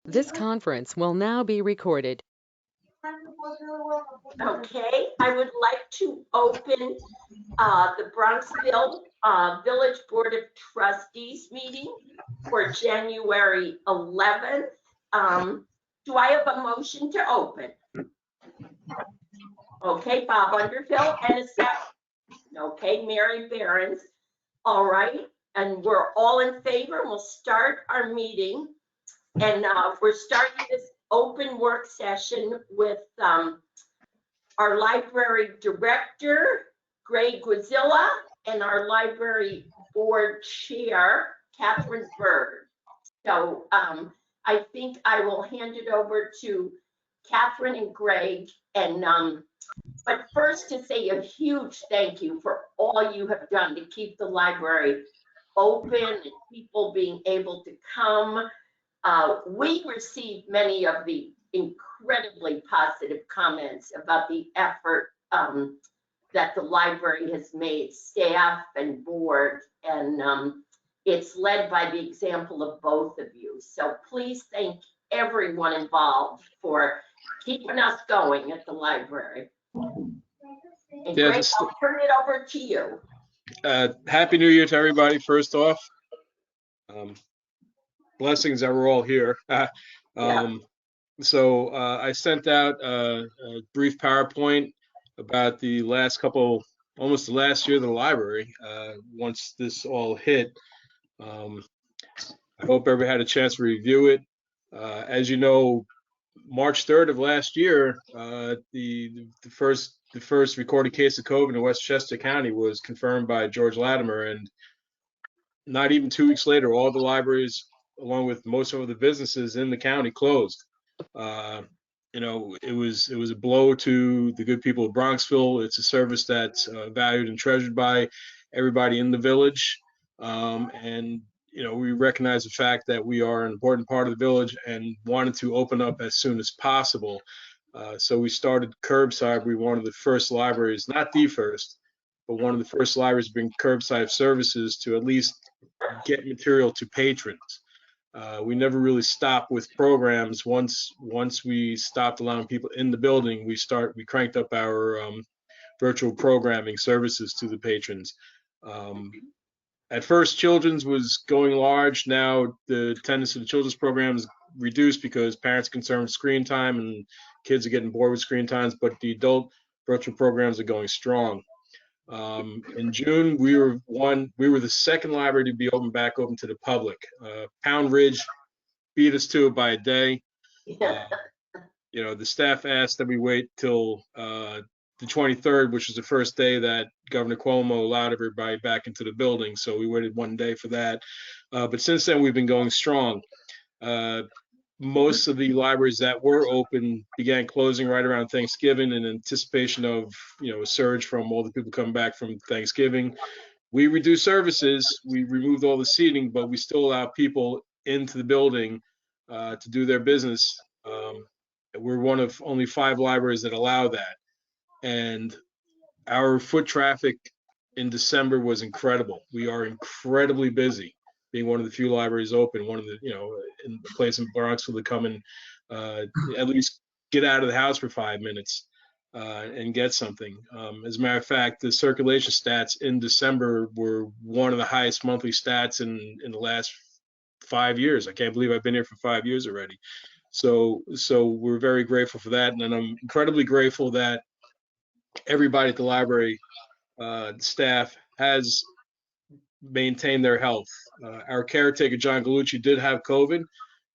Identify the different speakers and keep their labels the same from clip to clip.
Speaker 1: This conference will now be recorded.
Speaker 2: Okay, I would like to open the Bronxville Village Board of Trustees meeting for January 11th. Do I have a motion to open? Okay, Bob Underhill, and a second. Okay, Mary Behrens. All right, and we're all in favor. We'll start our meeting. And we're starting this open work session with our library director, Greg Guazilla, and our library board chair, Catherine Bird. So I think I will hand it over to Catherine and Greg. And but first, to say a huge thank you for all you have done to keep the library open and people being able to come. We received many of the incredibly positive comments about the effort that the library has made, staff and board, and it's led by the example of both of you. So please thank everyone involved for keeping us going at the library. And Greg, I'll turn it over to you.
Speaker 3: Happy New Year to everybody, first off. Blessings that we're all here. So I sent out a brief PowerPoint about the last couple, almost the last year of the library, once this all hit. I hope everybody had a chance to review it. As you know, March 3rd of last year, the first recorded case of COVID in Westchester County was confirmed by George Latimer, and not even 2 weeks later, all the libraries, along with most of the businesses in the county, closed. You know, it was a blow to the good people of Bronxville. It's a service that's valued and treasured by everybody in the village, and you know, we recognize the fact that we are an important part of the village and wanted to open up as soon as possible. So we started curbside. We were one of the first libraries, not the first, but one of the first libraries to bring curbside services to at least get material to patrons. We never really stopped with programs. Once we stopped allowing people in the building, we cranked up our virtual programming services to the patrons. At first, children's was going large. Now the attendance to the children's program is reduced because parents are concerned with screen time and kids are getting bored with screen times, but the adult virtual programs are going strong. In June, we were the second library to be back open to the public. Pound Ridge beat us to it by a day. You know, the staff asked that we wait till the 23rd, which was the first day that Governor Cuomo allowed everybody back into the building. So we waited one day for that. But since then, we've been going strong. Most of the libraries that were open began closing right around Thanksgiving in anticipation of, you know, a surge from all the people coming back from Thanksgiving. We reduced services, we removed all the seating, but we still allow people into the building to do their business. We're one of only 5 libraries that allow that. And our foot traffic in December was incredible. We are incredibly busy, being one of the few libraries open, one of the, you know, in a place in Bronxville to come and at least get out of the house for 5 minutes and get something. As a matter of fact, the circulation stats in December were one of the highest monthly stats in the last 5 years. I can't believe I've been here for 5 years already. So we're very grateful for that. And I'm incredibly grateful that everybody at the library staff has maintained their health. Our caretaker, John Gallucci, did have COVID,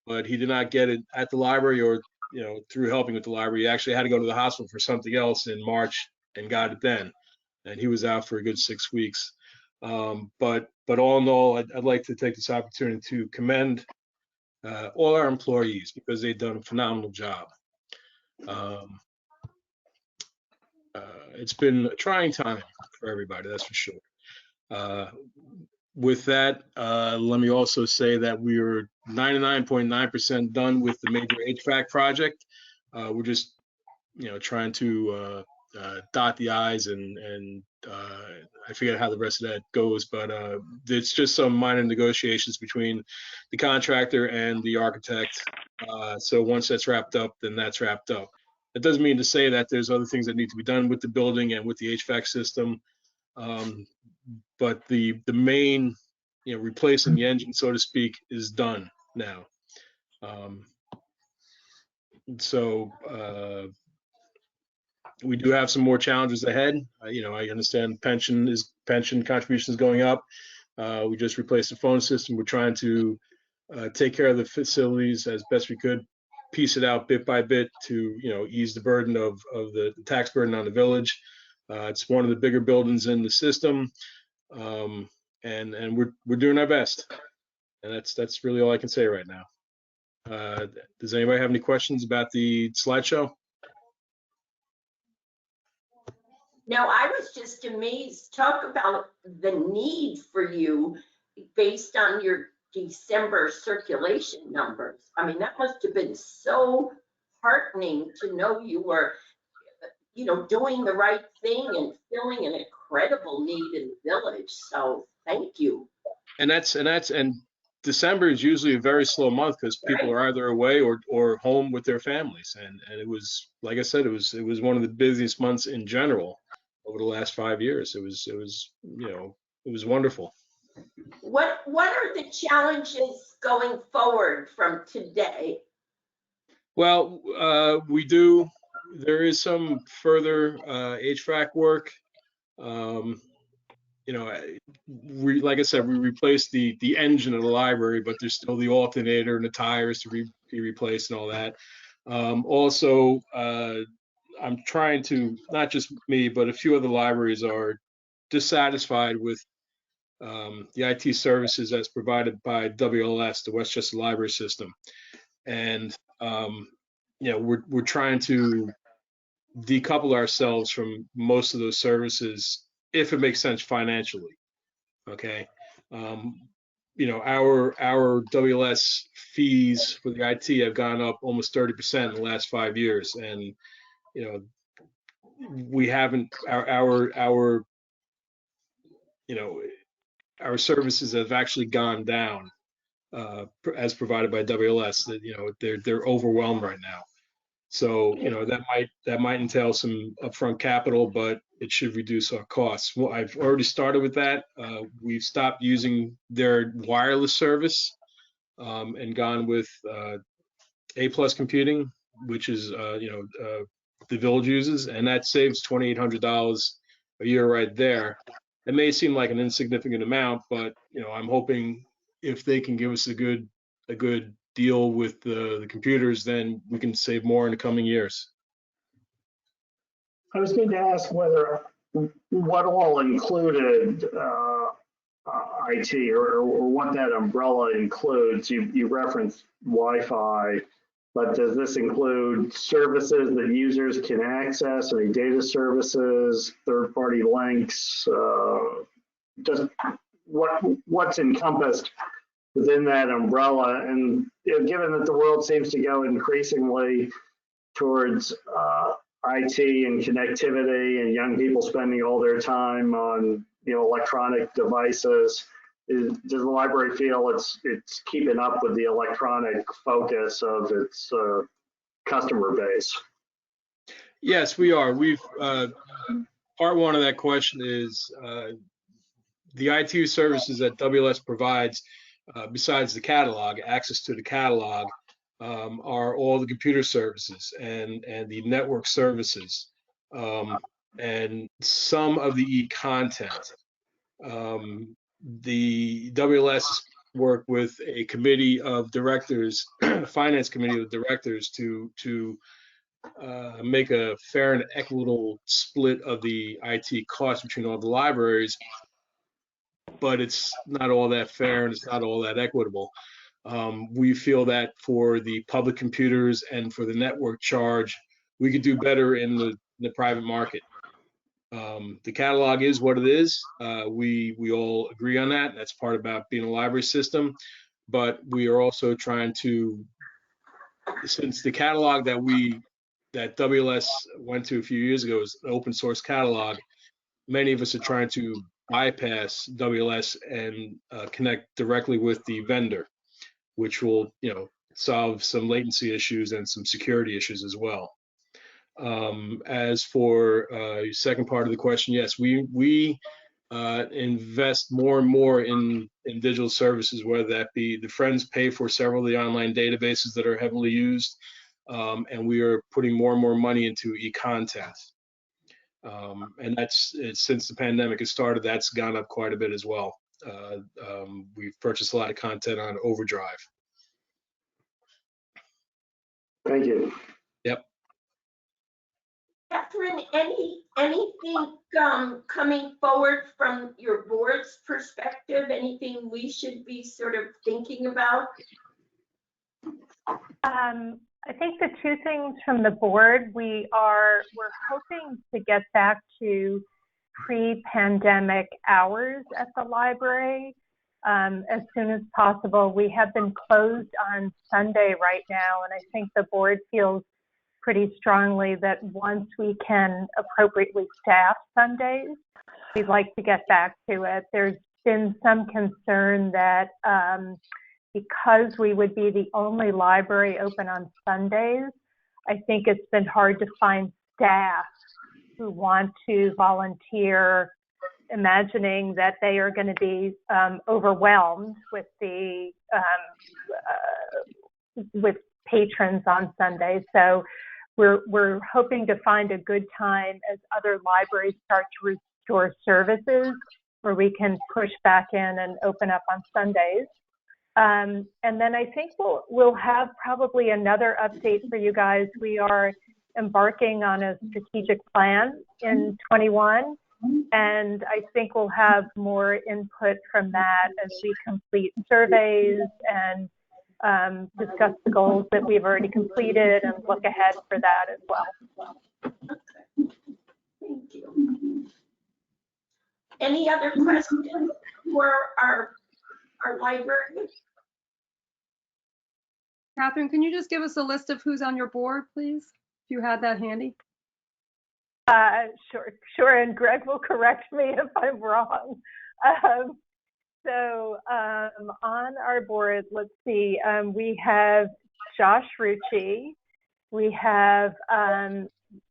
Speaker 3: but he did not get it at the library or, you know, through helping with the library. He actually had to go to the hospital for something else in March and got it then. And he was out for a good 6 weeks. But all in all, I'd like to take this opportunity to commend all our employees because they've done a phenomenal job. It's been a trying time for everybody, that's for sure. With that, let me also say that we are 99.9% done with the major HVAC project. We're just, you know, trying to dot the I's and I forget how the rest of that goes, but it's just some minor negotiations between the contractor and the architect So once that's wrapped up, then that's wrapped up. That doesn't mean to say that there's other things that need to be done with the building and with the HVAC system. But the main, replacing the engine, so to speak, is done now. So we do have some more challenges ahead. I understand pension contributions going up. We just replaced the phone system. We're trying to take care of the facilities as best we could, piece it out bit by bit to ease the burden of the tax burden on the village. It's one of the bigger buildings in the system, and we're doing our best. And that's really all I can say right now. Does anybody have any questions about the slideshow?
Speaker 2: No, I was just amazed. Talk about the need for you based on your December circulation numbers. I mean, that must have been so heartening to know you were, doing the right thing and filling an incredible need in the village. So thank you.
Speaker 3: And December is usually a very slow month because people are either away or home with their families. And it was, like I said, it was one of the busiest months in general over the last 5 years. It was wonderful.
Speaker 2: What are the challenges going forward from today?
Speaker 3: Well, there is some further HVAC work. Like I said, we replaced the engine of the library, but there's still the alternator and the tires to be replaced and all that. Also, I'm trying to, not just me, but a few other libraries are dissatisfied with the IT services as provided by WLS, the Westchester Library System. And, we're trying to decouple ourselves from most of those services if it makes sense financially. Okay. Our WLS fees for the IT have gone up almost 30% in the last 5 years. And, we haven't, our services have actually gone down as provided by WLS. That they're overwhelmed right now. So that might entail some upfront capital, but it should reduce our costs. Well, I've already started with that. We've stopped using their wireless service and gone with A+ computing, which is the village uses, and that saves $2,800 a year right there. It may seem like an insignificant amount, but I'm hoping if they can give us a good deal with the computers, then we can save more in the coming years.
Speaker 4: I was going to ask what all included IT or what that umbrella includes. You referenced Wi-Fi, but does this include services that users can access, any data services, third-party links? Just what's encompassed within that umbrella? And given that the world seems to go increasingly towards IT and connectivity and young people spending all their time on electronic devices, does the library feel it's keeping up with the electronic focus of its customer base?
Speaker 3: Yes, we are. We've part one of that question is the IT services that WLS provides, besides the catalog, access to the catalog, are all the computer services and the network services, and some of the e-content. The WLS work with a committee of directors, finance committee of directors, to make a fair and equitable split of the IT costs between all the libraries, but it's not all that fair and it's not all that equitable. We feel that for the public computers and for the network charge, we could do better in the private market. The catalog is what it is. We all agree on that. That's part about being a library system, but we are also trying to, since the catalog that WLS went to a few years ago is an open source catalog, many of us are trying to bypass WLS and connect directly with the vendor, which will, solve some latency issues and some security issues as well. As for your second part of the question, yes, we invest more and more in digital services, whether that be the Friends pay for several of the online databases that are heavily used, and we are putting more and more money into e-content. And since the pandemic has started, that's gone up quite a bit as well. We've purchased a lot of content on Overdrive.
Speaker 4: Thank you.
Speaker 3: Yep.
Speaker 2: Catherine, anything coming forward from your board's perspective? Anything we should be sort of thinking about?
Speaker 5: I think the two things from the board, we're hoping to get back to pre-pandemic hours at the library as soon as possible. We have been closed on Sunday right now, and I think the board feels pretty strongly that once we can appropriately staff Sundays, we'd like to get back to it. There's been some concern that because we would be the only library open on Sundays, I think it's been hard to find staff who want to volunteer, imagining that they are going to be overwhelmed with with patrons on Sunday. So we're hoping to find a good time as other libraries start to restore services where we can push back in and open up on Sundays. And then I think we'll have probably another update for you guys. We are embarking on a strategic plan in 21, and I think we'll have more input from that as we complete surveys and discuss the goals that we've already completed and look ahead for that as well.
Speaker 2: Okay. Thank you. Any other questions for our library?
Speaker 6: Catherine, can you just give us a list of who's on your board, please? If you had that handy.
Speaker 5: Sure, and Greg will correct me if I'm wrong. So on our board, let's see, we have Josh Rucci, we have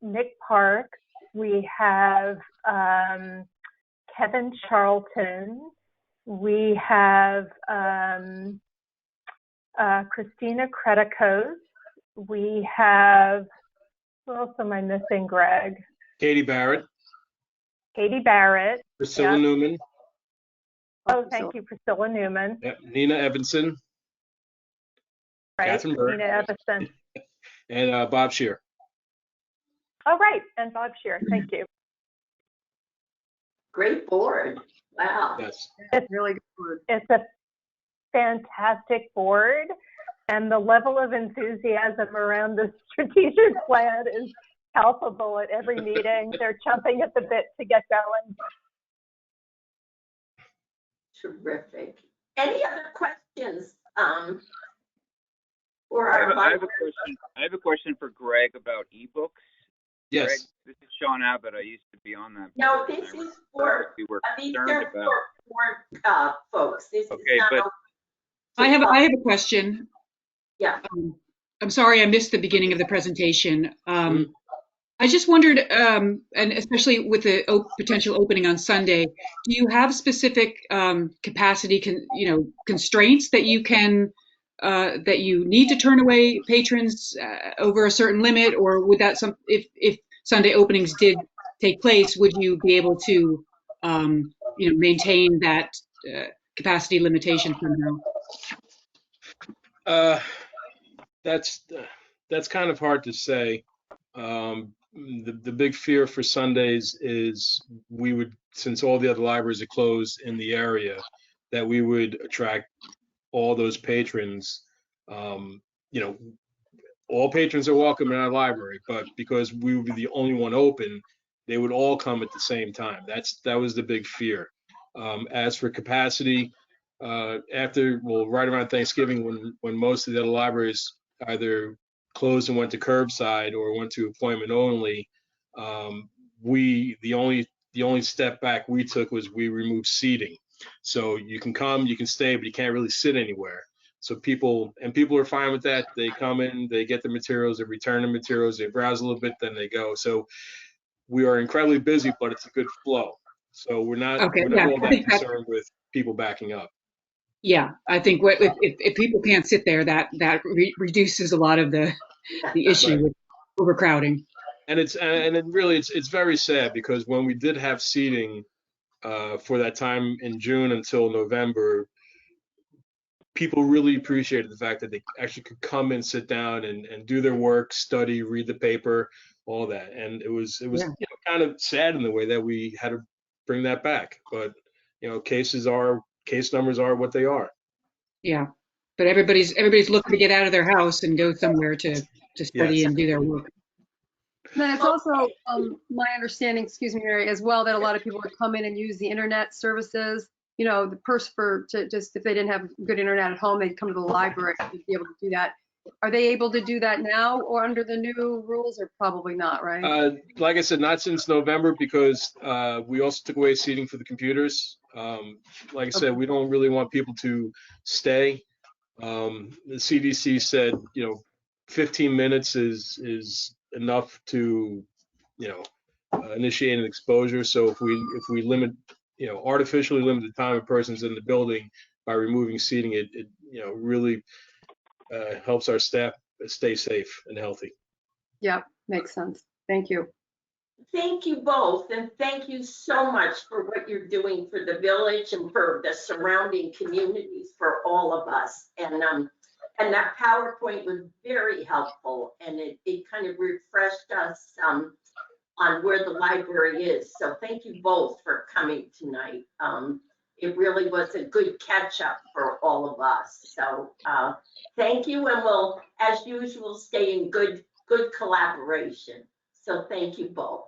Speaker 5: Nick Park, we have Kevin Charlton, we have Christina Kretikos, we have, who else am I missing, Greg?
Speaker 3: Katie Barrett.
Speaker 5: Katie Barrett.
Speaker 3: Priscilla
Speaker 5: Yep.
Speaker 3: Newman.
Speaker 5: Oh, thank you, Priscilla Newman.
Speaker 3: Yep. Nina Evanson.
Speaker 5: Right,
Speaker 3: Catherine Burke.
Speaker 5: Nina Evanson.
Speaker 3: And Bob Shear.
Speaker 5: Oh, right, and Bob Shear, thank you.
Speaker 2: Great board. Wow.
Speaker 3: Yes.
Speaker 5: It's
Speaker 6: Really good board.
Speaker 5: It's a fantastic board, and the level of enthusiasm around the strategic plan is palpable at every meeting. They're chomping at the bit to get going.
Speaker 2: Terrific. Any other questions for
Speaker 7: I
Speaker 2: our
Speaker 7: have a question for Greg about ebooks.
Speaker 3: Yes.
Speaker 7: Greg, this is Sean Abbott. I used to be on that.
Speaker 2: No,
Speaker 7: board,
Speaker 2: this
Speaker 7: and I
Speaker 2: is
Speaker 7: remember
Speaker 2: for
Speaker 7: we were
Speaker 2: these
Speaker 7: concerned
Speaker 2: are
Speaker 7: about.
Speaker 2: for folks. This
Speaker 7: Okay,
Speaker 2: is not.
Speaker 7: but-
Speaker 8: I have a question.
Speaker 2: Yeah.
Speaker 8: I'm sorry I missed the beginning of the presentation. I just wondered, and especially with the potential opening on Sunday, do you have specific capacity, constraints that you can that you need to turn away patrons over a certain limit, or would that if Sunday openings did take place, would you be able to maintain that capacity limitation somehow?
Speaker 3: That's kind of hard to say. The big fear for Sundays is we would, since all the other libraries are closed in the area, that we would attract all those patrons. All patrons are welcome in our library, but because we would be the only one open, they would all come at the same time. That was the big fear. As for capacity, right around Thanksgiving, when most of the other libraries either closed and went to curbside or went to appointment only, the only step back we took was we removed seating. So you can come, you can stay, but you can't really sit anywhere. So people are fine with that. They come in, they get the materials, they return the materials, they browse a little bit, then they go. So we are incredibly busy, but it's a good flow. So we're not
Speaker 8: Okay,
Speaker 3: all
Speaker 8: I
Speaker 3: that
Speaker 8: think that,
Speaker 3: concerned with people backing up.
Speaker 8: yeah, I think if people can't sit there, that reduces a lot of the issue
Speaker 3: Right.
Speaker 8: with overcrowding.
Speaker 3: And it's very sad, because when we did have seating for that time in June until November, people really appreciated the fact that they actually could come and sit down and do their work, study, read the paper, all that. And it was
Speaker 8: Yeah.
Speaker 3: kind of sad in the way that we had to bring that back. But case numbers are what they are.
Speaker 8: Yeah, but everybody's looking to get out of their house and go somewhere to study
Speaker 3: Yes.
Speaker 8: and do their work.
Speaker 6: Then it's also my understanding, excuse me, Mary, as well, that a lot of people would come in and use the internet services. The to just if they didn't have good internet at home, they'd come to the library to be able to do that. Are they able to do that now or under the new rules, or probably not, right?
Speaker 3: Like I said, not since November, because we also took away seating for the computers. Like I said, we don't really want people to stay. The CDC said, 15 minutes is enough to, initiate an exposure. So if we limit, artificially limit the time a person's in the building by removing seating, it really helps our staff stay safe and healthy.
Speaker 6: Yep, makes sense. Thank you.
Speaker 2: Thank you both, and thank you so much for what you're doing for the village and for the surrounding communities, for all of us. And that PowerPoint was very helpful, and it kind of refreshed us on where the library is. So thank you both for coming tonight. It really was a good catch up for all of us. So thank you, and we'll, as usual, stay in good collaboration. So thank you both.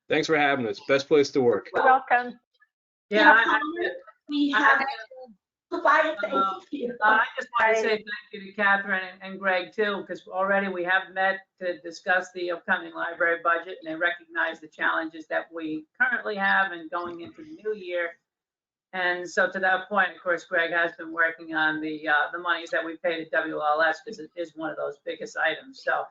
Speaker 3: Thanks for having us. Best place to work.
Speaker 5: You're welcome.
Speaker 9: Yeah,
Speaker 2: We have goodbye. Thank you.
Speaker 9: I just want to say thank you to Catherine and Greg too, because already we have met to discuss the upcoming library budget, and they recognize the challenges that we currently have and going into the new year. And so to that point, of course, Greg has been working on the monies that we pay to WLS, because it is one of those biggest items. So,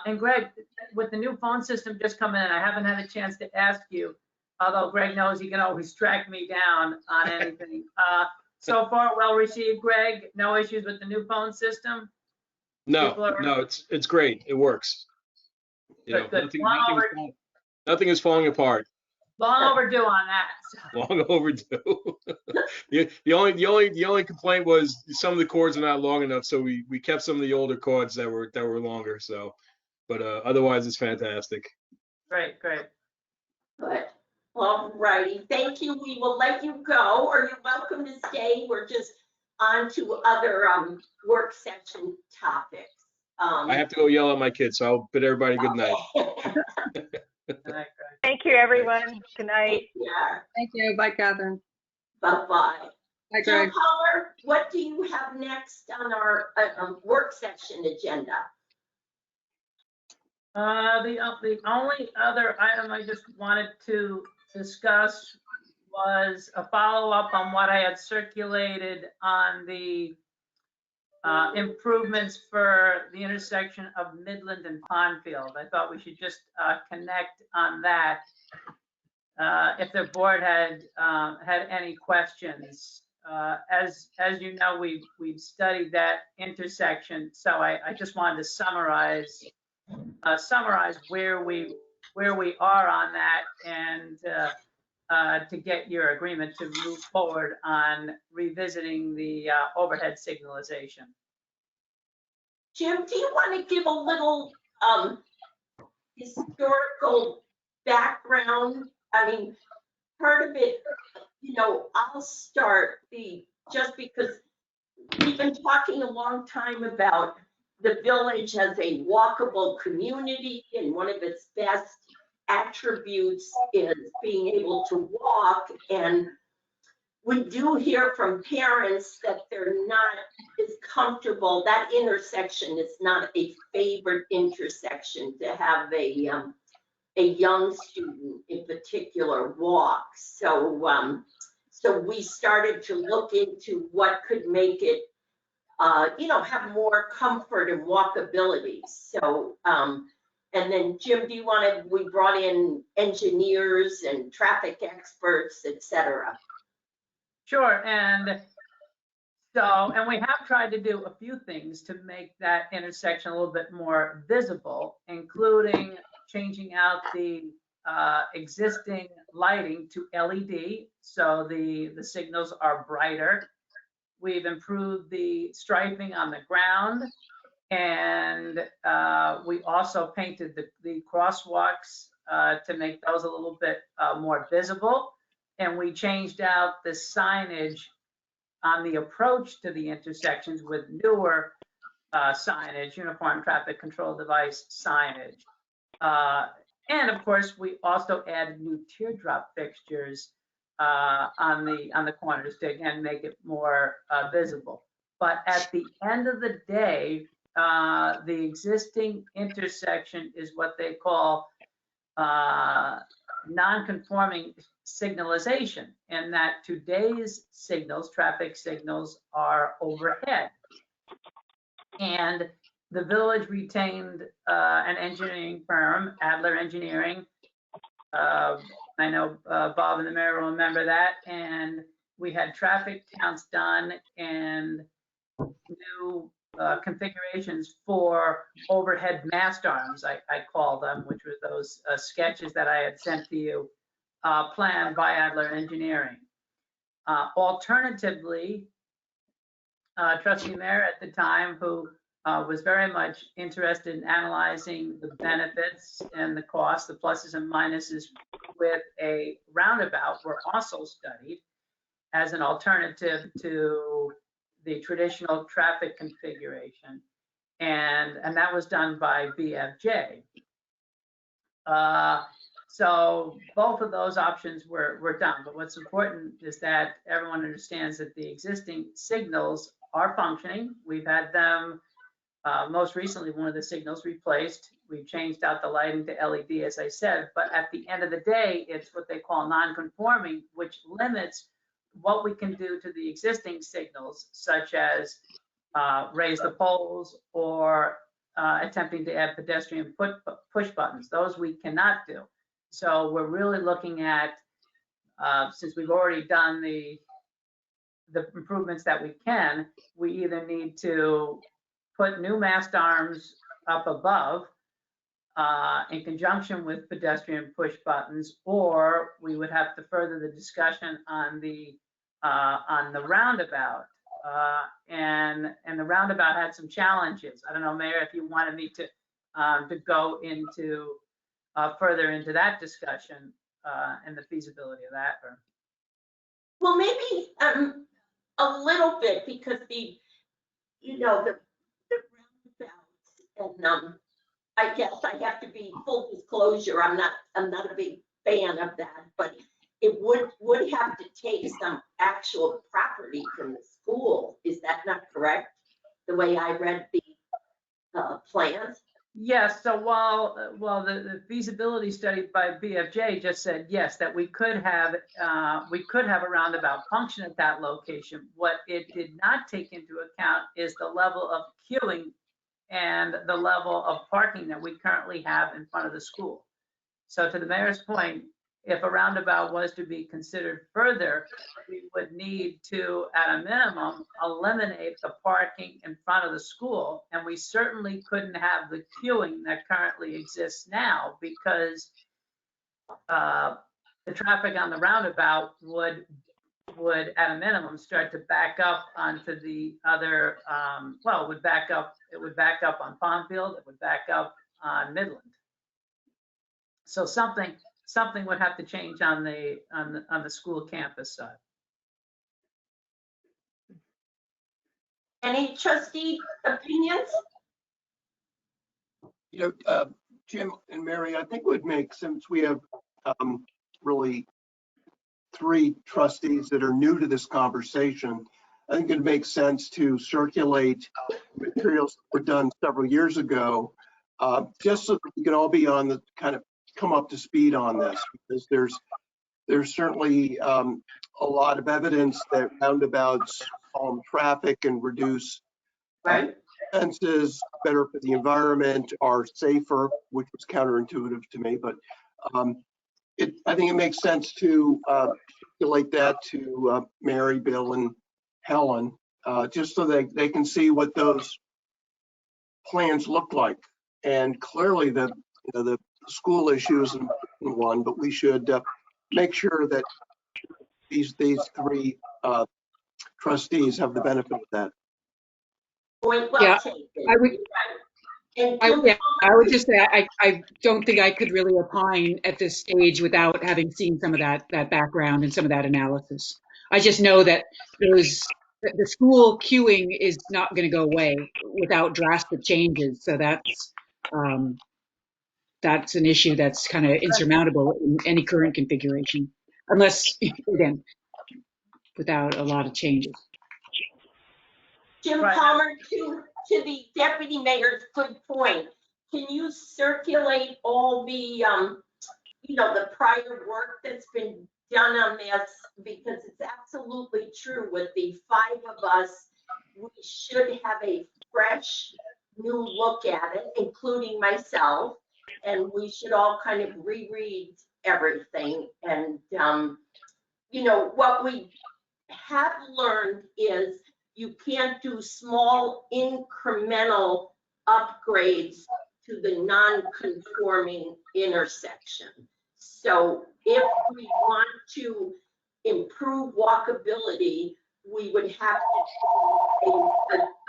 Speaker 9: and Greg, with the new phone system just coming in, I haven't had a chance to ask you, although Greg knows he can always track me down on anything. So far, well received, Greg. No issues with the new phone system?
Speaker 3: No, it's great. It works.
Speaker 9: Good.
Speaker 3: Nothing is falling apart.
Speaker 9: Long overdue on that. So.
Speaker 3: Long overdue. the only complaint was some of the cords are not long enough, so we kept some of the older cords that were longer. So, but otherwise it's fantastic.
Speaker 9: Great.
Speaker 2: Good. All righty. Thank you. We will let you go, or you're welcome to stay. We're just on to other work session topics.
Speaker 3: I have to go yell at my kids, so I'll bid everybody good night.
Speaker 5: Thank you, everyone. Good night.
Speaker 2: Yeah.
Speaker 6: Thank you. Bye, Catherine.
Speaker 2: Bye-bye.
Speaker 6: Bye,
Speaker 2: Jill
Speaker 6: Greg.
Speaker 2: Collar, what do you have next on our work session agenda?
Speaker 9: The only other item I just wanted to discuss was a follow-up on what I had circulated on the improvements for the intersection of Midland and Pondfield. I thought we should just connect on that. If the board had any questions, as you know, we've studied that intersection, so I just wanted to summarize where we are on that, and to get your agreement to move forward on revisiting the overhead signalization.
Speaker 2: Jim, do you want to give a little historical background? I mean, part of it, I'll start just because we've been talking a long time about the village as a walkable community, and one of its best attributes is being able to walk. And we do hear from parents that they're not as comfortable. That intersection is not a favorite intersection to have a young student in particular walk. So we started to look into what could make it have more comfort and walkability. So, and then Jim, we brought in engineers and traffic experts, et cetera.
Speaker 9: Sure, and we have tried to do a few things to make that intersection a little bit more visible, including changing out the existing lighting to LED, so the signals are brighter. We've improved the striping on the ground, and we also painted the crosswalks to make those a little bit more visible. And we changed out the signage on the approach to the intersections with newer signage, uniform traffic control device signage. And of course, we also added new teardrop fixtures on the corners to again make it more visible. But at the end of the day, the existing intersection is what they call non-conforming signalization, and that today's signals, traffic signals, are overhead. And the village retained an engineering firm, Adler Engineering. I know Bob and the mayor will remember that. And we had traffic counts done and new configurations for overhead mast arms, I call them, which were those sketches that I had sent to you, planned by Adler Engineering. Alternatively, Trustee Mayor at the time, who was very much interested in analyzing the benefits and the costs, the pluses and minuses with a roundabout, were also studied as an alternative to the traditional traffic configuration. And that was done by BFJ. So both of those options were done. But what's important is that everyone understands that the existing signals are functioning. We've had them, most recently, one of the signals replaced. We've changed out the lighting to LED, as I said. But at the end of the day, it's what they call non-conforming, which limits what we can do to the existing signals, such as raise the poles or attempting to add pedestrian push buttons. Those we cannot do. So we're really looking at, since we've already done the improvements that we can, we either need to put new mast arms up above in conjunction with pedestrian push buttons, or we would have to further the discussion on the roundabout. And the roundabout had some challenges. I don't know, Mayor, if you wanted me to go into further into that discussion and the feasibility of that. Or...
Speaker 2: Well, maybe a little bit, because the roundabouts, and I guess I have to be full disclosure, I'm not a big fan of that, but it would have to take some actual property from the school. Is that not correct? The way I read the plans?
Speaker 9: Yes, so while the feasibility study by BFJ just said, yes, that we could have a roundabout function at that location. What it did not take into account is the level of queuing and the level of parking that we currently have in front of the school. So to the mayor's point, if a roundabout was to be considered further, we would need to, at a minimum, eliminate the parking in front of the school. And we certainly couldn't have the queuing that currently exists now, because the traffic on the roundabout would at a minimum start to back up onto the other, it would back up on Farmfield, it would back up on Midland. So something would have to change on the school campus side.
Speaker 2: Any trustee opinions?
Speaker 10: Jim and Mary, I think it would make sense. We have really 3 trustees that are new to this conversation. I think it makes sense to circulate materials that were done several years ago, just so that we can all be on the kind of come up to speed on this, because there's certainly a lot of evidence that roundabouts calm traffic and reduce
Speaker 2: right?
Speaker 10: Fences better for the environment, are safer, which was counterintuitive to me, but I think it makes sense to circulate that to Mary, Bill, and Helen, just so they can see what those plans look like. And clearly the school issue is an important one, but we should make sure that these three trustees have the benefit of that.
Speaker 2: Point well
Speaker 8: Yeah,
Speaker 2: taken.
Speaker 8: I would,
Speaker 2: And
Speaker 8: yeah, I would just say I don't think I could really opine at this stage without having seen some of that background and some of that analysis. I just know that the school queuing is not going to go away without drastic changes. So that's an issue that's kind of insurmountable in any current configuration, unless, again, without a lot of changes.
Speaker 2: Jim
Speaker 9: Right.
Speaker 2: Palmer, to the deputy mayor's good point, can you circulate all the, the prior work that's been done on this? Because it's absolutely true, with the 5 of us, we should have a fresh new look at it, including myself, and we should all kind of reread everything. And, what we have learned is you can't do small incremental upgrades to the non-conforming intersection. So if we want to improve walkability, we would have to do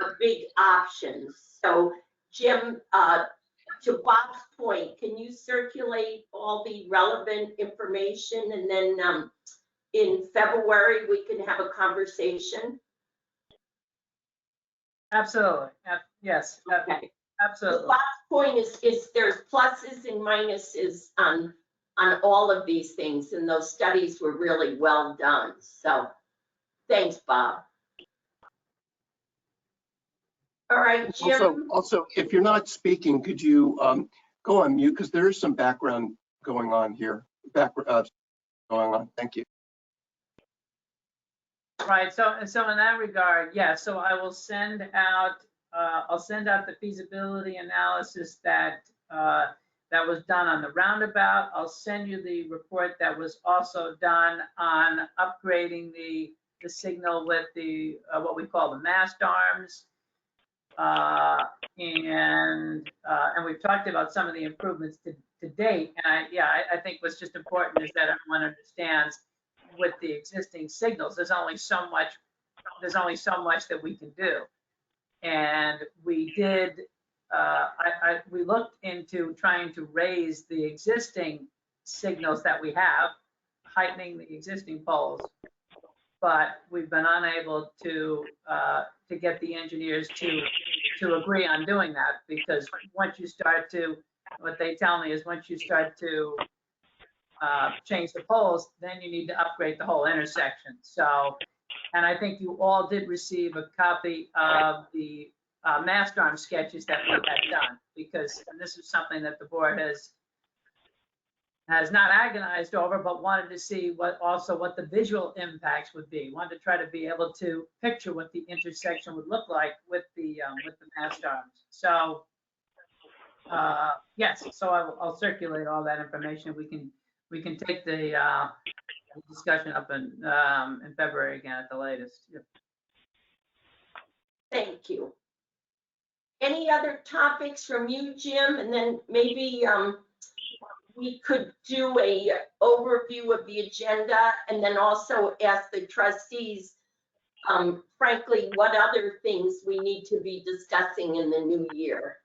Speaker 2: a big option. So Jim, to Bob's point, can you circulate all the relevant information, and then in February we can have a conversation?
Speaker 9: Absolutely. Yes.
Speaker 2: Okay.
Speaker 9: Absolutely.
Speaker 2: Bob's point is there's pluses and minuses on all of these things, and those studies were really well done. So thanks, Bob. All right, Jim.
Speaker 10: Also, if you're not speaking, could you go on mute, because there is some background going on here. Going on. Thank you.
Speaker 9: Right. So in that regard, yeah. So I will send out. I'll send out the feasibility analysis that was done on the roundabout. I'll send you the report that was also done on upgrading the signal with the what we call the mast arms. And we've talked about some of the improvements to date. And I think what's just important is that everyone understands, with the existing signals, there's only so much that we can do. And we did, we looked into trying to raise the existing signals that we have, heightening the existing poles, but we've been unable to get the engineers to agree on doing that, because once you start to, what they tell me is once you start to change the poles, then you need to upgrade the whole intersection. So, and I think you all did receive a copy of the mast arm sketches that we had done, because, and this is something that the board has not agonized over, but wanted to see what the visual impacts would be. Wanted to try to be able to picture what the intersection would look like with the mast arms. So yes, so I'll circulate all that information. We can take the discussion up in February again at the latest. Yep.
Speaker 2: Thank you. Any other topics from you, Jim? And then maybe we could do a overview of the agenda, and then also ask the trustees, frankly, what other things we need to be discussing in the new year.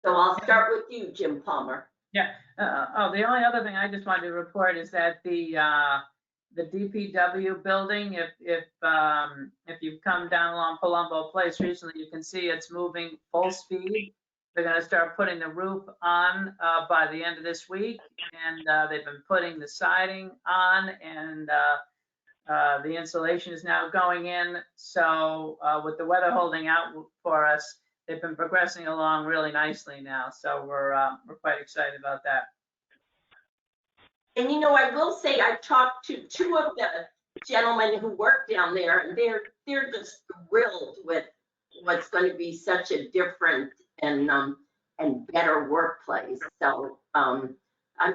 Speaker 2: So I'll start with you, Jim Palmer.
Speaker 9: Yeah. The only other thing I just wanted to report is that the DPW building, if you've come down along Palumbo Place recently, you can see it's moving full speed. They're going to start putting the roof on by the end of this week, and they've been putting the siding on, and the insulation is now going in. So with the weather holding out for us, they've been progressing along really nicely now. So we're quite excited about that.
Speaker 2: And I will say I talked to 2 of the gentlemen who work down there, and they're just thrilled with what's going to be such a different and better workplace. So I'm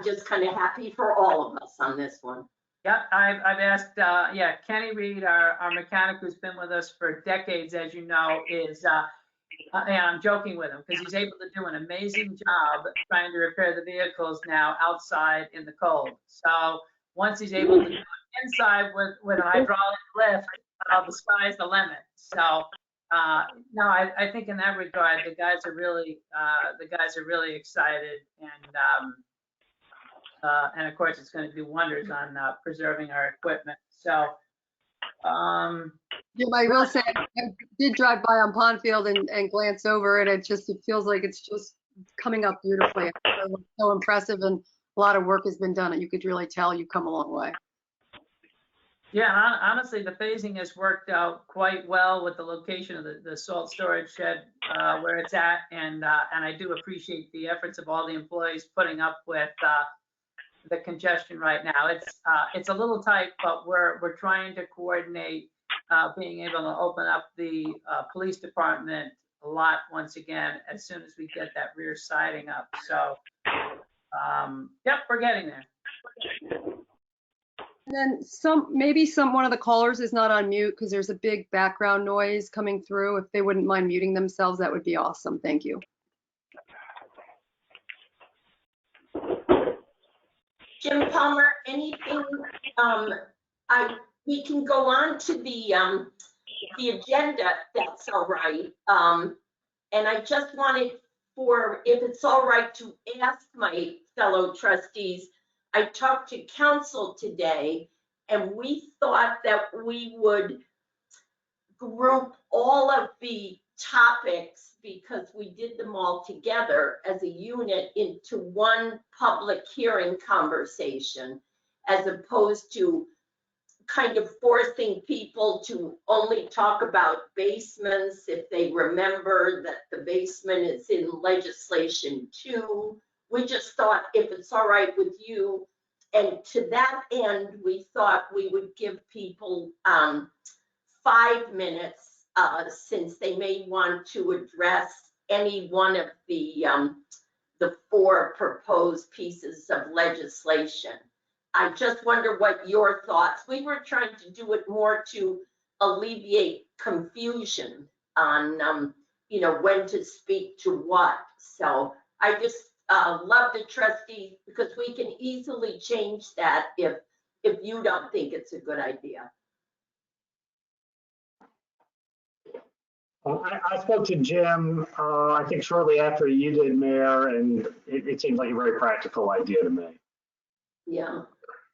Speaker 2: just kind of happy for all of us on this one.
Speaker 9: Yeah, I've asked, yeah, Kenny Reed, our mechanic who's been with us for decades, as you know, is, and I'm joking with him because he's able to do an amazing job trying to repair the vehicles now outside in the cold. So once he's able to do it inside with an hydraulic lift, the sky's the limit. So no, I think in that regard, the guys are really excited, and of course, it's going to do wonders on preserving our equipment. So,
Speaker 6: Jim, I will say, I did drive by on Pondfield and glance over it. It feels like it's just coming up beautifully. It's so impressive, and a lot of work has been done, and you could really tell you've come a long way.
Speaker 9: yeah, honestly, the phasing has worked out quite well with the location of the salt storage shed where it's at, and I do appreciate the efforts of all the employees putting up with the congestion right now. It's a little tight, but we're trying to coordinate being able to open up the police department a lot once again as soon as we get that rear siding up. So, yep, we're getting there.
Speaker 6: And then maybe one of the callers is not on mute because there's a big background noise coming through. If they wouldn't mind muting themselves, that would be awesome. Thank you.
Speaker 2: Jim Palmer, anything, we can go on to the agenda, if that's all right. And I just wanted if it's all right, to ask my fellow trustees. I talked to council today, and we thought that we would group all of the topics, because we did them all together as a unit, into one public hearing conversation, as opposed to kind of forcing people to only talk about basements if they remember that the basement is in legislation too. We just thought, if it's all right with you, and to that end, we thought we would give people 5 minutes, since they may want to address any one of the 4 proposed pieces of legislation. I just wonder what your thoughts. We were trying to do it more to alleviate confusion on, when to speak to what. So I just love the trustees, because we can easily change that if you don't think it's a good idea.
Speaker 4: I spoke to Jim, I think shortly after you did, Mayor, and it seems like a very practical idea to me.
Speaker 2: Yeah,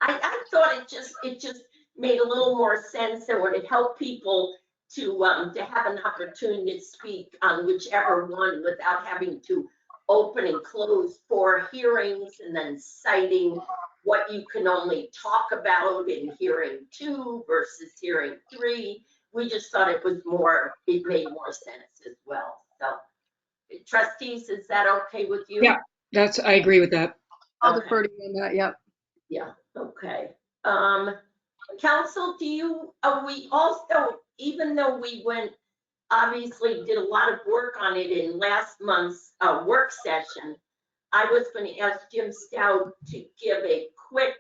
Speaker 2: I thought it just made a little more sense, and would it help people to have an opportunity to speak on whichever one without having to open and close 4 hearings and then citing what you can only talk about in hearing 2 versus hearing 3. We just thought it made more sense as well. So, trustees, is that okay with you?
Speaker 8: Yeah, I agree with that.
Speaker 6: I'll defer to you on that. Yep.
Speaker 2: Yeah. Okay. Council, we also, even though we obviously did a lot of work on it in last month's work session, I was going to ask Jim Stout to give a quick,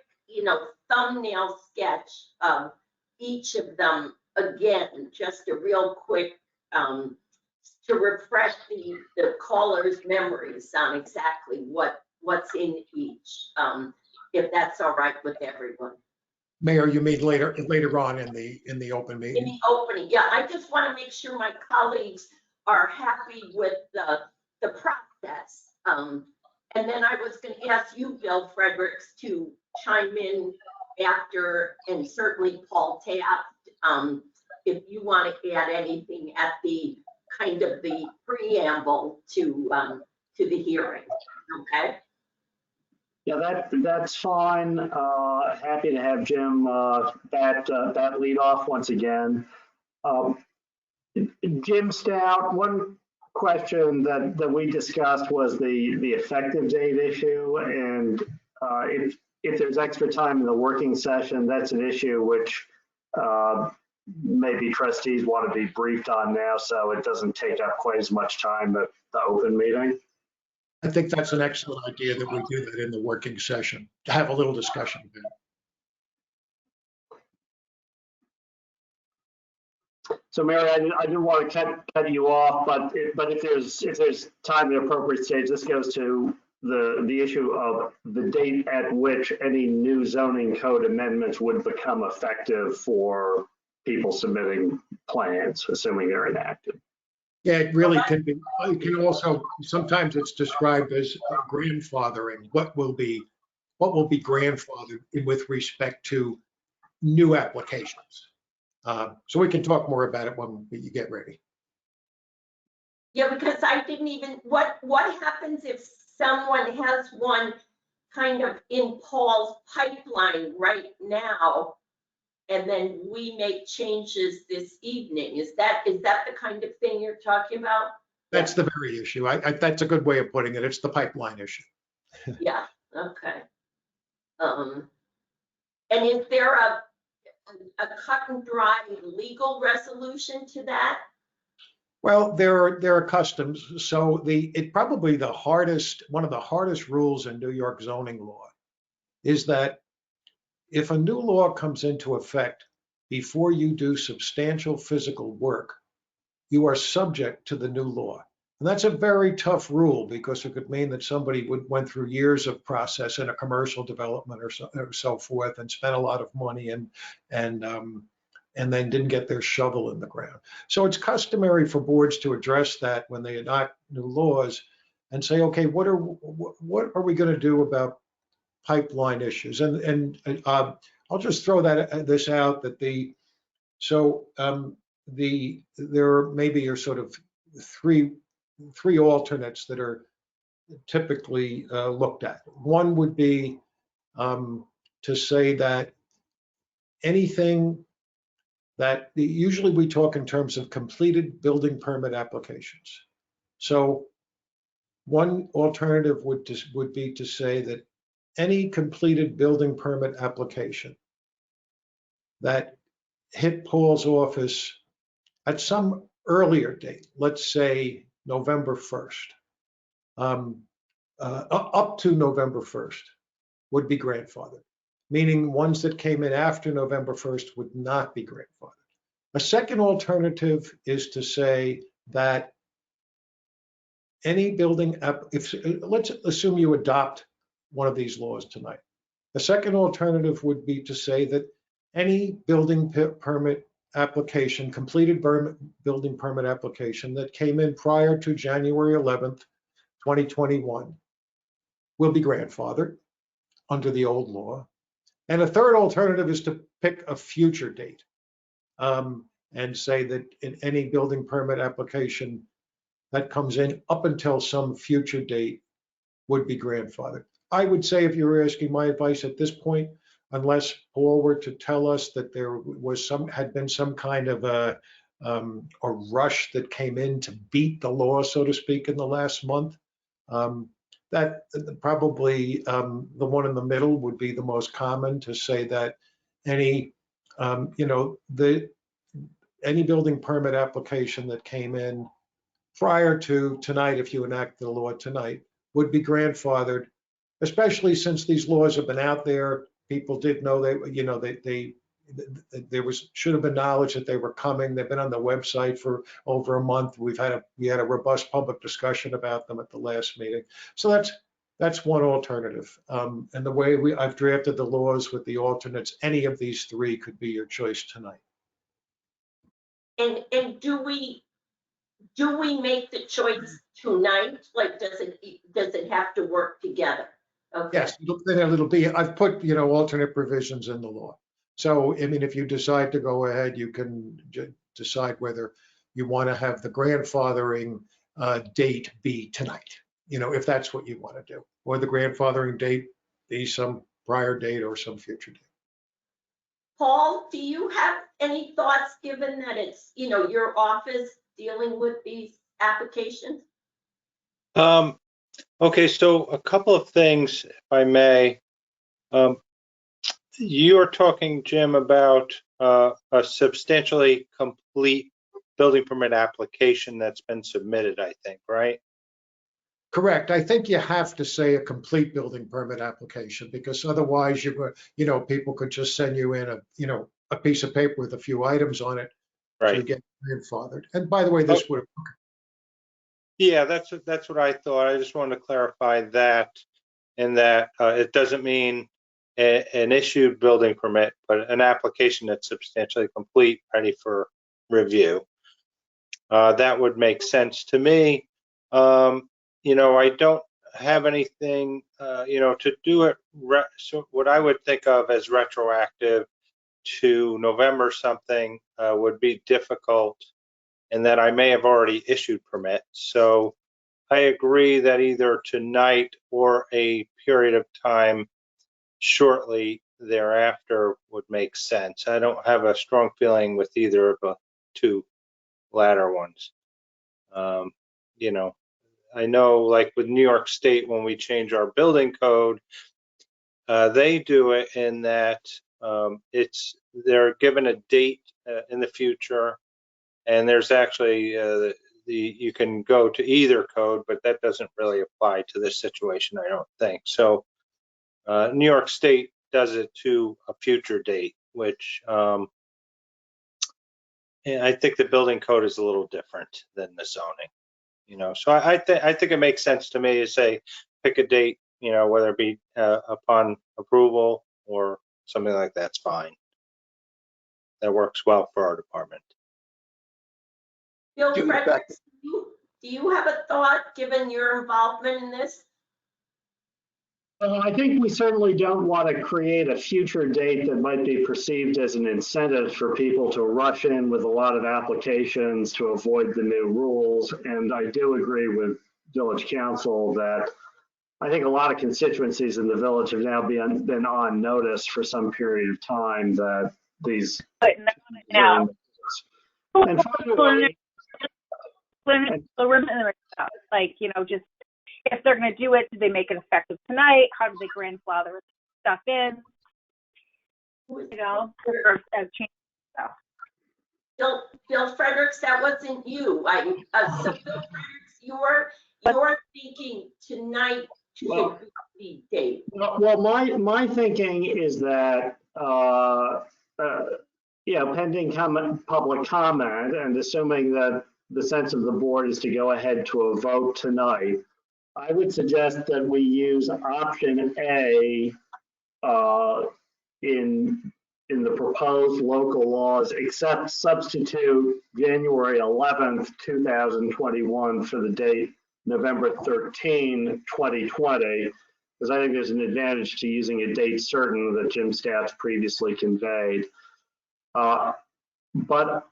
Speaker 2: thumbnail sketch of each of them again, just a real quick, to refresh the caller's memories on exactly what's in each, if that's all right with everyone.
Speaker 11: Mayor, you mean later on in the open meeting?
Speaker 2: In the opening, yeah. I just want to make sure my colleagues are happy with the process. And then I was going to ask you, Bill Fredericks, to chime in after, and certainly Paul Taft, if you want to add anything at the kind of the preamble to the hearing. Okay.
Speaker 4: Yeah, that's fine. Happy to have Jim that lead off once again. Jim Stout, one question that we discussed was the effective date issue, and if there's extra time in the working session, that's an issue which maybe trustees want to be briefed on now, so it doesn't take up quite as much time at the open meeting.
Speaker 11: I think that's an excellent idea that we do that in the working session, to have a little discussion about it.
Speaker 4: So Mary, I didn't want to cut you off, but if there's time at the appropriate stage, this goes to the issue of the date at which any new zoning code amendments would become effective for people submitting plans, assuming they're enacted.
Speaker 11: Yeah, it really can be. It can also, sometimes it's described as grandfathering. What will be grandfathered with respect to new applications? So we can talk more about it when you get ready.
Speaker 2: Yeah, because I didn't even, what happens if someone has one kind of in Paul's pipeline right now, and then we make changes this evening? Is that the kind of thing you're talking about?
Speaker 11: That's the very issue. That's a good way of putting it. It's the pipeline issue.
Speaker 2: Yeah, okay. And is there a cut and dry legal resolution to that?
Speaker 11: Well, there are customs. So probably one of the hardest rules in New York zoning law is that if a new law comes into effect before you do substantial physical work, you are subject to the new law. And that's a very tough rule, because it could mean that somebody went through years of process in a commercial development or so forth, and spent a lot of money and then didn't get their shovel in the ground. So it's customary for boards to address that when they enact new laws and say, okay, what are we going to do about pipeline issues? And I'll just throw this out that there maybe are sort of three alternates that are typically looked at. One would be to say that anything that usually we talk in terms of completed building permit applications. So one alternative would be to say that any completed building permit application that hit Paul's office at some earlier date, let's say November 1st, up to November 1st, would be grandfathered, meaning ones that came in after November 1st would not be grandfathered. A second alternative is to say that any building, let's assume you adopt one of these laws tonight. The second alternative would be to say that any building permit application, completed building permit application that came in prior to January 11th, 2021 will be grandfathered under the old law. And a third alternative is to pick a future date and say that in any building permit application that comes in up until some future date would be grandfathered. I would say, if you were asking my advice at this point, unless Paul were to tell us that there had been some kind of a rush that came in to beat the law, so to speak, in the last month, that probably the one in the middle would be the most common, to say that any any building permit application that came in prior to tonight, if you enact the law tonight, would be grandfathered, especially since these laws have been out there. People did know should have been knowledge that they were coming. They've been on the website for over a month. We had a robust public discussion about them at the last meeting. So that's one alternative. And the way I've drafted the laws with the alternates, any of these three could be your choice tonight.
Speaker 2: And do we make the choice tonight? Like, does it have to work together? Okay.
Speaker 11: Yes, it'll be. I've put alternate provisions in the law. So I mean, if you decide to go ahead, you can decide whether you want to have the grandfathering date be tonight. If that's what you want to do, or the grandfathering date be some prior date or some future date.
Speaker 2: Paul, do you have any thoughts, given that it's, your office dealing with these applications?
Speaker 12: Okay, so a couple of things, if I may. You are talking, Jim, about a substantially complete building permit application that's been submitted, I think, right?
Speaker 11: Correct. I think you have to say a complete building permit application, because otherwise people could just send you in a piece of paper with a few items on it to
Speaker 12: Right.
Speaker 11: get grandfathered. And by the way, this would,
Speaker 12: Yeah, that's what I thought. I just wanted to clarify that, in that it doesn't mean an issued building permit, but an application that's substantially complete, ready for review. That would make sense to me. I don't have anything, to do it. So what I would think of as retroactive to November something would be difficult, and that I may have already issued permits. So I agree that either tonight or a period of time shortly thereafter would make sense. I don't have a strong feeling with either of the two latter ones. I know, like with New York State, when we change our building code, they do it in that they're given a date in the future, and there's actually you can go to either code, but that doesn't really apply to this situation, I don't think. So New York State does it to a future date, which and I think the building code is a little different than the zoning. So I think it makes sense to me to say pick a date, whether it be upon approval or something like that's fine. That works well for our department.
Speaker 2: Bill Fredericks, do you have a thought, given your involvement in this?
Speaker 4: I think we certainly don't want to create a future date that might be perceived as an incentive for people to rush in with a lot of applications to avoid the new rules. And I do agree with Village Council that I think a lot of constituencies in the village have now been on notice for some period of time that these.
Speaker 5: Now.
Speaker 4: And finally,
Speaker 5: like, just if they're going to do it, do they make it effective tonight? How do they grandfather stuff in? Or change stuff.
Speaker 2: Bill Fredericks, that wasn't you. So Bill Fredericks, you're thinking tonight should be the date.
Speaker 4: Well, my thinking is that pending public comment, and assuming that the sense of the board is to go ahead to a vote tonight, I would suggest that we use option A in the proposed local laws, except substitute January 11th, 2021 for the date November 13, 2020, because I think there's an advantage to using a date certain that Jim Stats previously conveyed. But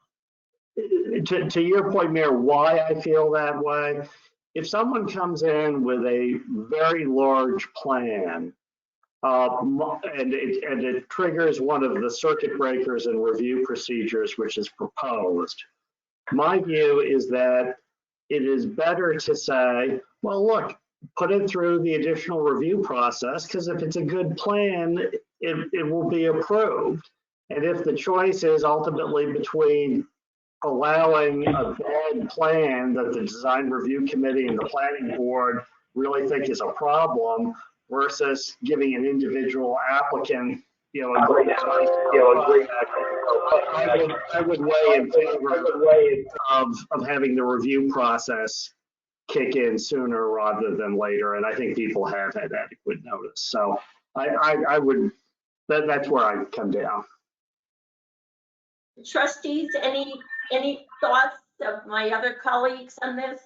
Speaker 4: to your point, Mayor, why I feel that way, if someone comes in with a very large plan and it triggers one of the circuit breakers and review procedures which is proposed, my view is that it is better to say, well, look, put it through the additional review process, because if it's a good plan, it will be approved. And if the choice is ultimately between allowing a bad plan that the design review committee and the planning board really think is a problem versus giving an individual applicant, a great choice, I would weigh in favor of having the review process kick in sooner rather than later. And I think people have had adequate notice. So I would, that's where I come down.
Speaker 2: Trustees, any thoughts of my other colleagues on this?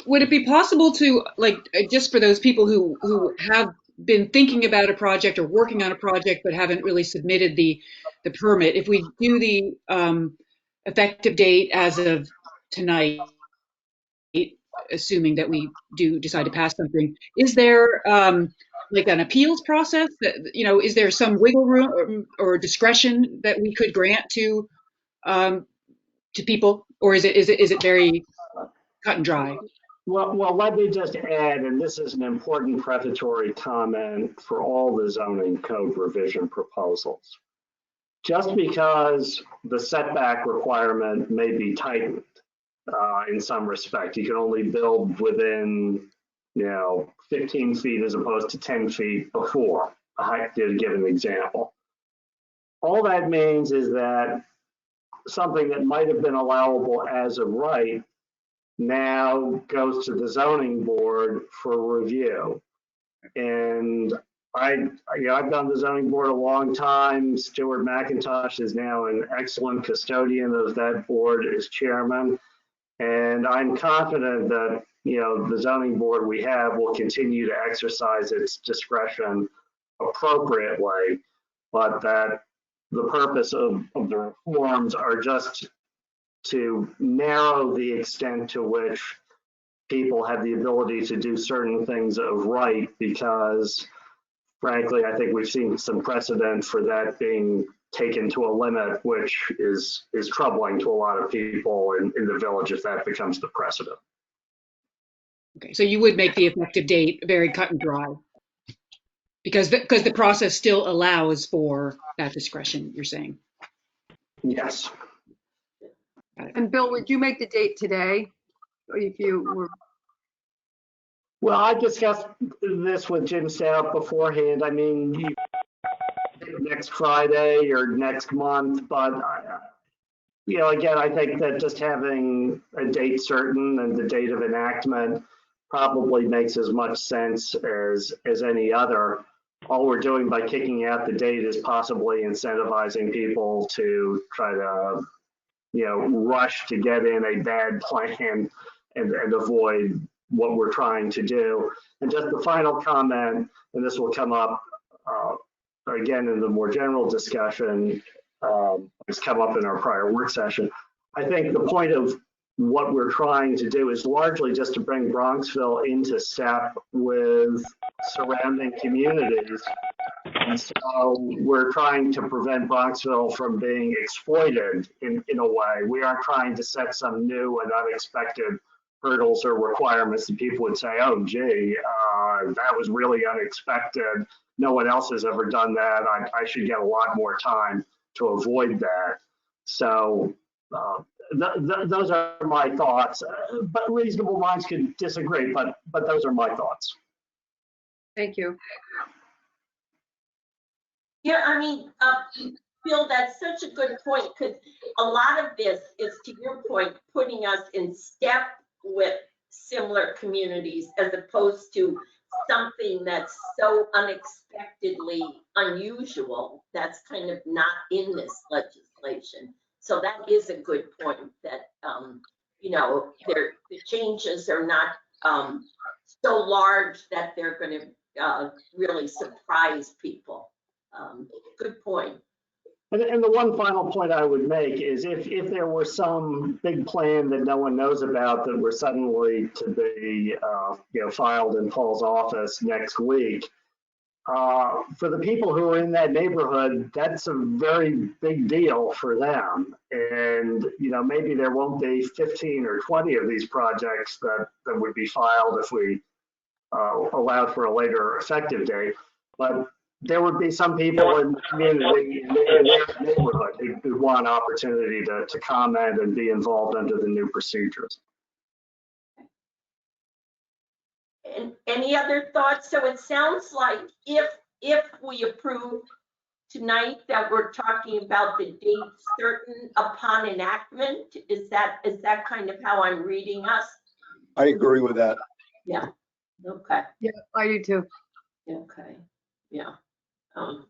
Speaker 8: Would it be possible to, like, just for those people who have been thinking about a project or working on a project but haven't really submitted the permit, if we do the effective date as of tonight, assuming that we do decide to pass something, is there like an appeals process that, is there some wiggle room or discretion that we could grant to people, or is it very cut and dry?
Speaker 4: Well, let me just add, and this is an important prefatory comment for all the zoning code revision proposals. Just because the setback requirement may be tightened in some respect, you can only build within, 15 feet as opposed to 10 feet before. I did give an example. All that means is that something that might have been allowable as of right now goes to the zoning board for review. And I've done the zoning board a long time. Stuart McIntosh is now an excellent custodian of that board as chairman. And I'm confident that, the zoning board we have will continue to exercise its discretion appropriately, but that the purpose of the reforms are just to narrow the extent to which people have the ability to do certain things of right, because frankly, I think we've seen some precedent for that being taken to a limit, which is troubling to a lot of people in the village if that becomes the precedent.
Speaker 8: Okay, so you would make the effective date very cut and dry because the process still allows for that discretion, you're saying?
Speaker 4: Yes.
Speaker 6: And Bill, would you make the date today? If you were.
Speaker 4: Well, I discussed this with Jim Stout beforehand. I mean, next Friday or next month, but again, I think that just having a date certain and the date of enactment probably makes as much sense as any other. All we're doing by kicking out the date is possibly incentivizing people to try to, rush to get in a bad plan and avoid what we're trying to do. And just the final comment, and this will come up again in the more general discussion, it's come up in our prior work session. I think the point of what we're trying to do is largely just to bring Bronxville into step with surrounding communities. And so we're trying to prevent Bronxville from being exploited in a way. We aren't trying to set some new and unexpected hurdles or requirements that people would say, oh, gee, that was really unexpected. No one else has ever done that. I should get a lot more time to avoid that. So those are my thoughts, but reasonable minds can disagree, but those are my thoughts.
Speaker 6: Thank you.
Speaker 2: Yeah, I mean, Bill, that's such a good point, because a lot of this is, to your point, putting us in step with similar communities as opposed to something that's so unexpectedly unusual that's kind of not in this legislation. So that is a good point that, the changes are not so large that they're going to really surprise people. Good point.
Speaker 4: And the one final point I would make is if there were some big plan that no one knows about that were suddenly to be filed in Paul's office next week, for the people who are in that neighborhood, that's a very big deal for them. And maybe there won't be 15 or 20 of these projects that would be filed if we allowed for a later effective date, but there would be some people in the community in their neighborhood who want an opportunity to comment and be involved under the new procedures.
Speaker 2: And any other thoughts? So it sounds like if we approve tonight that we're talking about the date certain upon enactment, is that kind of how I'm reading us?
Speaker 10: I agree with that.
Speaker 2: Yeah. Okay.
Speaker 6: Yeah, I do too.
Speaker 2: Okay. Yeah. All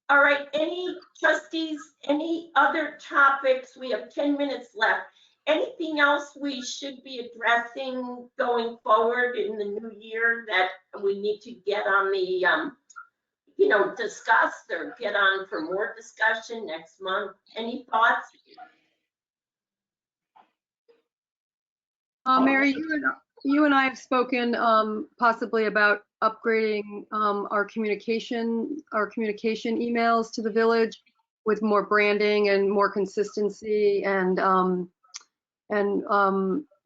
Speaker 2: right, any trustees, any other topics? We have 10 minutes left. Anything else we should be addressing going forward in the new year that we need to get on the, discussed or get on for more discussion next month? Any thoughts?
Speaker 6: Mary, you and I have spoken possibly about upgrading our communication emails to the village with more branding and more consistency and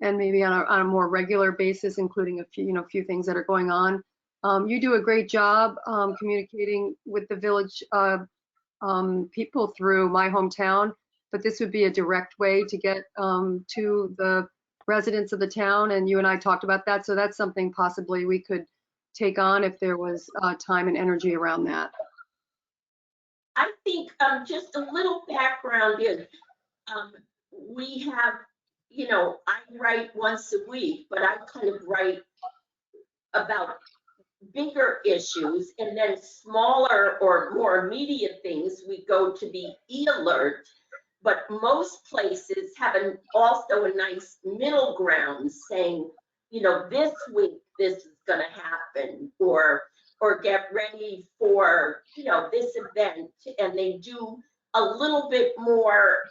Speaker 6: and maybe on a more regular basis, including a few things that are going on. You do a great job communicating with the village people through My Hometown, but this would be a direct way to get to the residents of the town, and you and I talked about that, so that's something possibly we could take on if there was time and energy around that.
Speaker 2: I think just a little background is we have, I write once a week, but I kind of write about bigger issues, and then smaller or more immediate things, we go to the e-alert. But most places have also a nice middle ground saying, this week this is going to happen, or get ready for, this event, and they do a little bit more.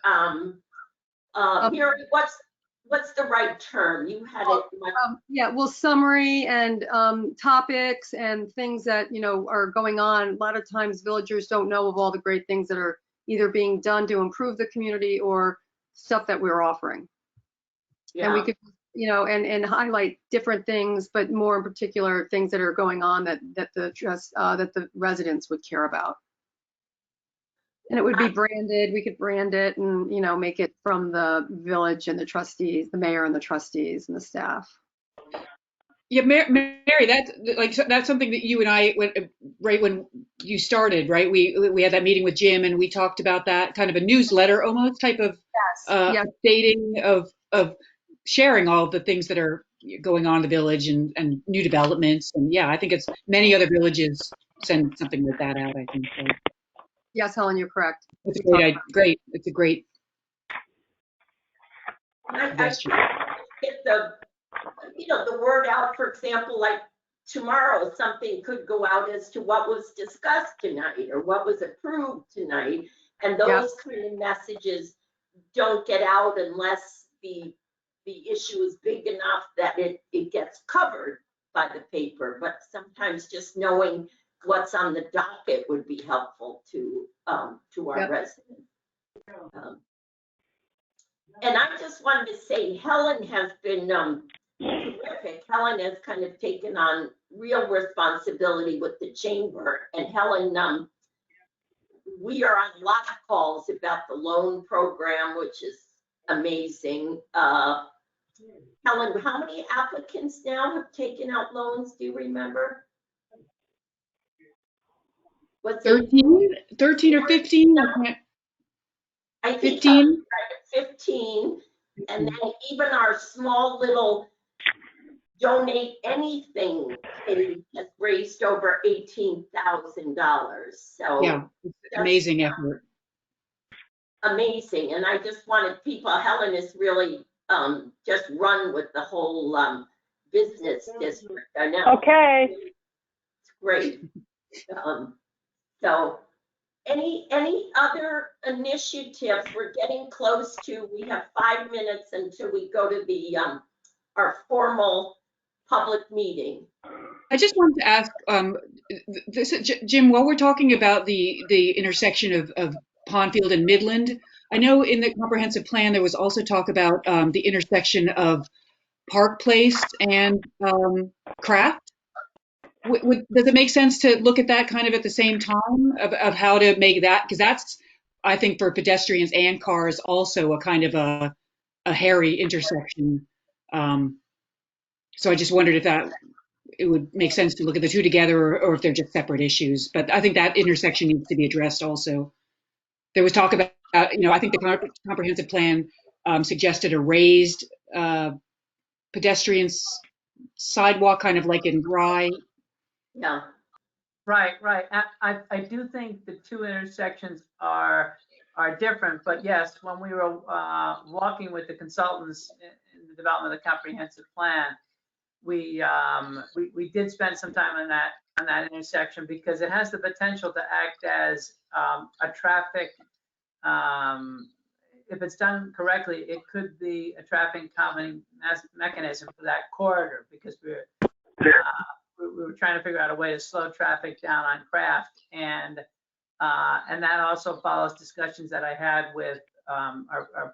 Speaker 2: Mary, what's the right term? You had it.
Speaker 6: Yeah, well, summary and topics and things that are going on. A lot of times villagers don't know of all the great things that are either being done to improve the community or stuff that we're offering. Yeah. And we could, and highlight different things, but more in particular things that are going on that the residents would care about. And it would be branded. We could brand it and make it from the village and the trustees, the mayor and the trustees and the staff.
Speaker 8: Yeah, Mary, that's something that you and I, right when you started, right? We had that meeting with Jim, and we talked about that kind of a newsletter almost type of updating of sharing all the things that are going on in the village and new developments. And yeah, I think it's many other villages send something like that out, I think. So.
Speaker 6: Yes, Helen, you're correct.
Speaker 8: It's great. It's a great.
Speaker 2: I get the word out, for example, like tomorrow, something could go out as to what was discussed tonight or what was approved tonight. And those kind of messages don't get out unless the issue is big enough that it gets covered by the paper. But sometimes just knowing what's on the docket would be helpful to our residents. And I just wanted to say, Helen has been terrific. Helen has kind of taken on real responsibility with the chamber. And Helen, we are on a lot of calls about the loan program, which is amazing. Helen, how many applicants now have taken out loans? Do you remember? What's
Speaker 8: 13 or 15?
Speaker 2: I think
Speaker 8: 15.
Speaker 2: 15. And then even our small little donate anything page has raised over $18,000. So
Speaker 8: yeah, amazing effort.
Speaker 2: Amazing. And I just wanted people, Helen is really just run with the whole business district. I know.
Speaker 5: Okay.
Speaker 2: It's great. So any other initiatives? We're getting close to, we have 5 minutes until we go to the our formal public meeting.
Speaker 8: I just wanted to ask, Jim, while we're talking about the intersection of Pondfield and Midland, I know in the comprehensive plan there was also talk about the intersection of Park Place and Craft. Does it make sense to look at that kind of at the same time of how to make that? Because that's, I think, for pedestrians and cars also a kind of a hairy intersection. So I just wondered if it would make sense to look at the two together or if they're just separate issues. But I think that intersection needs to be addressed also. There was talk about, I think the comprehensive plan suggested a raised pedestrian sidewalk, kind of like in Rye.
Speaker 2: Yeah.
Speaker 9: Right. I do think the two intersections are different, but yes, when we were walking with the consultants in the development of the comprehensive plan, we did spend some time on that intersection because it has the potential to act as a traffic. If it's done correctly, it could be a traffic calming mechanism for that corridor because we were trying to figure out a way to slow traffic down on Craft, and that also follows discussions that I had with our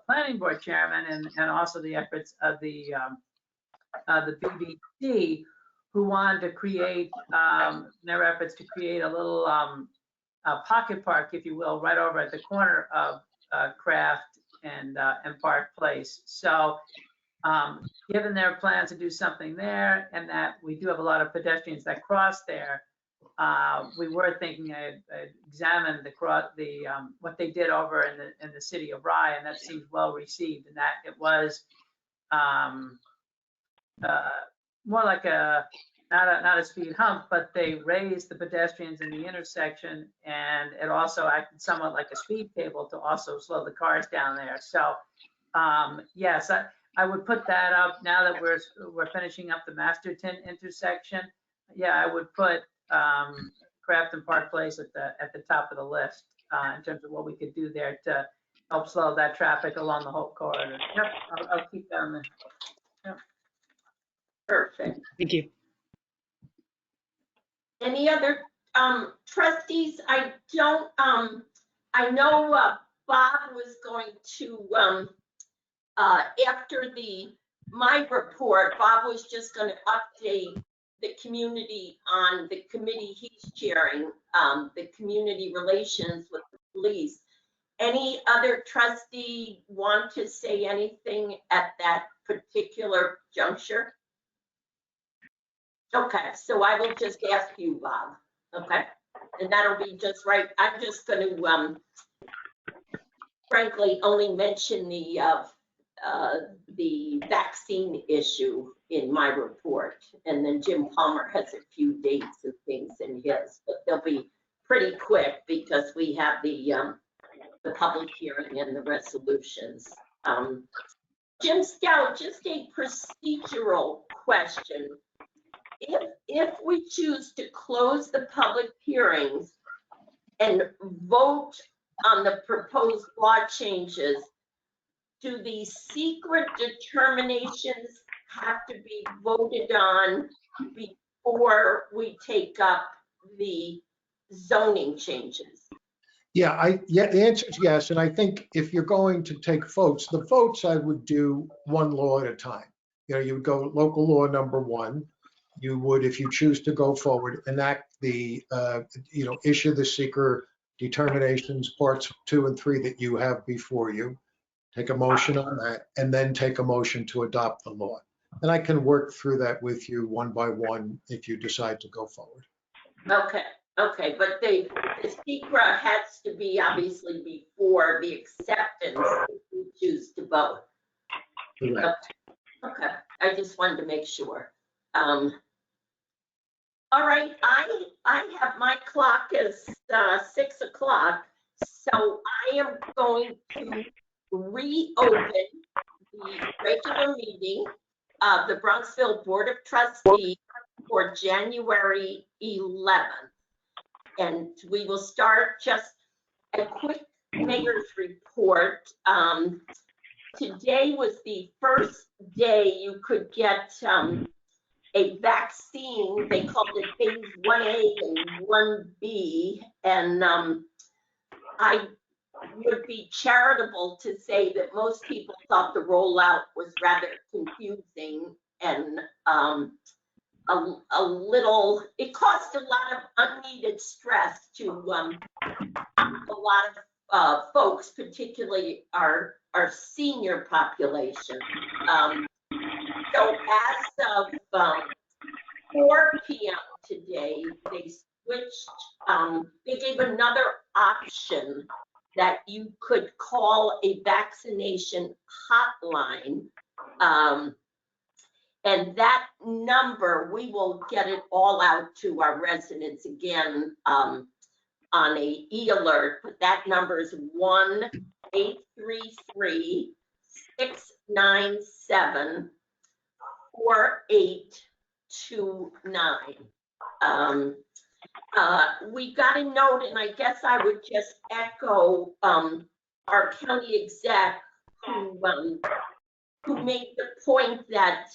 Speaker 9: planning board chairman and also the efforts of the BBC, who wanted to create, their efforts to create a little a pocket park, if you will, right over at the corner of Craft and Park Place. So given their plans to do something there, and that we do have a lot of pedestrians that cross there, we were thinking I'd examine what they did over in the city of Rye, and that seems well received, and that it was more like not a speed hump, but they raised the pedestrians in the intersection, and it also acted somewhat like a speed table to also slow the cars down there. So yes, I would put that up now that we're finishing up the Masterton intersection. Yeah, I would put Craft and Park Place at the top of the list in terms of what we could do there to help slow that traffic along the whole corridor. Yep, I'll keep that on there. Yep.
Speaker 2: Perfect.
Speaker 8: Thank you.
Speaker 2: Any other trustees? I don't, I know Bob was going to, after my report, Bob was just going to update the community on the committee he's chairing, the community relations with the police. Any other trustee want to say anything at that particular juncture? Okay, so I will just ask you, Bob. Okay, and that'll be just right. I'm just going to, frankly, only mention the vaccine issue in my report, and then Jim Palmer has a few dates and things in his, but they'll be pretty quick because we have the public hearing and the resolutions. Jim Stout, just a procedural question. If we choose to close the public hearings and vote on the proposed law changes, do the secret determinations have to be voted on before we take up the zoning changes?
Speaker 11: Yeah, the answer is yes. And I think if you're going to take votes, the votes I would do one law at a time. You know, you would go local law number 1. You would, if you choose to go forward, enact the, issue the seeker determinations, parts 2 and 3 that you have before you. Take a motion on that, and then take a motion to adopt the law. And I can work through that with you one by one if you decide to go forward.
Speaker 2: Okay, but the secret has to be obviously before the acceptance if you choose to vote.
Speaker 11: Correct.
Speaker 2: Okay, I just wanted to make sure. All right, I have my clock as 6 o'clock, so I am going to reopen the regular meeting of the Bronxville Board of Trustees for January 11th. And we will start just a quick mayor's report. Today was the first day you could get a vaccine. They called it phase 1A and 1B. And I would be charitable to say that most people thought the rollout was rather confusing and a little, it caused a lot of unneeded stress to a lot of folks, particularly our senior population. So as of 4 p.m. today, they switched, they gave another option that you could call a vaccination hotline. And that number, we will get it all out to our residents again on a e-alert, but that number is 1-833-697-4829. We got a note, and I guess I would just echo our county exec who made the point that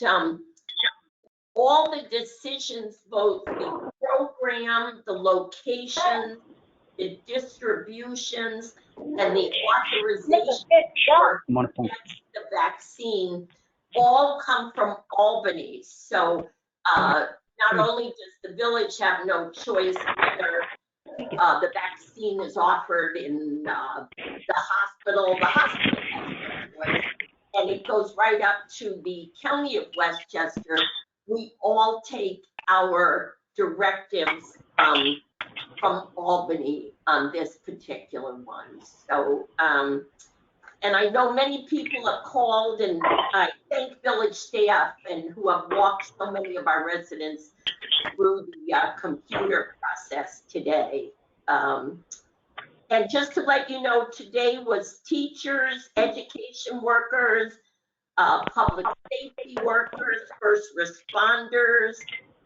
Speaker 2: all the decisions, both the program, the location, the distributions, and the authorization for the vaccine all come from Albany. So not only does the village have no choice whether the vaccine is offered in the hospital has no choice, and it goes right up to the county of Westchester. We all take our directives from Albany on this particular one. So, and I know many people have called, and I thank village staff and who have walked so many of our residents through the computer process today. And just to let you know, today was teachers, education workers, public safety workers, first responders,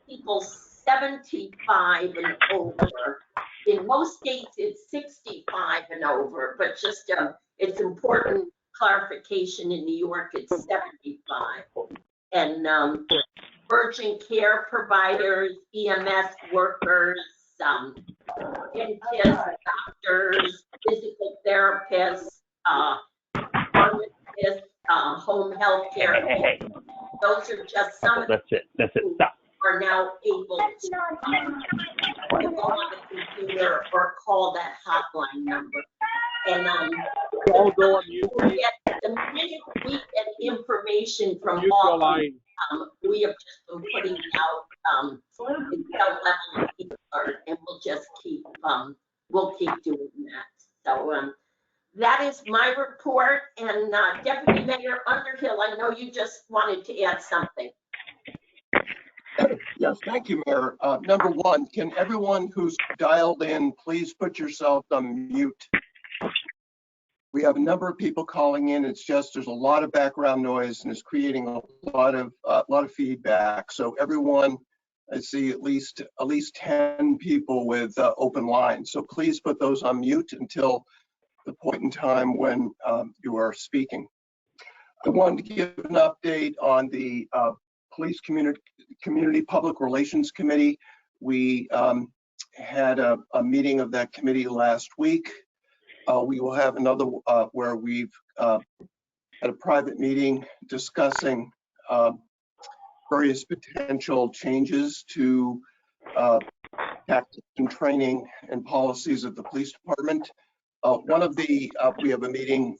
Speaker 2: people 75 and over. In most states, it's 65 and over, but just it's important clarification in New York, it's 75. And urgent care providers, EMS workers, dentists, doctors, physical therapists, pharmacists, home health care. Those are just some of the people who are now able to go on the computer or call that hotline number. And the minute we get information from all, we have just been putting out some level of alert, and we'll just keep doing that. So that is my report. And Deputy Mayor Underhill, I know you just wanted to add something.
Speaker 10: Yes, thank you, Mayor. Number one, can everyone who's dialed in please put yourself on mute? We have a number of people calling in. It's just there's a lot of background noise and it's creating a lot of feedback. So everyone, I see at least 10 people with open lines. So please put those on mute until the point in time when you are speaking. I wanted to give an update on the Police Community Public Relations Committee. We had a meeting of that committee last week. We will have another where we've had a private meeting discussing various potential changes to tactics and training and policies of the police department. We have a meeting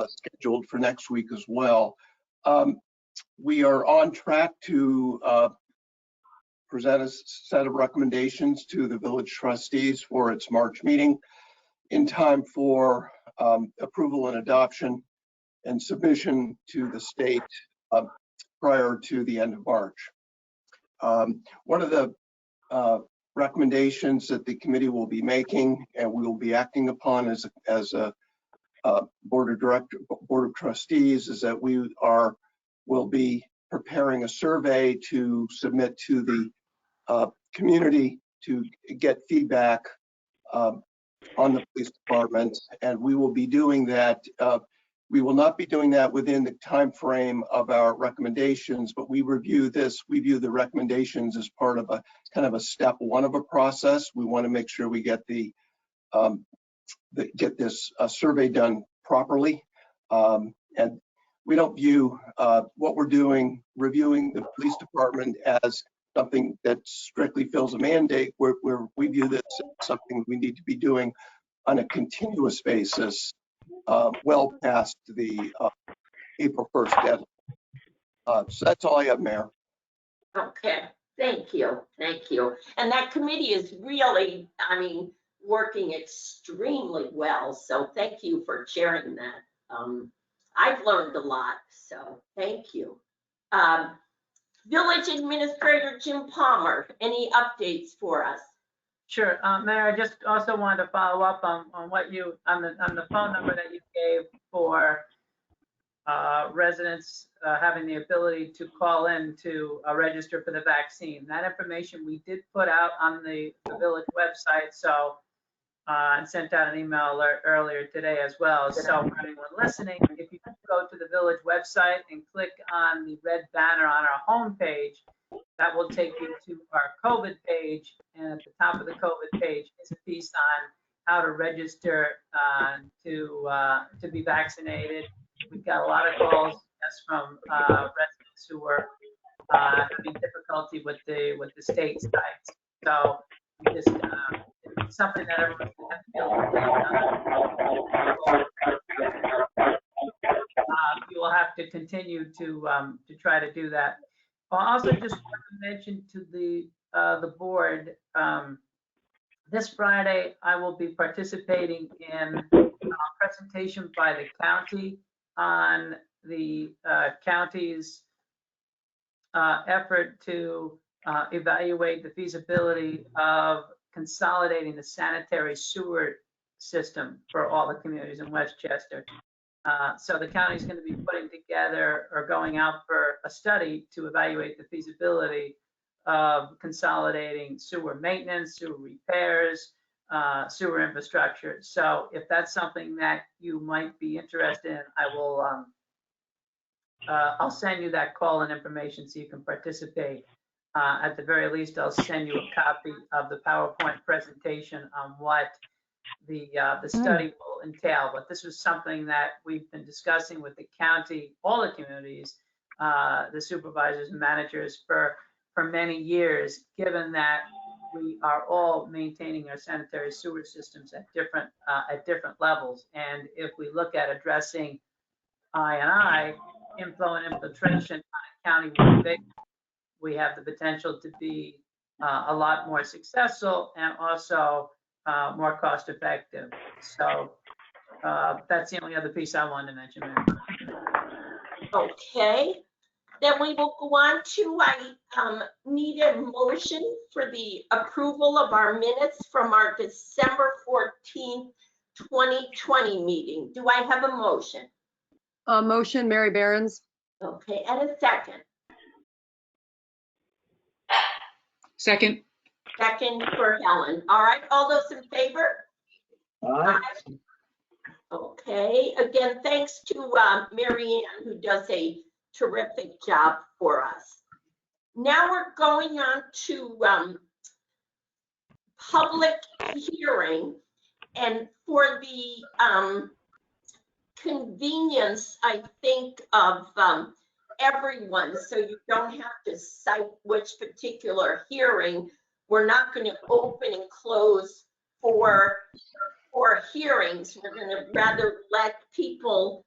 Speaker 10: scheduled for next week as well. We are on track to present a set of recommendations to the village trustees for its March meeting in time for approval and adoption and submission to the state prior to the end of March. One of the recommendations that the committee will be making and we will be acting upon as a board of trustees is that will be preparing a survey to submit to the community to get feedback on the police department, and we will be doing that. We will not be doing that within the time frame of our recommendations, but we view the recommendations as part of a kind of a step one of a process. We want to make sure we get get this survey done properly, and we don't view what we're doing, reviewing the police department, as something that strictly fills a mandate. We view this as something we need to be doing on a continuous basis, well past the April 1st deadline. So that's all I have, Mayor.
Speaker 2: Okay, thank you. And that committee is really, working extremely well. So thank you for sharing that. I've learned a lot, so thank you. Village Administrator Jim Palmer, any updates for us?
Speaker 9: Sure, Mayor, I just also wanted to follow up on what you, on the phone number that you gave for residents having the ability to call in to register for the vaccine. That information we did put out on the village website, so and sent out an email alert earlier today as well. So for anyone listening, if you go to the village website and click on the red banner on our homepage, that will take you to our COVID page. And at the top of the COVID page is a piece on how to register to be vaccinated. We've got a lot of calls just from residents who were having difficulty with the state sites. So we just it's something that everyone's going to have to deal with. You will have to continue to try to do that. I also just want to mention to the board, this Friday, I will be participating in a presentation by the county on the county's effort to evaluate the feasibility of consolidating the sanitary sewer system for all the communities in Westchester. So the county is going to be putting together or going out for a study to evaluate the feasibility of consolidating sewer maintenance, sewer repairs, sewer infrastructure. So if that's something that you might be interested in, I will, I'll send you that call and information so you can participate. At the very least, I'll send you a copy of the PowerPoint presentation on what the study will entail. But this was something that we've been discussing with the county, all the communities, the supervisors and managers for many years, given that we are all maintaining our sanitary sewer systems at different levels. And if we look at addressing I&I, inflow and infiltration on a county-wide basis, we have the potential to be a lot more successful and also more cost effective. So that's the only other piece I wanted to mention, Mary.
Speaker 2: Okay, then we will go on to, I need a motion for the approval of our minutes from our December 14th, 2020 meeting. Do I have a motion?
Speaker 6: Motion, Mary Behrens.
Speaker 2: Okay, and a second.
Speaker 8: Second.
Speaker 2: Second for Helen. All right, all those in favor?
Speaker 4: Aye.
Speaker 2: Okay, again, thanks to Mary Ann, who does a terrific job for us. Now we're going on to public hearing, and for the convenience, I think, of everyone, so you don't have to cite which particular hearing, we're not going to open and close for hearings. We're going to rather let people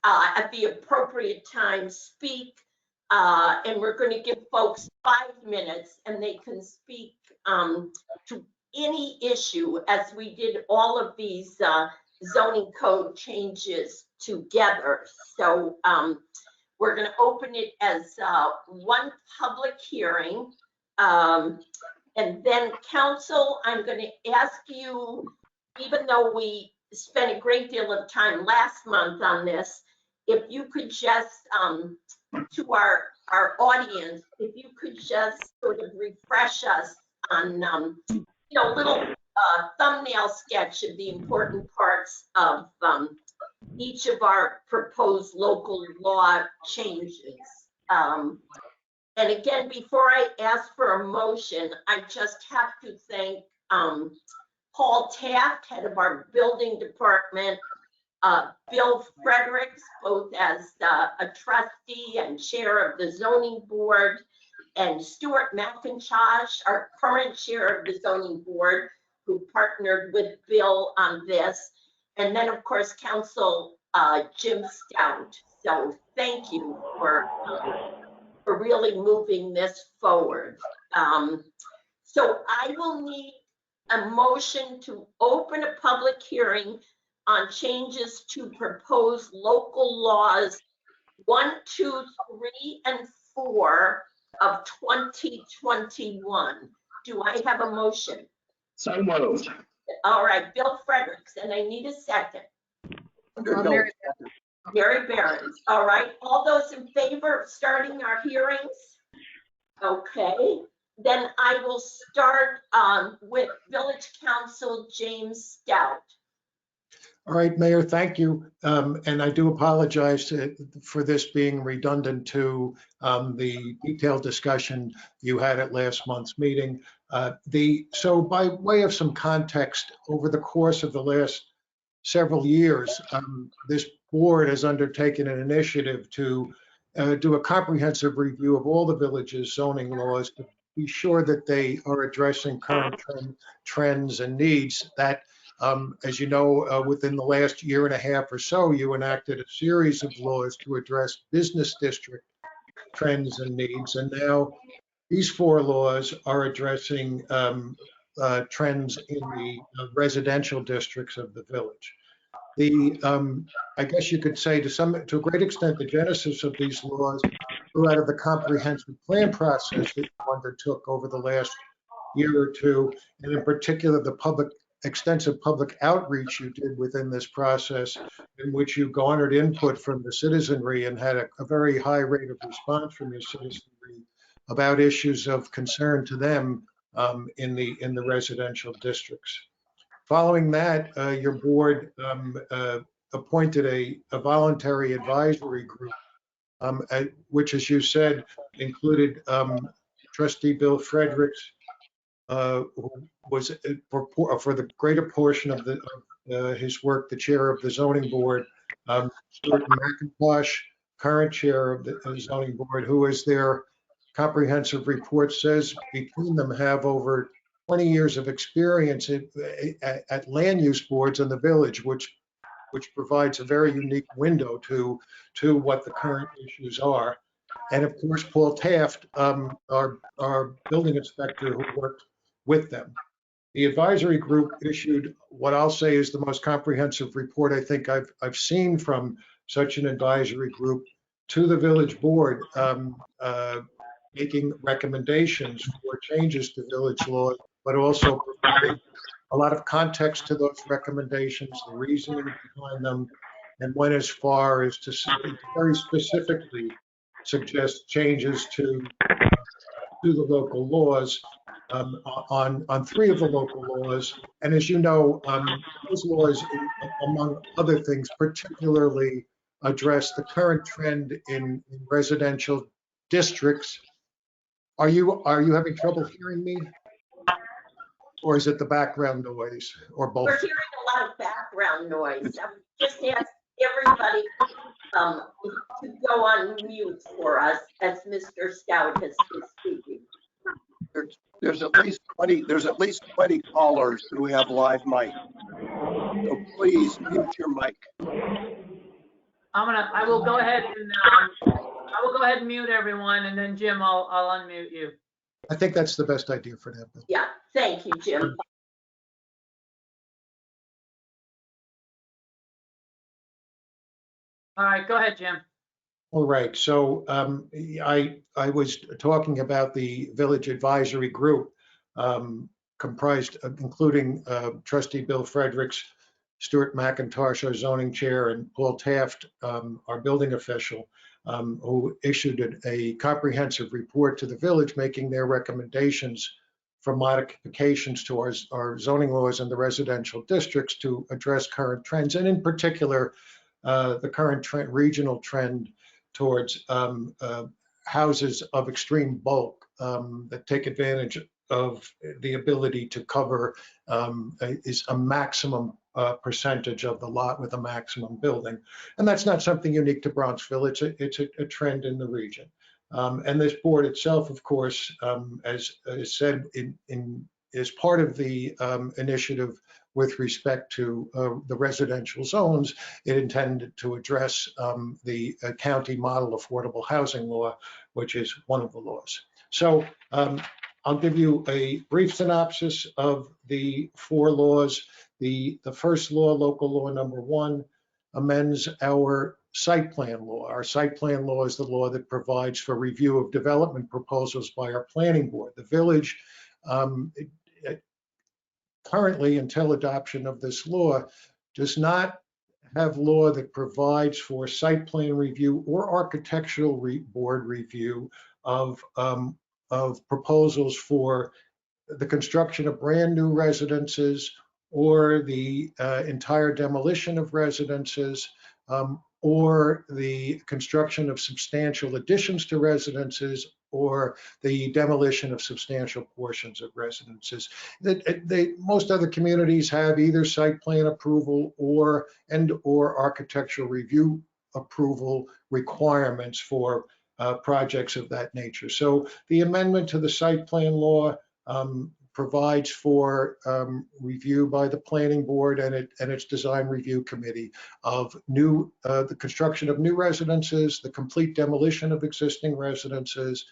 Speaker 2: at the appropriate time speak, and we're going to give folks 5 minutes, and they can speak to any issue, as we did all of these zoning code changes together. So we're going to open it as one public hearing, and then council, I'm going to ask you, even though we spent a great deal of time last month on this, if you could just, to our audience, if you could just sort of refresh us on, you know, little thumbnail sketch of the important parts of each of our proposed local law changes. And again, before I ask for a motion, I just have to thank Paul Taft, head of our building department, Bill Fredericks, both as a trustee and chair of the zoning board, and Stuart McIntosh, our current chair of the zoning board, who partnered with Bill on this. And then, of course, Council Jim Stout. So thank you for really moving this forward. So I will need a motion to open a public hearing on changes to proposed local laws 1, 2, 3, and 4 of 2021. Do I have a motion?
Speaker 4: So moved.
Speaker 2: All right, Bill Fredericks, and I need a second.
Speaker 6: Mary
Speaker 2: Mary Behrens. All right, all those in favor of starting our hearings? Okay, then I will start with Village Council James Stout.
Speaker 11: All right, Mayor, thank you. And I do apologize for this being redundant to the detailed discussion you had at last month's meeting. So by way of some context, over the course of the last several years, this board has undertaken an initiative to do a comprehensive review of all the village's zoning laws to be sure that they are addressing current trends and needs that, as you know, within the last year and a half or so, you enacted a series of laws to address business district trends and needs. And now these 4 laws are addressing trends in the residential districts of the village. I guess you could say to a great extent, the genesis of these laws grew out of the comprehensive plan process that you undertook over the last year or two, and in particular, the extensive public outreach you did within this process, in which you garnered input from the citizenry and had a very high rate of response from your citizenry about issues of concern to them in the residential districts. Following that, your board appointed a voluntary advisory group, which, as you said, included Trustee Bill Fredericks, who was for the greater portion of his work, the chair of the zoning board, Stuart McIntosh, current chair of the zoning board, who, as their comprehensive report says, between them have over 20 years of experience at land use boards in the village, which provides a very unique window to what the current issues are. And of course, Paul Taft, our building inspector, who worked with them. The advisory group issued what I'll say is the most comprehensive report I think I've seen from such an advisory group to the village board, making recommendations for changes to village law, but also providing a lot of context to those recommendations, the reasoning behind them, and went as far as to very specifically suggest changes to the local laws on 3 of the local laws. And as you know, those laws, among other things, particularly address the current trend in residential districts. Are you having trouble hearing me? Or is it the background noise, or both?
Speaker 2: We're hearing a lot of background noise. I would just ask everybody to go on mute for us as Mr. Stout is speaking.
Speaker 10: There's at least 20 callers who have live mic. So please mute your mic.
Speaker 9: I will go ahead and mute everyone, and then Jim, I'll unmute you.
Speaker 11: I think that's the best idea for now.
Speaker 2: Yeah, thank you, Jim.
Speaker 9: All right, go ahead, Jim.
Speaker 11: All right, so I was talking about the village advisory group, comprised, including Trustee Bill Fredericks, Stuart McIntosh, our zoning chair, and Paul Taft, our building official, who issued a comprehensive report to the village, making their recommendations for modifications to our zoning laws in the residential districts to address current trends, and in particular, the current regional trend towards houses of extreme bulk that take advantage of the ability to cover is a maximum percentage of the lot with a maximum building. And that's not something unique to Bronxville. It's a trend in the region. And this board itself, of course, as said, is part of the initiative with respect to the residential zones. It intended to address the county model affordable housing law, which is one of the laws. So I'll give you a brief synopsis of the 4 laws. The first law, local law number 1, amends our site plan law. Our site plan law is the law that provides for review of development proposals by our planning board. The village, currently, until adoption of this law, does not have law that provides for site plan review or architectural board review of proposals for the construction of brand new residences, or the entire demolition of residences, or the construction of substantial additions to residences, or the demolition of substantial portions of residences. Most other communities have either site plan approval or architectural review approval requirements for projects of that nature. So the amendment to the site plan law provides for review by the planning board and its design review committee of the construction of new residences, the complete demolition of existing residences,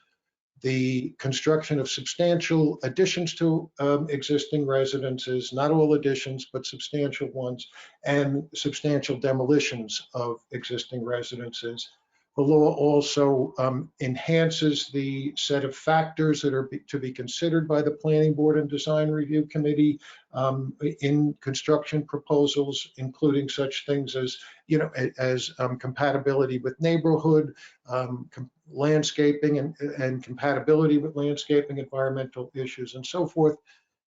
Speaker 11: the construction of substantial additions to existing residences, not all additions, but substantial ones, and substantial demolitions of existing residences. The law also enhances the set of factors that are to be considered by the Planning Board and Design Review Committee in construction proposals, including such things as, compatibility with neighborhood, landscaping and compatibility with landscaping, environmental issues, and so forth.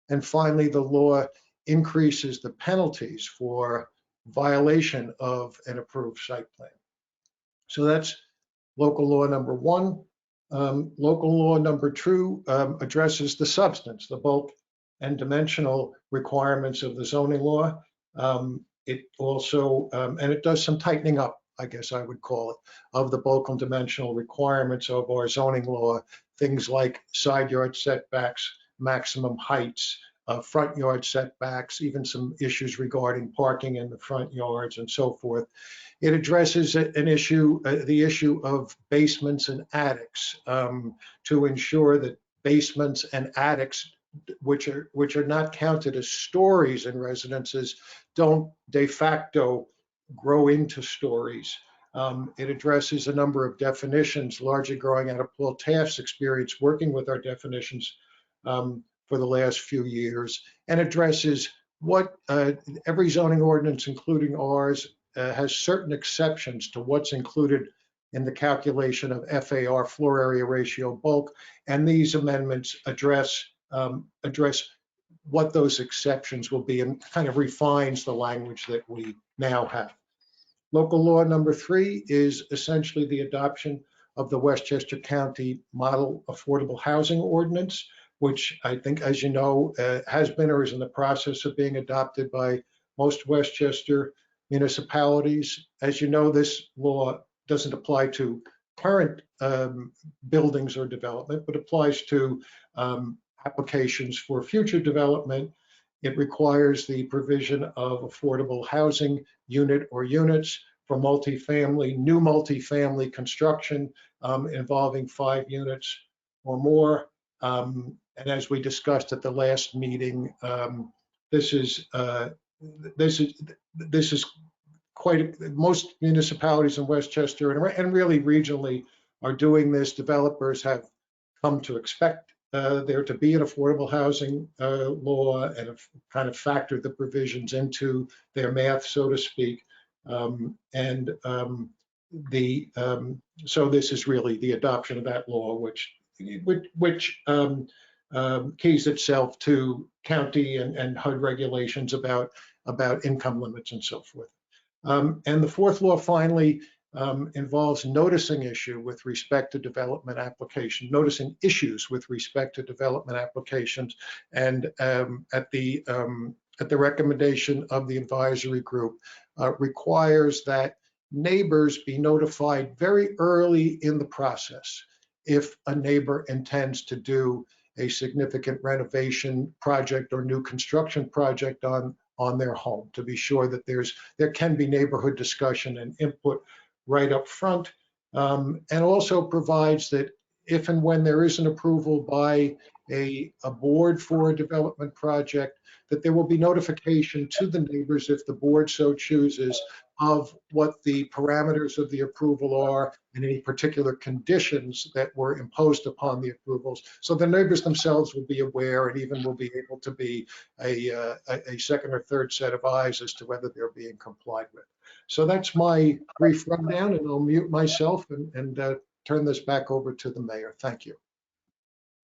Speaker 11: And finally, the law increases the penalties for violation of an approved site plan. So that's local law number one. Local law number two addresses the substance, the bulk and dimensional requirements of the zoning law. It also, and it does some tightening up, I guess I would call it, of the bulk and dimensional requirements of our zoning law, things like side yard setbacks, maximum heights, front yard setbacks, even some issues regarding parking in the front yards and so forth. It addresses an issue, the issue of basements and attics, to ensure that basements and attics, which are not counted as stories in residences, don't de facto grow into stories. It addresses a number of definitions, largely growing out of Paul Taft's experience working with our definitions for the last few years, and addresses what every zoning ordinance, including ours, has certain exceptions to what's included in the calculation of FAR, floor area ratio bulk, and these amendments address what those exceptions will be and kind of refines the language that we now have. Local law number three is essentially the adoption of the Westchester County Model Affordable Housing Ordinance, which I think, as you know, has been or is in the process of being adopted by most Westchester municipalities. As you know, this law doesn't apply to current buildings or development, but applies to applications for future development. It requires the provision of affordable housing unit or units for multifamily, new multifamily construction involving 5 units or more. And as we discussed at the last meeting, this is quite, most municipalities in Westchester and really regionally are doing this. Developers have come to expect there to be an affordable housing law and have kind of factored the provisions into their math, so to speak. So this is really the adoption of that law, which keys itself to county and HUD regulations about income limits and so forth. And the fourth law finally involves noticing issue with respect to development application, noticing issues with respect to development applications, and at the recommendation of the advisory group, requires that neighbors be notified very early in the process if a neighbor intends to do a significant renovation project or new construction project on their home, to be sure that there can be neighborhood discussion and input right up front, and also provides that if and when there is an approval by a board for a development project, that there will be notification to the neighbors, if the board so chooses, of what the parameters of the approval are and any particular conditions that were imposed upon the approvals. So the neighbors themselves will be aware and even will be able to be a second or third set of eyes as to whether they're being complied with. So that's my brief rundown, and I'll mute myself and turn this back over to the mayor. Thank you.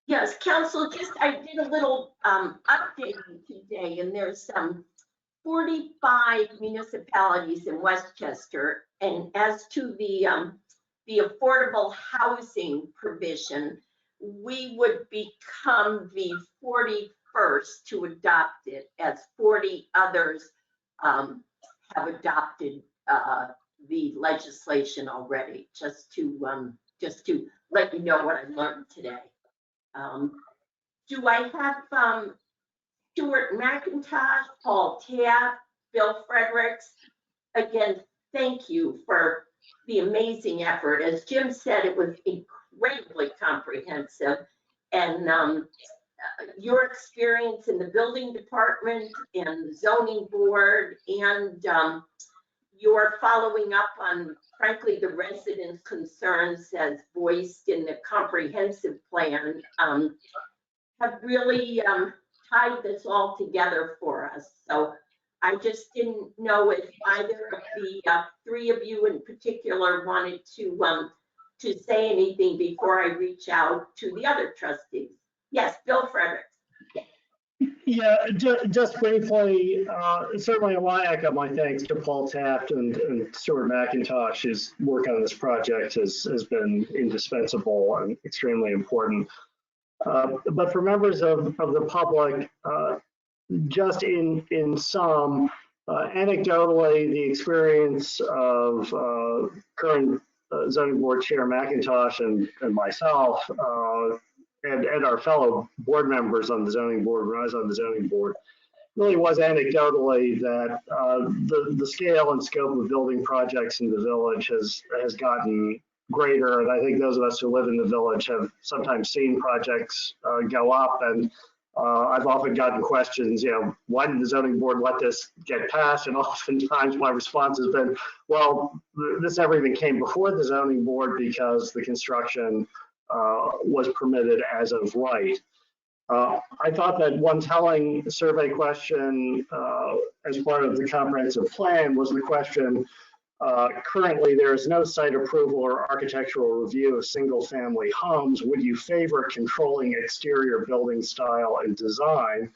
Speaker 2: Yes, Council, I did a little updating today, and there's 45 municipalities in Westchester, and as to the affordable housing provision, we would become the 41st to adopt it, as 40 others have adopted the legislation already, just to let you know what I learned today. Do I have Stuart McIntosh, Paul Tapp, Bill Fredericks? Again, thank you for the amazing effort. As Jim said, it was incredibly comprehensive, and your experience in the building department and the zoning board, and your following up on, frankly, the residents' concerns as voiced in the comprehensive plan, have really tied this all together for us. So I just didn't know if either of the three of you in particular wanted to say anything before I reach out to the other trustees. Yes, Bill Fredericks.
Speaker 4: Yeah, just briefly, certainly I want to echo my thanks to Paul Taft and Stuart McIntosh. His work on this project has been indispensable and extremely important. But for members of the public, just in sum, anecdotally, the experience of current zoning board chair McIntosh and myself, and our fellow board members on the zoning board when I was on the zoning board, really was anecdotally that the scale and scope of building projects in the village has gotten greater. And I think those of us who live in the village have sometimes seen projects go up. And I've often gotten questions, why did the zoning board let this get passed? And oftentimes my response has been, well, this never even came before the zoning board because the construction was permitted as of right. I thought that one telling survey question as part of the comprehensive plan was the question, currently there is no site approval or architectural review of single family homes. Would you favor controlling exterior building style and design?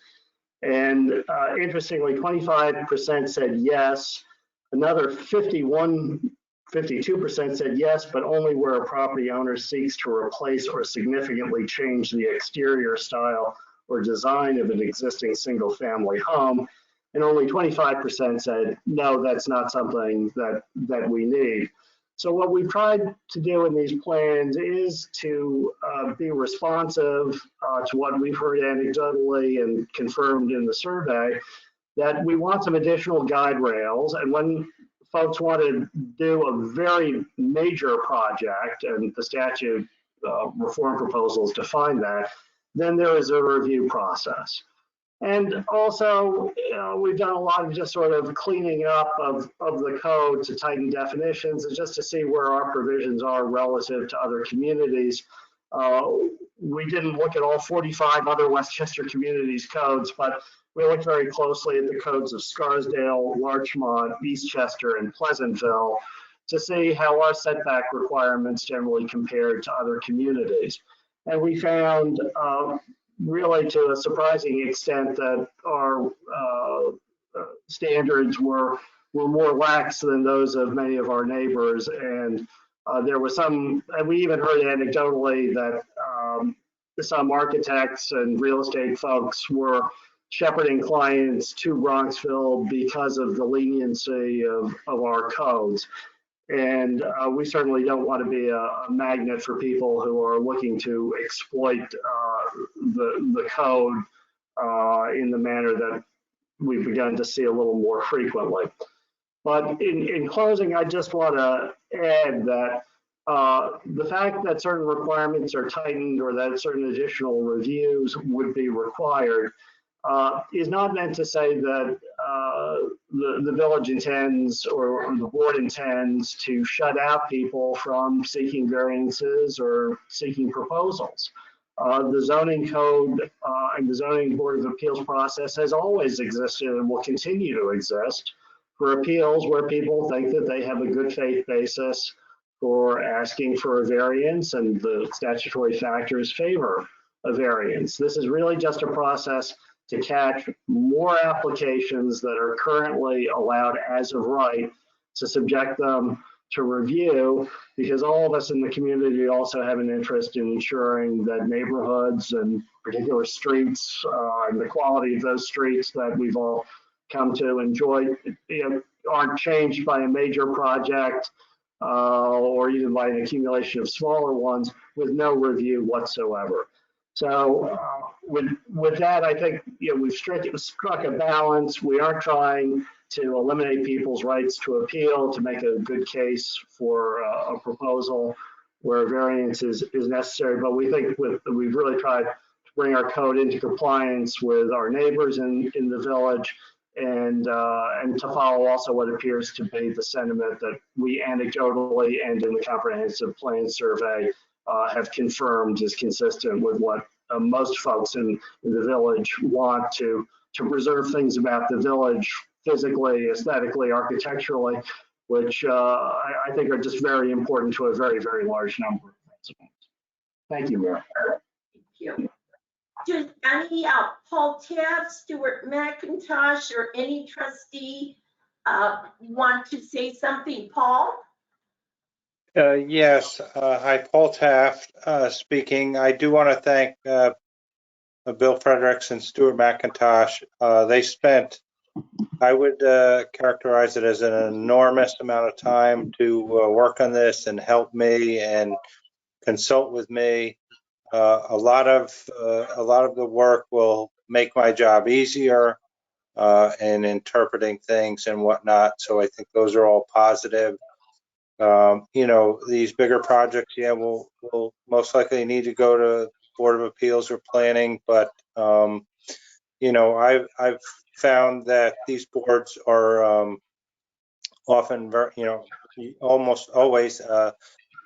Speaker 4: And interestingly, 25% said yes. Another 52% said yes, but only where a property owner seeks to replace or significantly change the exterior style or design of an existing single family home. And only 25% said, no, that's not something that we need. So what we've tried to do in these plans is to be responsive to what we've heard anecdotally and confirmed in the survey, that we want some additional guide rails. And when folks want to do a very major project, and the statute reform proposals define that, then there is a review process. And also, we've done a lot of just sort of cleaning up of the code to tighten definitions and just to see where our provisions are relative to other communities. We didn't look at all 45 other Westchester communities' codes, but we looked very closely at the codes of Scarsdale, Larchmont, Eastchester, and Pleasantville to see how our setback requirements generally compared to other communities. And we found really to a surprising extent that our standards were more lax than those of many of our neighbors. And there was some, and we even heard anecdotally that some architects and real estate folks were shepherding clients to Bronxville because of the leniency of our codes. And we certainly don't want to be a magnet for people who are looking to exploit the code in the manner that we've begun to see a little more frequently. But in closing, I just want to add that the fact that certain requirements are tightened or that certain additional reviews would be required is not meant to say that the village intends or the board intends to shut out people from seeking variances or seeking proposals. The zoning code and the zoning board of appeals process has always existed and will continue to exist for appeals where people think that they have a good faith basis for asking for a variance and the statutory factors favor a variance. This is really just a process to catch more applications that are currently allowed as of right, to subject them to review, because all of us in the community also have an interest in ensuring that neighborhoods and particular streets and the quality of those streets that we've all come to enjoy, aren't changed by a major project or even by an accumulation of smaller ones with no review whatsoever. So with that, I think we've struck a balance. We aren't trying to eliminate people's rights to appeal, to make a good case for a proposal where variance is necessary. But we think we've really tried to bring our code into compliance with our neighbors in the village, and to follow also what appears to be the sentiment that we anecdotally and in the comprehensive plan survey have confirmed is consistent with what most folks in the village want to preserve things about the village physically, aesthetically, architecturally, which I think are just very important to a very, very large number of residents. Thank you, Mayor.
Speaker 2: Thank you. Does any Paul Taft, Stuart McIntosh, or any trustee want to say something? Paul?
Speaker 12: Yes. Hi, Paul Taft speaking. I do want to thank Bill Fredericks and Stuart McIntosh. They spent, I would characterize it as an enormous amount of time to work on this and help me and consult with me. A lot of the work will make my job easier in interpreting things and whatnot. So I think those are all positive. These bigger projects, yeah, will most likely need to go to Board of Appeals or planning, but I've found that these boards are often very, almost always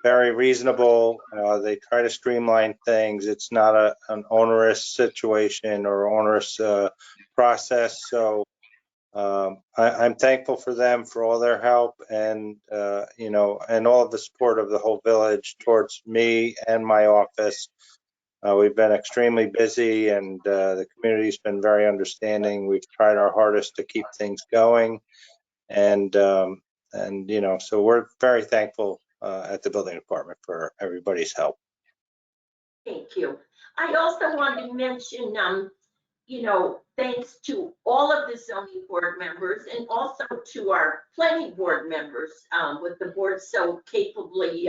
Speaker 12: very reasonable. They try to streamline things. It's not an onerous situation or onerous process. So I'm thankful for them for all their help and and all of the support of the whole village towards me and my office. We've been extremely busy, and the community's been very understanding. We've tried our hardest to keep things going, and so we're very thankful at the building department for everybody's help.
Speaker 2: Thank you. I also wanted to mention, thanks to all of the zoning board members and also to our planning board members, with the board so capably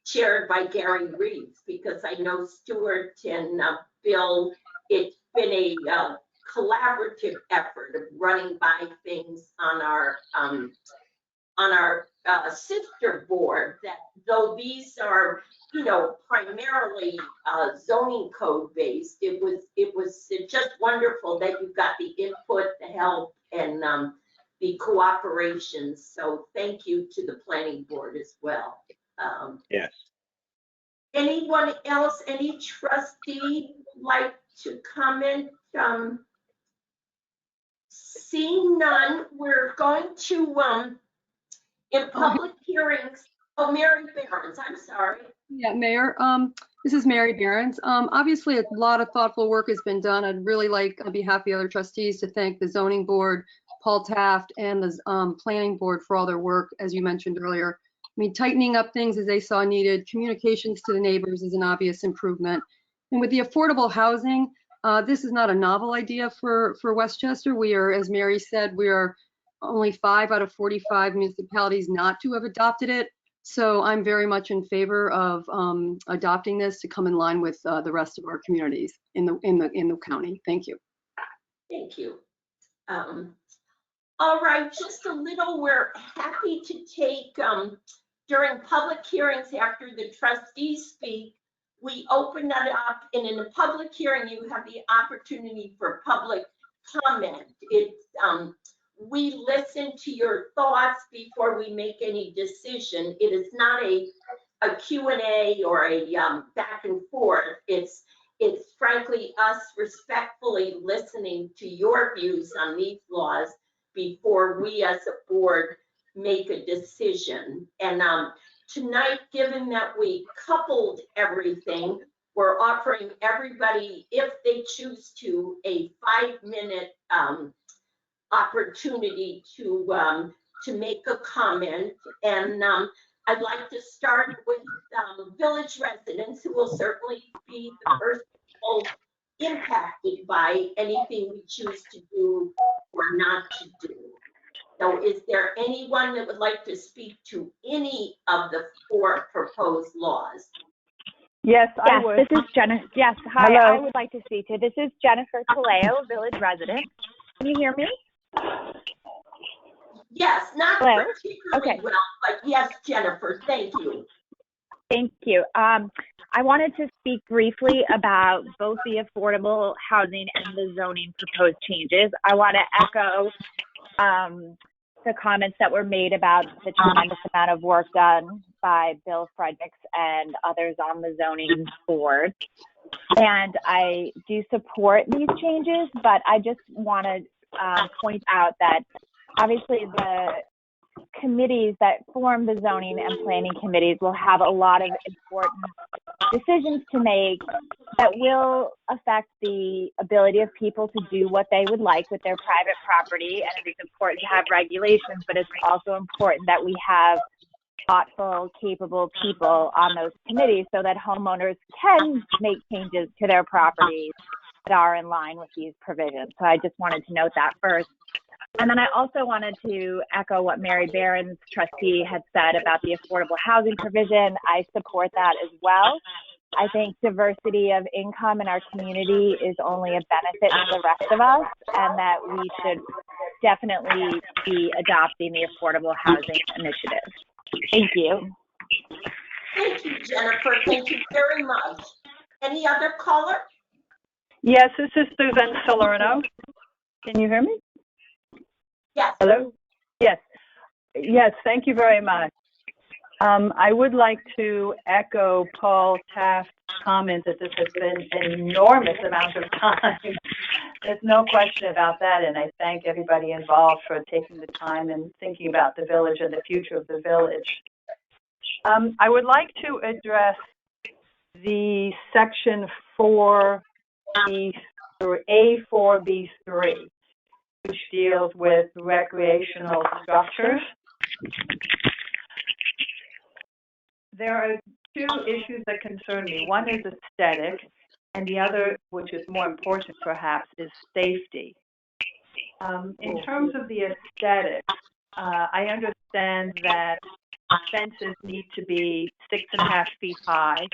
Speaker 2: chaired by Gary Reeves, because I know Stuart and Bill, it's been a collaborative effort of running by things on our sister board, that though these are primarily zoning code based, it was just wonderful that you got the input, the help, and the cooperation. So thank you to the planning board as well.
Speaker 12: Yes.
Speaker 2: Anyone else, any trustee like to comment? Seeing none, we're going to in public hearings. Oh, Mary Behrens, I'm sorry.
Speaker 6: Yeah, Mayor, this is Mary Behrens. Obviously, a lot of thoughtful work has been done. I'd really like, on behalf of the other trustees, to thank the zoning board, Paul Taft, and the planning board for all their work, as you mentioned earlier. I mean, tightening up things as they saw needed, communications to the neighbors is an obvious improvement. And with the affordable housing, this is not a novel idea for Westchester. We are, as Mary said, we are only 5 out of 45 municipalities not to have adopted it. So I'm very much in favor of adopting this to come in line with the rest of our communities in the county. Thank you.
Speaker 2: Thank you. All right, just a little, we're happy to take, during public hearings after the trustees speak, we open that up, and in a public hearing, you have the opportunity for public comment. It's, we listen to your thoughts before we make any decision. It is not a Q&A or a back and forth. It's frankly us respectfully listening to your views on these laws before we as a board make a decision. And tonight, given that we coupled everything, we're offering everybody, if they choose to, a 5-minute opportunity to to make a comment, and I'd like to start with village residents, who will certainly be the first people impacted by anything we choose to do or not to do. So is there anyone that would like to speak to any of the 4 proposed laws?
Speaker 13: Yes, I would.
Speaker 14: This is Jennifer. Yes, hi.
Speaker 13: Hello.
Speaker 14: I would like to speak to. This is Jennifer Taleo, village resident. Can you hear me?
Speaker 2: Yes, not
Speaker 14: Hello?
Speaker 2: particularly
Speaker 14: Okay.
Speaker 2: well, but yes, Jennifer, thank you.
Speaker 14: Thank you. I wanted to speak briefly about both the affordable housing and the zoning proposed changes. I want to echo the comments that were made about the tremendous amount of work done by Bill Fredericks and others on the zoning board. And I do support these changes, but I just want to point out that obviously the committees that form the zoning and planning committees will have a lot of important decisions to make that will affect the ability of people to do what they would like with their private property. And it is important to have regulations, but it's also important that we have thoughtful, capable people on those committees so that homeowners can make changes to their properties that are in line with these provisions. So I just wanted to note that first. And then I also wanted to echo what Mary Barron's trustee had said about the affordable housing provision. I support that as well. I think diversity of income in our community is only a benefit to the rest of us, and that we should definitely be adopting the affordable housing initiative. Thank you.
Speaker 2: Thank you, Jennifer. Thank you very much. Any other caller?
Speaker 13: Yes, this is Susan Salerno. Can you hear me?
Speaker 2: Yes.
Speaker 13: Hello? Yes. Yes, thank you very much. I would like to echo Paul Taft's comment that this has been an enormous amount of time. There's no question about that, and I thank everybody involved for taking the time and thinking about the village and the future of the village. I would like to address the section 4B through A4B3, which deals with recreational structures. There are 2 issues that concern me. One is aesthetic, and the other, which is more important perhaps, is safety. In terms of the aesthetic, I understand that fences need to be 6.5 feet high,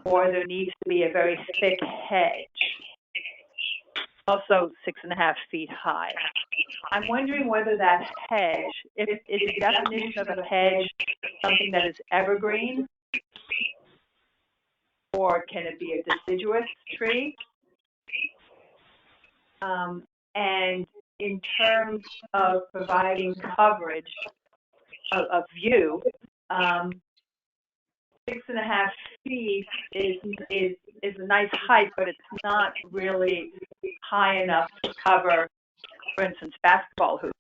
Speaker 13: or there needs to be a very thick hedge, also 6.5 feet high. I'm wondering whether that hedge, is the definition of a hedge something that is evergreen, or can it be a deciduous tree? And in terms of providing coverage of view, 6.5 feet is a nice height, but it's not really high enough to cover, for instance, basketball hoops,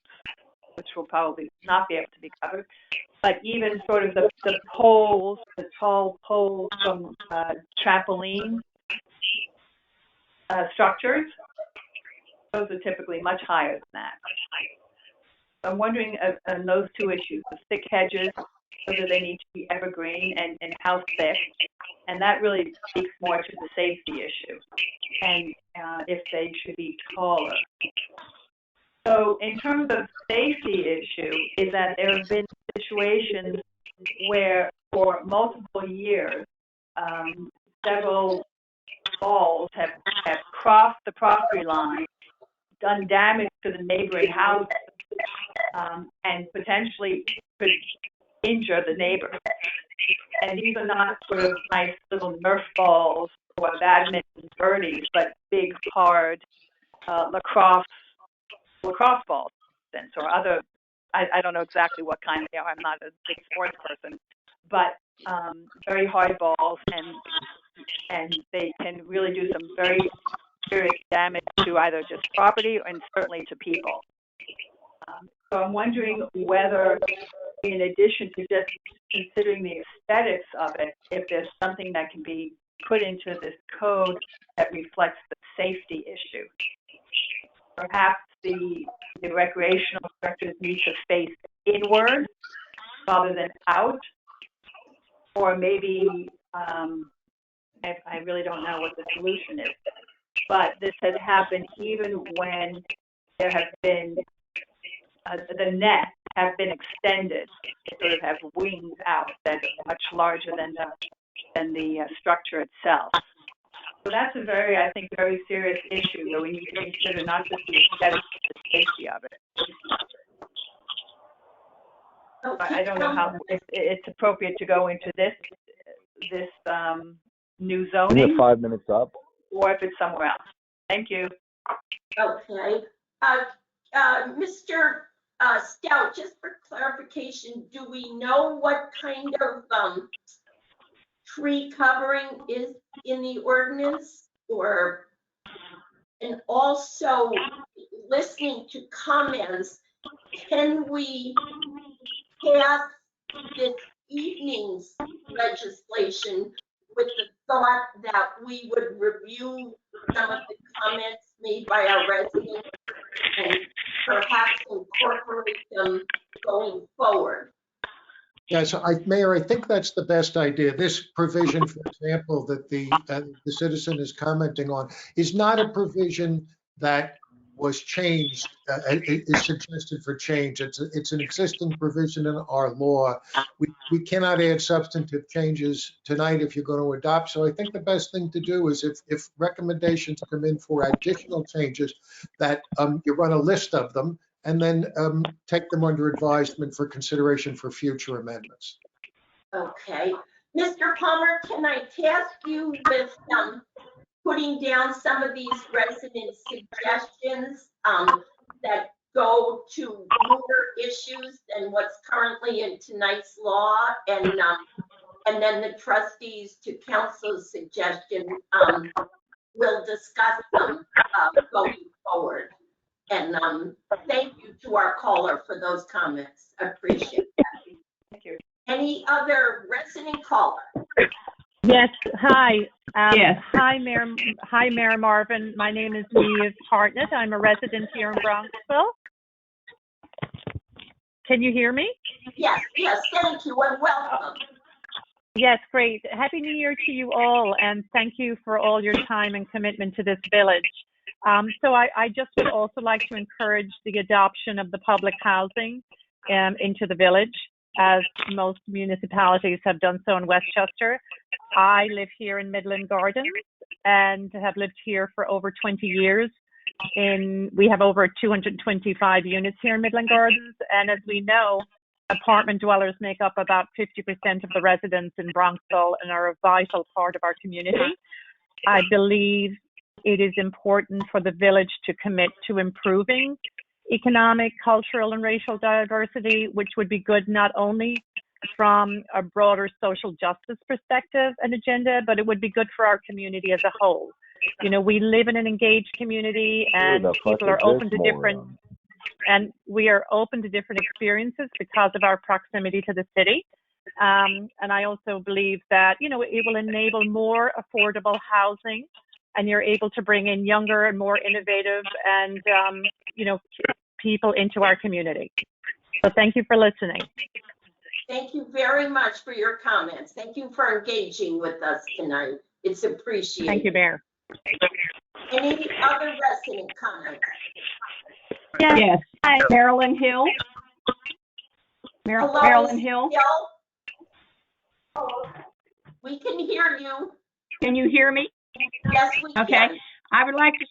Speaker 13: which will probably not be able to be covered. But even sort of the poles, the tall poles from trampoline structures, those are typically much higher than that. So I'm wondering on those 2 issues, the thick hedges, whether they need to be evergreen and how thick, and that really speaks more to the safety issue, and if they should be taller. So in terms of safety issue, is that there have been situations where for multiple years, several balls have crossed the property line, done damage to the neighboring houses, and potentially could injure the neighbor. And these are not sort of nice little Nerf balls or badminton birdies, but big, hard lacrosse balls, or other, I don't know exactly what kind they are. I'm not a big sports person, but very hard balls, and they can really do some very serious damage to either just property and certainly to people. So I'm wondering whether, in addition to just considering the aesthetics of it, if there's something that can be put into this code that reflects the safety issue. Perhaps the recreational structures need to face inward rather than out, or maybe I really don't know what the solution is. But this has happened even when there have been the nets have been extended, they sort of have wings out that are much larger than the structure itself. So that's a very, I think, very serious issue that we need to consider, not just the aesthetics, but the safety of it. I don't know how if it's appropriate to go into this new zoning.
Speaker 15: Isn't it 5 minutes up?
Speaker 13: Or if it's somewhere else. Thank you.
Speaker 2: Okay. Mr. Stout, just for clarification, do we know what kind of tree covering is in the ordinance? Or, and also listening to comments, can we pass this evening's legislation with the thought that we would review some of the comments made by our residents and perhaps incorporate them going forward?
Speaker 11: Yes, Mayor, I think that's the best idea. This provision, for example, that the citizen is commenting on is not a provision that was changed, is suggested for change. It's an existing provision in our law. We cannot add substantive changes tonight if you're going to adopt. So I think the best thing to do is if recommendations come in for additional changes, that you run a list of them and then take them under advisement for consideration for future amendments.
Speaker 2: Okay. Mr. Palmer, can I task you with putting down some of these resident suggestions that go to newer issues than what's currently in tonight's law, and then the trustees to council's suggestion will discuss them going forward. And thank you to our caller for those comments. I appreciate that.
Speaker 13: Thank you.
Speaker 2: Any other resident caller?
Speaker 5: Yes, hi.
Speaker 13: Yes.
Speaker 5: Hi, Mayor Marvin. My name is Mia Hartnett. I'm a resident here in Bronxville. Can you hear me?
Speaker 2: Yes, thank you and welcome.
Speaker 5: Yes, great. Happy New Year to you all, and thank you for all your time and commitment to this village. So I just would also like to encourage the adoption of the public housing into the village, as most municipalities have done so in Westchester. I live here in Midland Gardens and have lived here for over 20 years. We have over 225 units here in Midland Gardens, and as we know, apartment dwellers make up about 50% of the residents in Bronxville and are a vital part of our community. I believe it is important for the village to commit to improving economic, cultural, and racial diversity, which would be good not only from a broader social justice perspective and agenda, but it would be good for our community as a whole. You know, we live in an engaged community, and people are open to different, and we are open to different experiences because of our proximity to the city. And I also believe that, you know, it will enable more affordable housing, and you're able to bring in younger and more innovative and, you know, people into our community. So thank you for listening.
Speaker 2: Thank you very much for your comments. Thank you for engaging with us tonight. It's appreciated.
Speaker 5: Thank you, Mayor.
Speaker 2: Any other resident comments?
Speaker 13: Yes. Hi, Marilyn Hill.
Speaker 2: Hello,
Speaker 13: Marilyn Hill.
Speaker 2: We can hear you.
Speaker 13: Can you hear me?
Speaker 2: Yes, we
Speaker 13: Okay.
Speaker 2: can.
Speaker 13: I would like to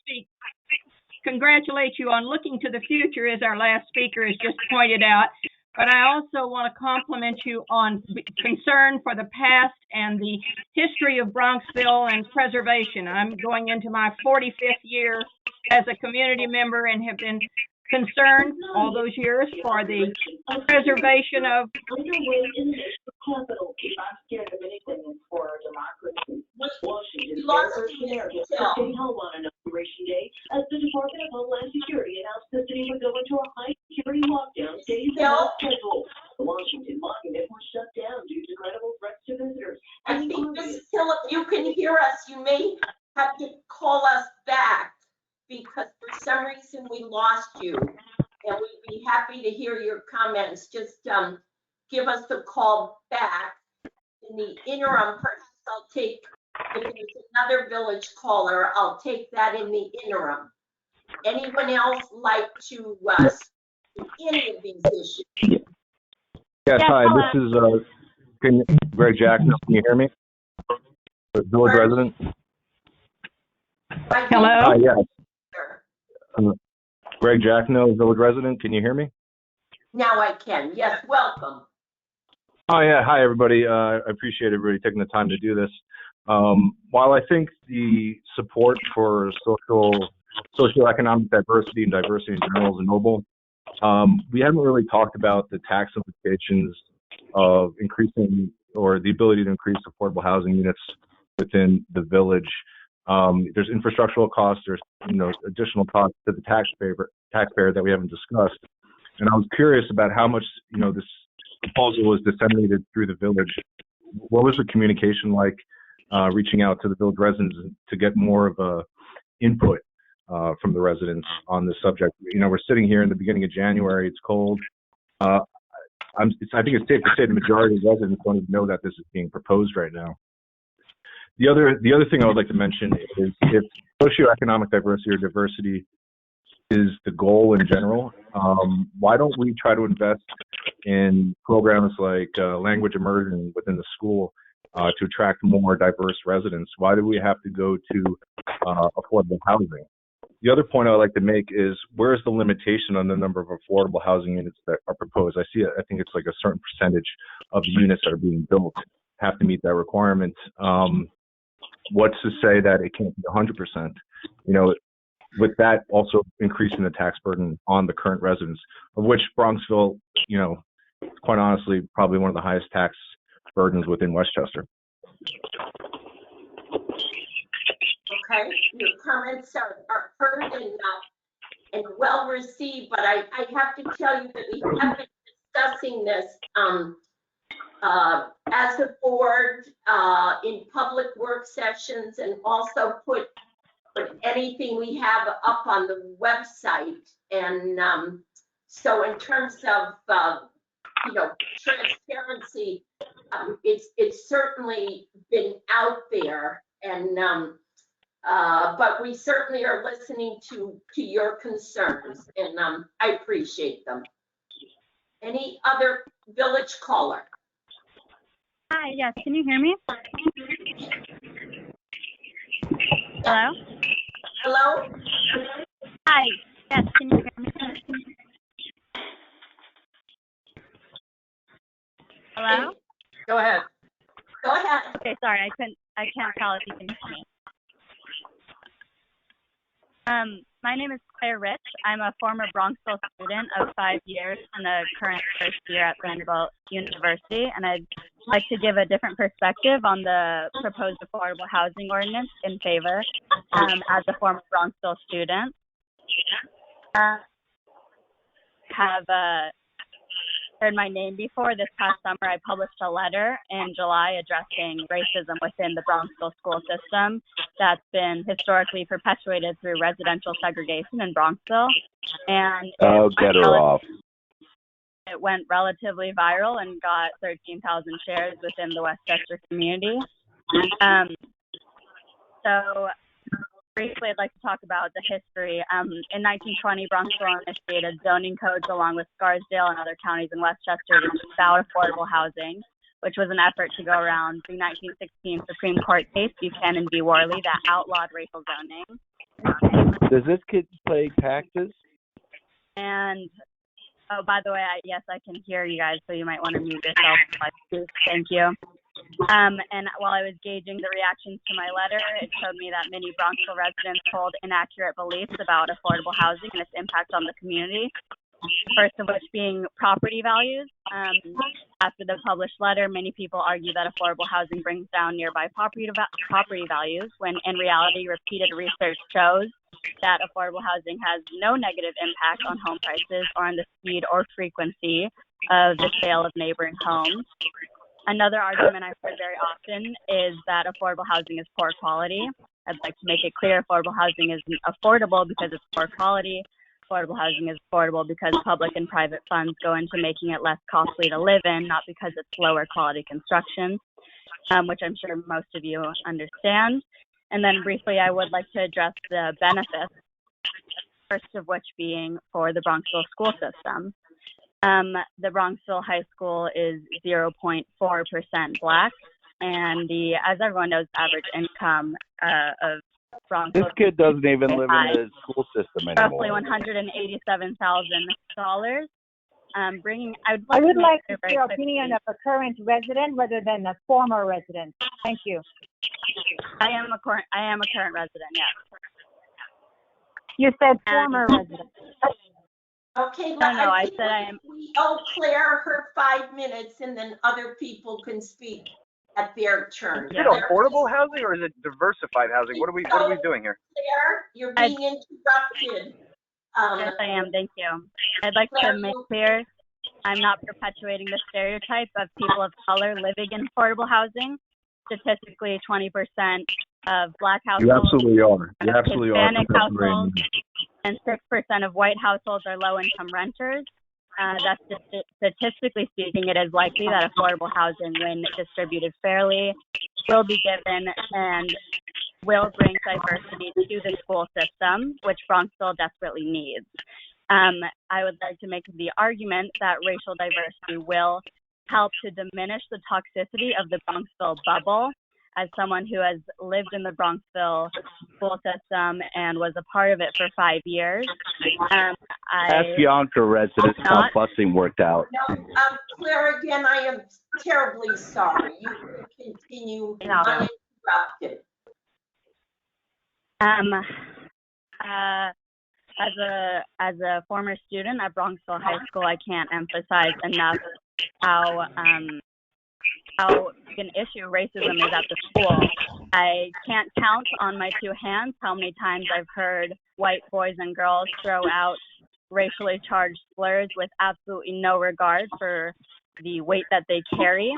Speaker 13: congratulate you on looking to the future, as our last speaker has just pointed out. But I also want to compliment you on concern for the past and the history of Bronxville and preservation. I'm going into my 45th year as a community member and have been concerned all those years for the preservation of
Speaker 2: We lost City
Speaker 16: Hall on Inauguration Day, as the Department of Homeland Security announced the city would go into a high security lockdown days ahead of schedule. The Washington Monument was shut down due to credible threats to visitors.
Speaker 2: I think, Mrs. Hill, if you can hear us, you may have to call us back, because for some reason we lost you. and we'd be happy to hear your comments. Just give us a call back. In the interim, perhaps I'll take, if there's another village caller, I'll take that in the interim. Anyone else like to any of these issues?
Speaker 15: Yes, hi, this is Greg Jackson. Can you hear me? Village resident.
Speaker 13: Hello?
Speaker 15: Hi, yes. Greg Jackno, village resident. Can you hear me?
Speaker 2: Now I can. Yes, welcome.
Speaker 15: Oh, yeah. Hi, everybody. I appreciate everybody taking the time to do this. While I think the support for socioeconomic diversity and diversity in general is noble, we haven't really talked about the tax implications of increasing or the ability to increase affordable housing units within the village. There's infrastructural costs, there's additional costs to the taxpayer that we haven't discussed. And I was curious about how much this proposal was disseminated through the village. What was the communication like, reaching out to the village residents to get more of a input from the residents on this subject? We're sitting here in the beginning of January, it's cold. I think it's safe to say the majority of residents don't even know that this is being proposed right now. The other thing I would like to mention is if socioeconomic diversity or diversity is the goal in general, why don't we try to invest in programs like language immersion within the school to attract more diverse residents? Why do we have to go to affordable housing? The other point I would like to make is, where is the limitation on the number of affordable housing units that are proposed? I think it's like a certain percentage of the units that are being built have to meet that requirement. What's to say that it can't be 100%? With that also increasing the tax burden on the current residents, of which Bronxville, quite honestly, probably one of the highest tax burdens within Westchester.
Speaker 2: Okay, your comments are heard and well received, but I have to tell you that we have been discussing this as a board in public work sessions, and also put anything we have up on the website. And so in terms of transparency, it's certainly been out there, and but we certainly are listening to your concerns, and I appreciate them. Any other village caller?
Speaker 17: Hi, yes, can you hear me? Hello?
Speaker 2: Hello?
Speaker 17: Hi, yes, can you hear me? Hello?
Speaker 9: Go ahead.
Speaker 2: Go ahead.
Speaker 17: Okay, sorry, I can't tell if you can hear me. My name is Claire Rich. I'm a former Bronxville student of 5 years and the current first year at Vanderbilt University, and I'd like to give a different perspective on the proposed affordable housing ordinance in favor as a former Bronxville student. Have heard my name before. This past summer, I published a letter in July addressing racism within the Bronxville school system that's been historically perpetuated through residential segregation in Bronxville. And
Speaker 15: get her off.
Speaker 17: It went relatively viral and got 13,000 shares within the Westchester community. So briefly, I'd like to talk about the history. In 1920, Bronxville initiated zoning codes along with Scarsdale and other counties in Westchester to about affordable housing, which was an effort to go around the 1916 Supreme Court case Buchanan v. Worley that outlawed racial zoning.
Speaker 15: Does this kid pay taxes?
Speaker 17: And oh, by the way, yes, I can hear you guys, so you might want to mute yourself. Thank you. And while I was gauging the reactions to my letter, it showed me that many Bronxville residents hold inaccurate beliefs about affordable housing and its impact on the community. First of which being property values. After the published letter, many people argue that affordable housing brings down nearby property values, when in reality, repeated research shows that affordable housing has no negative impact on home prices or on the speed or frequency of the sale of neighboring homes. Another argument I've heard very often is that affordable housing is poor quality. I'd like to make it clear affordable housing isn't affordable because it's poor quality. affordable housing is affordable because public and private funds go into making it less costly to live in, not because it's lower quality construction, which I'm sure most of you understand. And then briefly, I would like to address the benefits, first of which being for the Bronxville school system. The Bronxville High School is 0.4% Black, and as everyone knows, average income of Bronxville.
Speaker 18: This kid doesn't even live in the school system anymore.
Speaker 17: Roughly $187,000. I
Speaker 19: would like to hear your opinion of a current resident rather than a former resident. Thank you.
Speaker 17: I am a current resident, yes.
Speaker 19: You said former resident.
Speaker 2: Okay,
Speaker 17: No, I said I am.
Speaker 2: We owe Claire her 5 minutes, and then other people can speak at their turn.
Speaker 7: Is it affordable housing or is it diversified housing? What are we doing here?
Speaker 2: Claire, you're being interrupted.
Speaker 17: Yes, I am. Thank you. I'd like to make clear I'm not perpetuating the stereotype of people of color living in affordable housing. Statistically, 20% of Black households,
Speaker 15: You absolutely are. You absolutely are.
Speaker 17: Hispanic households, and 6% of white households are low-income renters. That's statistically speaking, it is likely that affordable housing, when distributed fairly, will be given and will bring diversity to the school system, which Bronxville desperately needs. I would like to make the argument that racial diversity will help to diminish the toxicity of the Bronxville bubble. As someone who has lived in the Bronxville school system and was a part of it for 5 years,
Speaker 18: Ask Bianca residents how busing worked out.
Speaker 2: No, Claire, again, I am terribly sorry. You can continue uninterrupted.
Speaker 17: As a former student at Bronxville High School, I can't emphasize enough how big an issue racism is at the school. I can't count on my two hands how many times I've heard white boys and girls throw out racially charged slurs with absolutely no regard for the weight that they carry.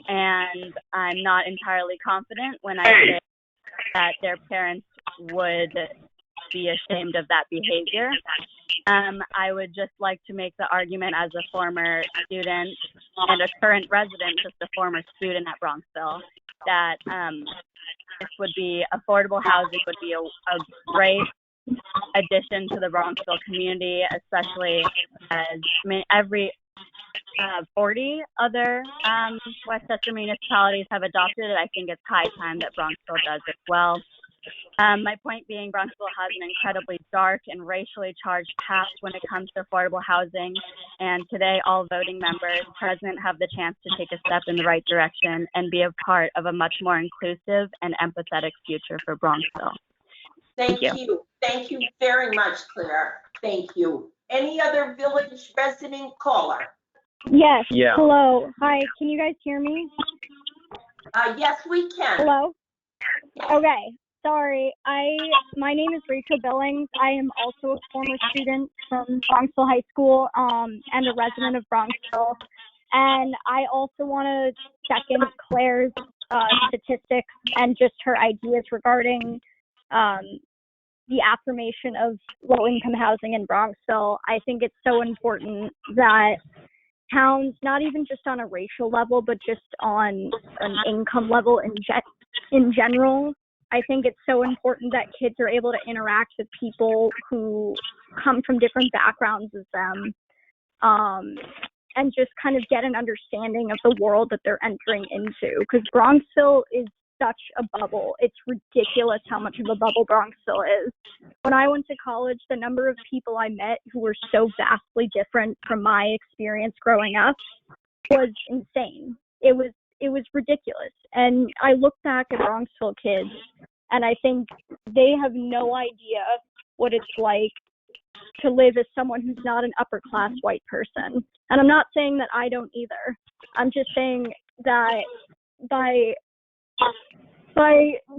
Speaker 17: And I'm not entirely confident when I say that their parents would be ashamed of that behavior. I would just like to make the argument as a former student and a current resident, just a former student at Bronxville, that this would be affordable housing would be a great addition to the Bronxville community, especially as every 40 other Westchester municipalities have adopted it. I think it's high time that Bronxville does as well. My point being, Bronxville has an incredibly dark and racially charged past when it comes to affordable housing, and today all voting members present have the chance to take a step in the right direction and be a part of a much more inclusive and empathetic future for Bronxville.
Speaker 2: Thank you. Thank you very much, Claire. Thank you. Any other village resident caller?
Speaker 20: Yes.
Speaker 2: Yeah.
Speaker 20: Hello. Hi. Can you guys hear me?
Speaker 2: Yes, we can.
Speaker 20: Hello? Okay. Sorry. My name is Rachel Billings. I am also a former student from Bronxville High School and a resident of Bronxville. And I also want to second Claire's statistics and just her ideas regarding the affirmation of low-income housing in Bronxville. I think it's so important that towns, not even just on a racial level, but just on an income level in general, I think it's so important that kids are able to interact with people who come from different backgrounds as them, and just kind of get an understanding of the world that they're entering into. Because Bronxville is such a bubble. It's ridiculous how much of a bubble Bronxville is. When I went to college, the number of people I met who were so vastly different from my experience growing up was insane. It was ridiculous. And I look back at Bronxville kids and I think they have no idea what it's like to live as someone who's not an upper class white person. And I'm not saying that I don't either. I'm just saying that by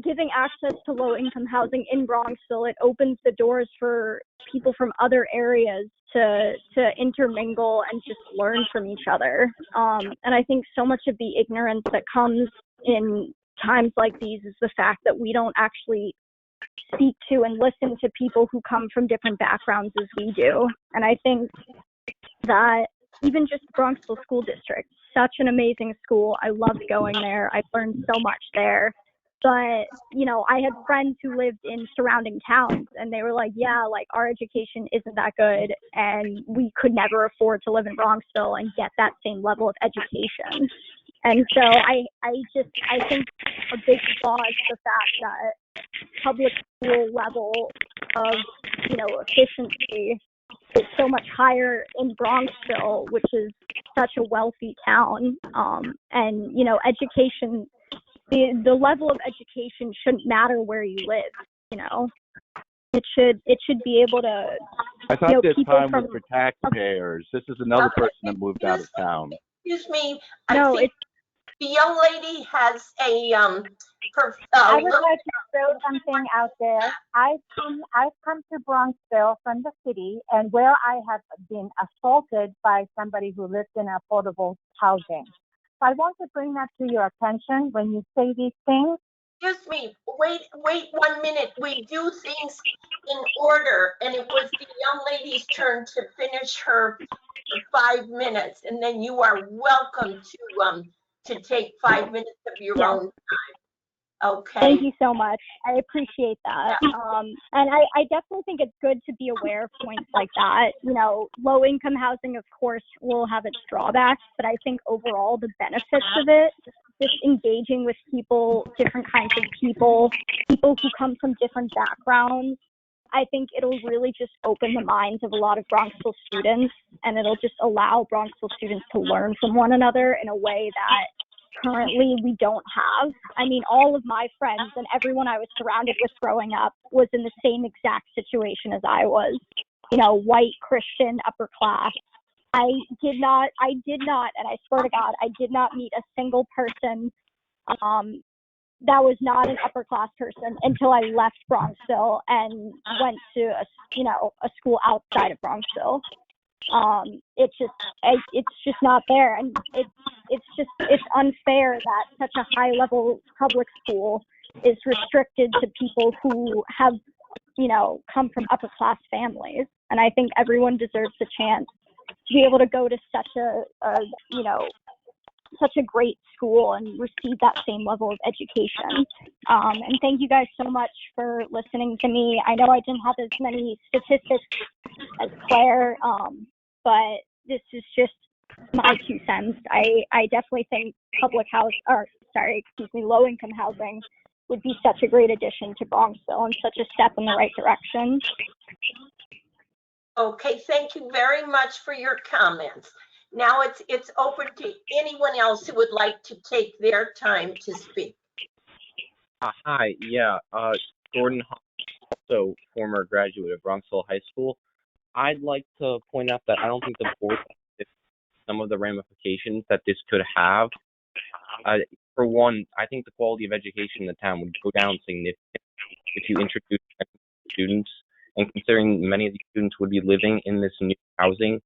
Speaker 20: giving access to low-income housing in Bronxville, it opens the doors for people from other areas to intermingle and just learn from each other. And I think so much of the ignorance that comes in times like these is the fact that we don't actually speak to and listen to people who come from different backgrounds as we do. And I think that even just the Bronxville School District, such an amazing school. I loved going there. I learned so much there. But, you know, I had friends who lived in surrounding towns and they were like, yeah, like our education isn't that good and we could never afford to live in Bronxville and get that same level of education. And so I think a big flaw is the fact that public school level of, you know, efficiency is so much higher in Bronxville, which is such a wealthy town. And, you know, education, the level of education shouldn't matter where you live, you know. It should be able to,
Speaker 18: I thought
Speaker 20: you know,
Speaker 18: this
Speaker 20: people
Speaker 18: time
Speaker 20: from,
Speaker 18: was for taxpayers. This is another person that moved out of town.
Speaker 2: Excuse me,
Speaker 20: no,
Speaker 2: I think the young lady has a,
Speaker 19: I would like to throw something out there. I've come to Bronxville from the city, and where I have been assaulted by somebody who lives in affordable housing. So I want to bring that to your attention when you say these things.
Speaker 2: Excuse me, wait 1 minute. We do things in order, and it was the young lady's turn to finish her 5 minutes, and then you are welcome to take 5 minutes of your own time. Okay.
Speaker 20: Thank you so much. I appreciate that. And I definitely think it's good to be aware of points like that. You know, low income housing, of course, will have its drawbacks, but I think overall the benefits of it, just engaging with people, different kinds of people who come from different backgrounds, I think it'll really just open the minds of a lot of Bronxville students, and it'll just allow Bronxville students to learn from one another in a way that currently we don't have. I mean, all of my friends and everyone I was surrounded with growing up was in the same exact situation as I was. You know, white, Christian, upper class. I did not, and I swear to God, I did not meet a single person that was not an upper class person until I left Bronxville and went to a school outside of Bronxville. It's just not there, and it's unfair that such a high level public school is restricted to people who have, you know, come from upper class families. And I think everyone deserves a chance to be able to go to such a great school and receive that same level of education. And thank you guys so much for listening to me. I know I didn't have as many statistics as Claire, but this is just my 2 cents. I definitely think low income housing would be such a great addition to Bronxville and such a step in the right direction.
Speaker 2: Okay, thank you very much for your comments. Now it's open to anyone else who would like to take their time to speak.
Speaker 21: Hi, yeah, Jordan, also former graduate of Bronxville High School. I'd like to point out that I don't think the board some of the ramifications that this could have. For one, I think the quality of education in the town would go down significantly if you introduce students, and considering many of these students would be living in this new housing,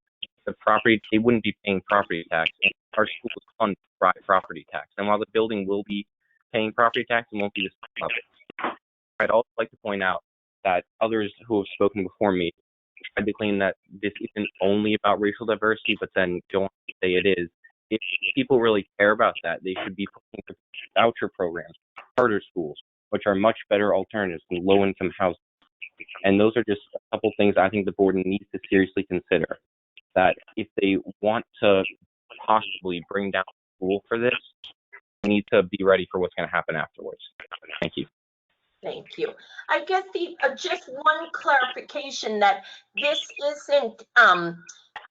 Speaker 21: they wouldn't be paying property tax, and our school is funded by property tax. And while the building will be paying property tax, it won't be the same level. I'd also like to point out that others who have spoken before me tried to claim that this isn't only about racial diversity, but then go on to say it is. If people really care about that, they should be pushing for voucher programs, charter schools, which are much better alternatives than low-income housing. And those are just a couple things I think the board needs to seriously consider. That if they want to possibly bring down the school for this, they need to be ready for what's going to happen afterwards. Thank you.
Speaker 2: Thank you. I guess just one clarification that this isn't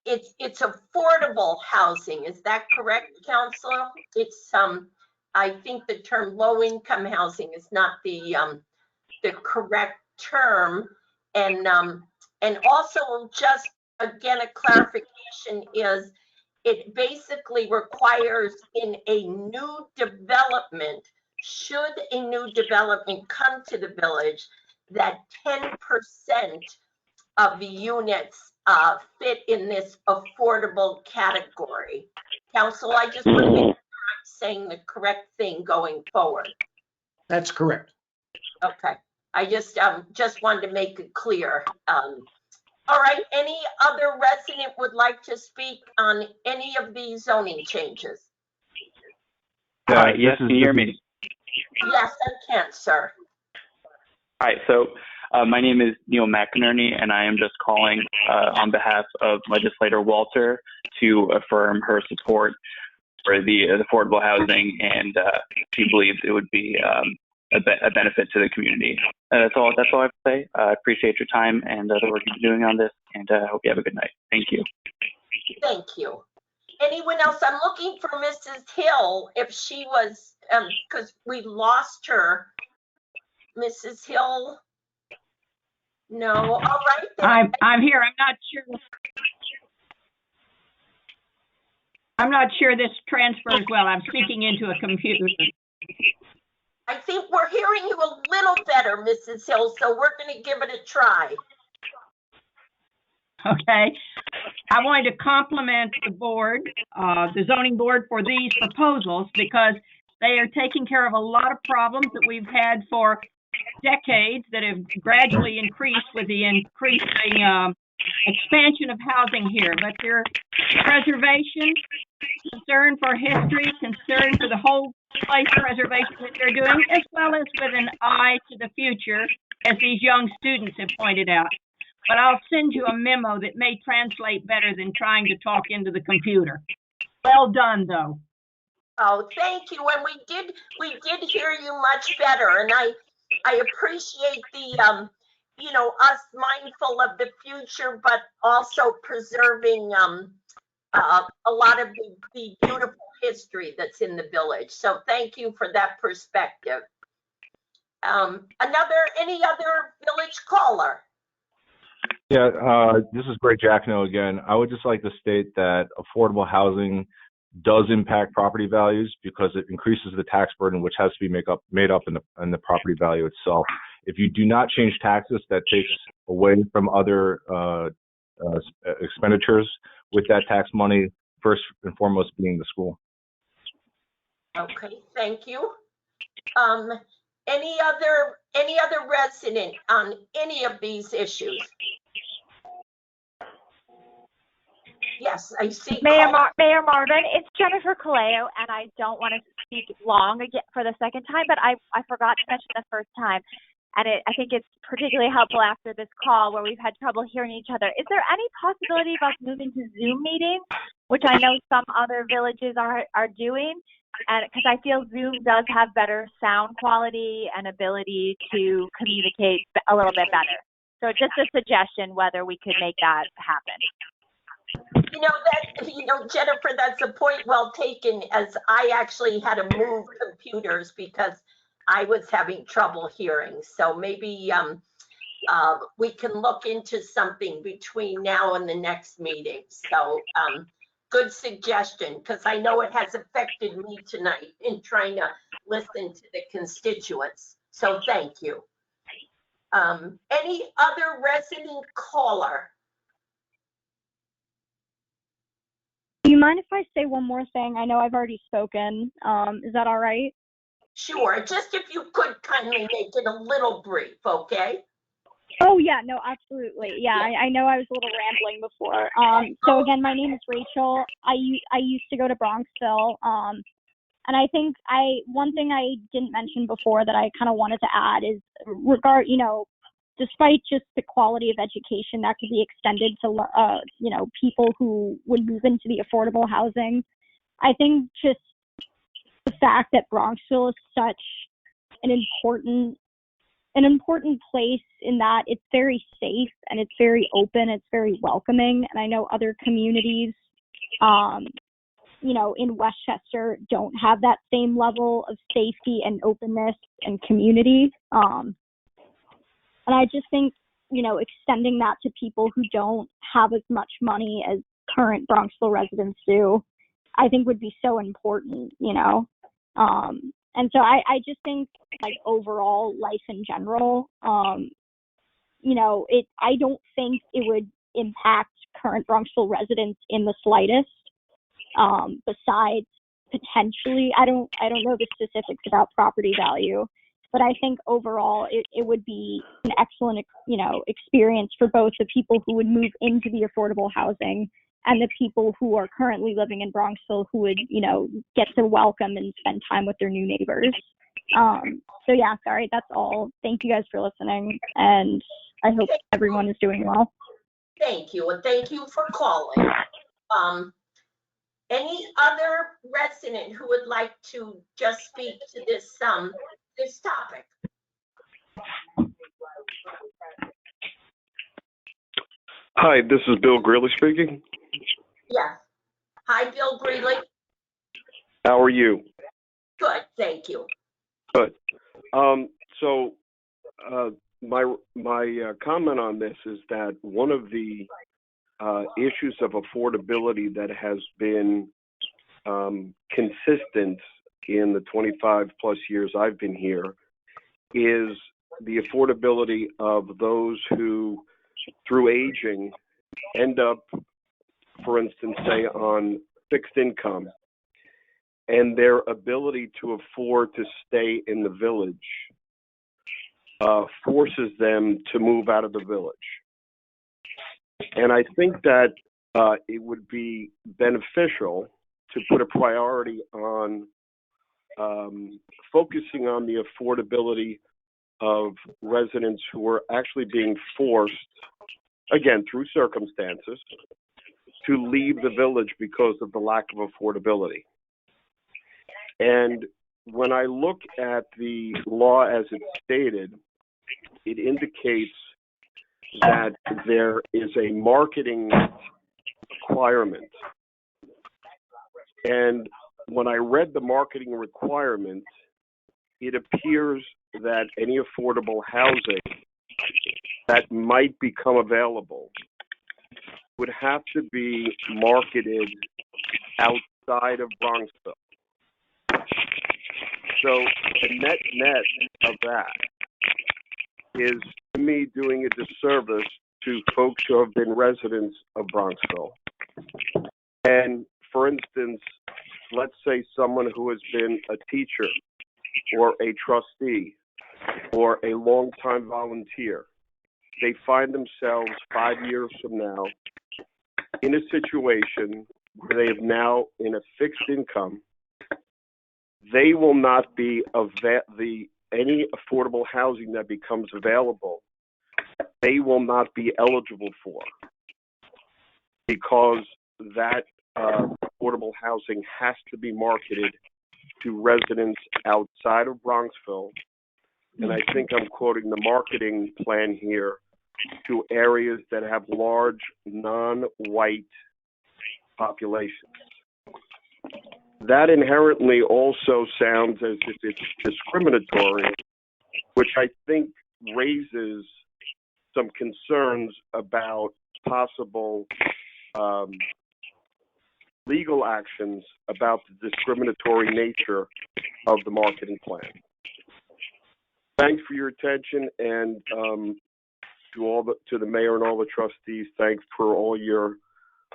Speaker 2: it's affordable housing. Is that correct, Counselor? It's I think the term low income housing is not the correct term, and also just again a clarification is it basically requires in a new development, should a new development come to the village, that 10% of the units fit in this affordable category. Council, I just want to make sure I'm saying the correct thing going forward.
Speaker 11: That's correct.
Speaker 2: Okay, I just wanted to make it clear. All right, any other resident would like to speak on any of these zoning changes?
Speaker 1: Hi, yes, can you hear me?
Speaker 2: Yes, I can, sir.
Speaker 1: Hi, so my name is Neil McInerney, and I am just calling on behalf of legislator Walter to affirm her support for the affordable housing, and she believes it would be a benefit to the community. That's all I have to say. I appreciate your time and the work you're doing on this, and I hope you have a good night. Thank you.
Speaker 2: Thank you. Anyone else? I'm looking for Mrs. Hill, if she was, because we lost her. Mrs. Hill? No, all right. Then.
Speaker 22: I'm here. I'm not sure this transfers well. I'm speaking into a computer.
Speaker 2: I think we're hearing you a little better, Mrs. Hill, so we're going to give it a try.
Speaker 22: Okay. I wanted to compliment the board, the zoning board, for these proposals because they are taking care of a lot of problems that we've had for decades that have gradually increased with the increasing expansion of housing here. But their preservation, concern for history, concern for the whole place preservation that they're doing, as well as with an eye to the future, as these young students have pointed out. But I'll send you a memo that may translate better than trying to talk into the computer. Well done, though.
Speaker 2: Oh, thank you. And we did hear you much better. And I appreciate the, you know, us mindful of the future, but also preserving a lot of the beautiful history that's in the village. So thank you for that perspective. Any other village caller?
Speaker 15: Yeah, this is Greg Jackno again. I would just like to state that affordable housing does impact property values because it increases the tax burden, which has to be made up in the property value itself. If you do not change taxes, that takes away from other expenditures with that tax money, first and foremost being the school.
Speaker 2: Okay, thank you. Any other resident on any of these issues? Yes, I see.
Speaker 14: Mayor Marvin, it's Jennifer Caleo, and I don't want to speak long again for the second time, but I forgot to mention the first time, and I think it's particularly helpful after this call where we've had trouble hearing each other. Is there any possibility of us moving to Zoom meetings, which I know some other villages are doing? And because I feel Zoom does have better sound quality and ability to communicate a little bit better. So just a suggestion whether we could make that happen.
Speaker 2: Jennifer, that's a point well taken, as I actually had to move computers because I was having trouble hearing. So maybe we can look into something between now and the next meeting. So good suggestion, because I know it has affected me tonight in trying to listen to the constituents. So thank you. Any other resident caller?
Speaker 20: Do you mind if I say one more thing? I know I've already spoken. Is that all right?
Speaker 2: Sure. Just if you could kindly make it a little brief, okay?
Speaker 20: Oh, yeah. No, absolutely. Yeah, I know I was a little rambling before. So again, my name is Rachel. I used to go to Bronxville. And I think one thing I didn't mention before that I kind of wanted to add is despite just the quality of education that could be extended to, people who would move into the affordable housing, I think just the fact that Bronxville is such an important place in that it's very safe and it's very open, it's very welcoming. And I know other communities, in Westchester don't have that same level of safety and openness and community. And I just think, extending that to people who don't have as much money as current Bronxville residents do, I think would be so important, And so I just think, overall life in general, I don't think it would impact current Bronxville residents in the slightest. Besides potentially, I don't know the specifics about property value, But I think overall it would be an excellent, experience for both the people who would move into the affordable housing and the people who are currently living in Bronxville who would, get to welcome and spend time with their new neighbors. So yeah, sorry, that's all. Thank you guys for listening, and I hope everyone is doing well.
Speaker 2: Thank you, and thank you for calling. Any other resident who would like to just speak to this topic?
Speaker 3: Hi, this is Bill Greeley speaking.
Speaker 2: Yes. Hi, Bill Greeley.
Speaker 3: How are you?
Speaker 2: Good, thank you.
Speaker 3: Good. So my comment on this is that one of the issues of affordability that has been consistent in the 25 plus years I've been here is the affordability of those who, through aging, end up, for instance, say on fixed income, and their ability to afford to stay in the village forces them to move out of the village. And I think that it would be beneficial to put a priority on focusing on the affordability of residents who are actually being forced, again, through circumstances, to leave the village because of the lack of affordability. And when I look at the law as it's stated, it indicates that there is a marketing requirement. And when I read the marketing requirement, it appears that any affordable housing that might become available would have to be marketed outside of Bronxville. So the net of that is, to me, doing a disservice to folks who have been residents of Bronxville. And for instance, let's say someone who has been a teacher or a trustee or a longtime volunteer, they find themselves 5 years from now in a situation where they have now in a fixed income. They will not be any affordable housing that becomes available, they will not be eligible for, because that affordable housing has to be marketed to residents outside of Bronxville. And I think I'm quoting the marketing plan here, to areas that have large non-white populations. That inherently also sounds as if it's discriminatory, which I think raises some concerns about possible legal actions about the discriminatory nature of the marketing plan. Thanks for your attention, and to the mayor and all the trustees, thanks for all your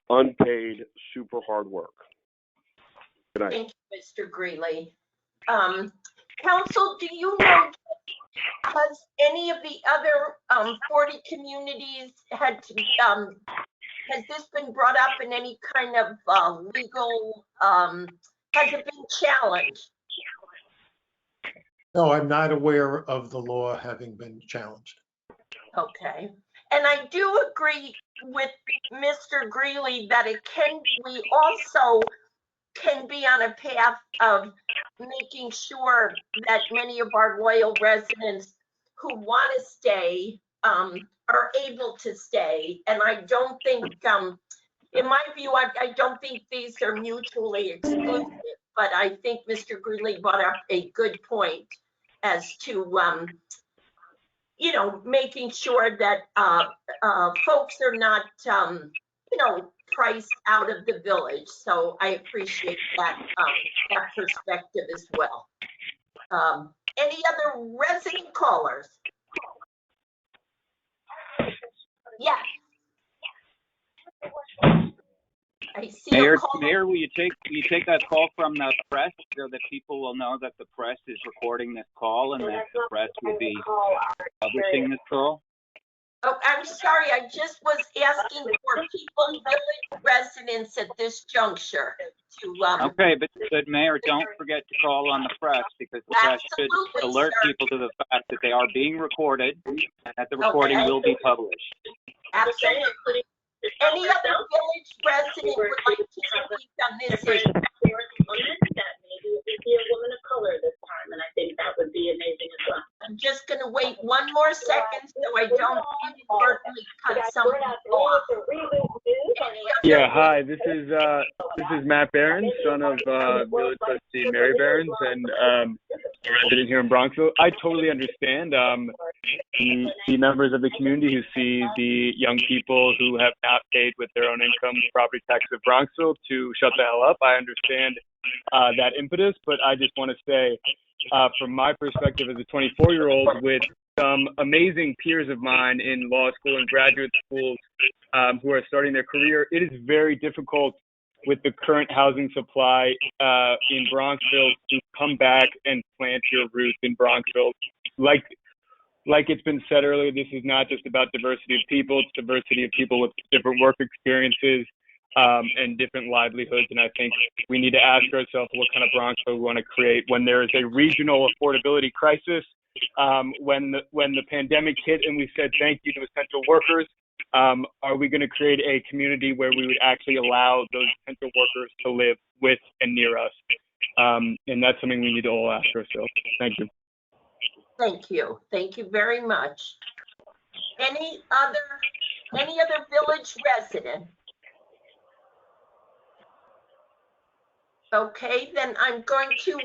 Speaker 3: unpaid, super hard work. Good night.
Speaker 2: Thank you, Mr. Greeley. Council, do you know, has any of the other 40 communities has this been brought up in any kind of legal, has it been challenged?
Speaker 11: No, I'm not aware of the law having been challenged.
Speaker 2: Okay. And I do agree with Mr. Greeley that we also can be on a path of making sure that many of our loyal residents who want to stay are able to stay. And I don't think, in my view, I don't think these are mutually exclusive, but I think Mr. Greeley brought up a good point as to making sure that folks are not, priced out of the village. So I appreciate that perspective as well. Any other resident callers? Yes. I see
Speaker 7: Mayor, will you take that call from the press so that people will know that the press is recording this call and that the press will be publishing this call?
Speaker 2: Oh, I'm sorry, I just was asking for people, village residents at this juncture to,
Speaker 7: Okay, but Mayor, don't forget to call on the press because the press should alert people to the fact that they are being recorded and that the recording will be published.
Speaker 2: Absolutely. Any other village resident would like to speak on this issue?
Speaker 16: Be a woman of color this time, and I think that would be amazing as well.
Speaker 2: I'm just going to wait one more second so I don't inadvertently cut someone off.
Speaker 8: Yeah, hi. This is Matt Behrens, son of village trustee Mary Behrens, and a resident here in Bronxville. I totally understand the members of the community who see the young people who have not paid with their own income property tax of Bronxville to shut the hell up. I understand that impetus, but I just want to say, from my perspective as a 24-year-old with some amazing peers of mine in law school and graduate schools who are starting their career, it is very difficult with the current housing supply in Bronxville to come back and plant your roots in Bronxville. Like it's been said earlier, this is not just about diversity of people, it's diversity of people with different work experiences and different livelihoods. And I think we need to ask ourselves what kind of Bronxville we want to create when there is a regional affordability crisis. When the pandemic hit and we said thank you to essential workers, are we going to create a community where we would actually allow those essential workers to live with and near us? And that's something we need to all ask ourselves. Thank you.
Speaker 2: Thank you. Thank you very much. Any other village resident? Okay, then I'm going to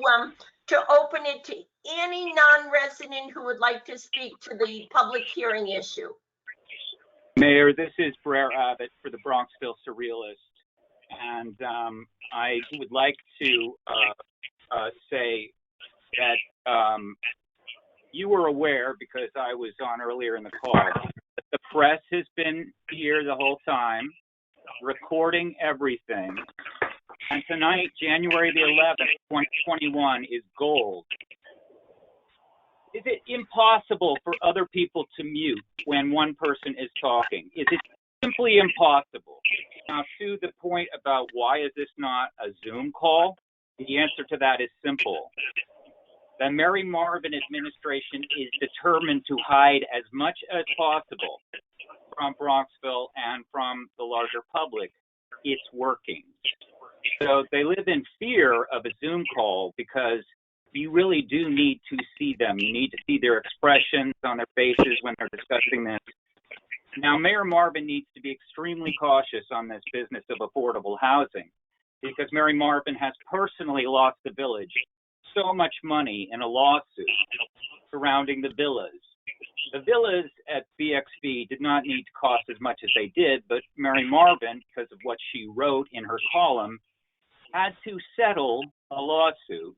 Speaker 2: open it to any non-resident who would like to speak to the public hearing issue.
Speaker 7: Mayor, this is Brer Abbott for the Bronxville Surrealist, and I would like to say that you were aware, because I was on earlier in the call, that the press has been here the whole time, recording everything. And tonight, January the 11th, 2021, is gold. Is it impossible for other people to mute when one person is talking? Is it simply impossible? Now, to the point about why is this not a Zoom call, the answer to that is simple. The Mary Marvin administration is determined to hide as much as possible from Bronxville and from the larger public its workings. So they live in fear of a Zoom call because you really do need to see them. You need to see their expressions on their faces when they're discussing this. Now, Mayor Marvin needs to be extremely cautious on this business of affordable housing because Mary Marvin has personally lost the village so much money in a lawsuit surrounding the villas. The villas at BXV did not need to cost as much as they did, but Mary Marvin, because of what she wrote in her column, had to settle a lawsuit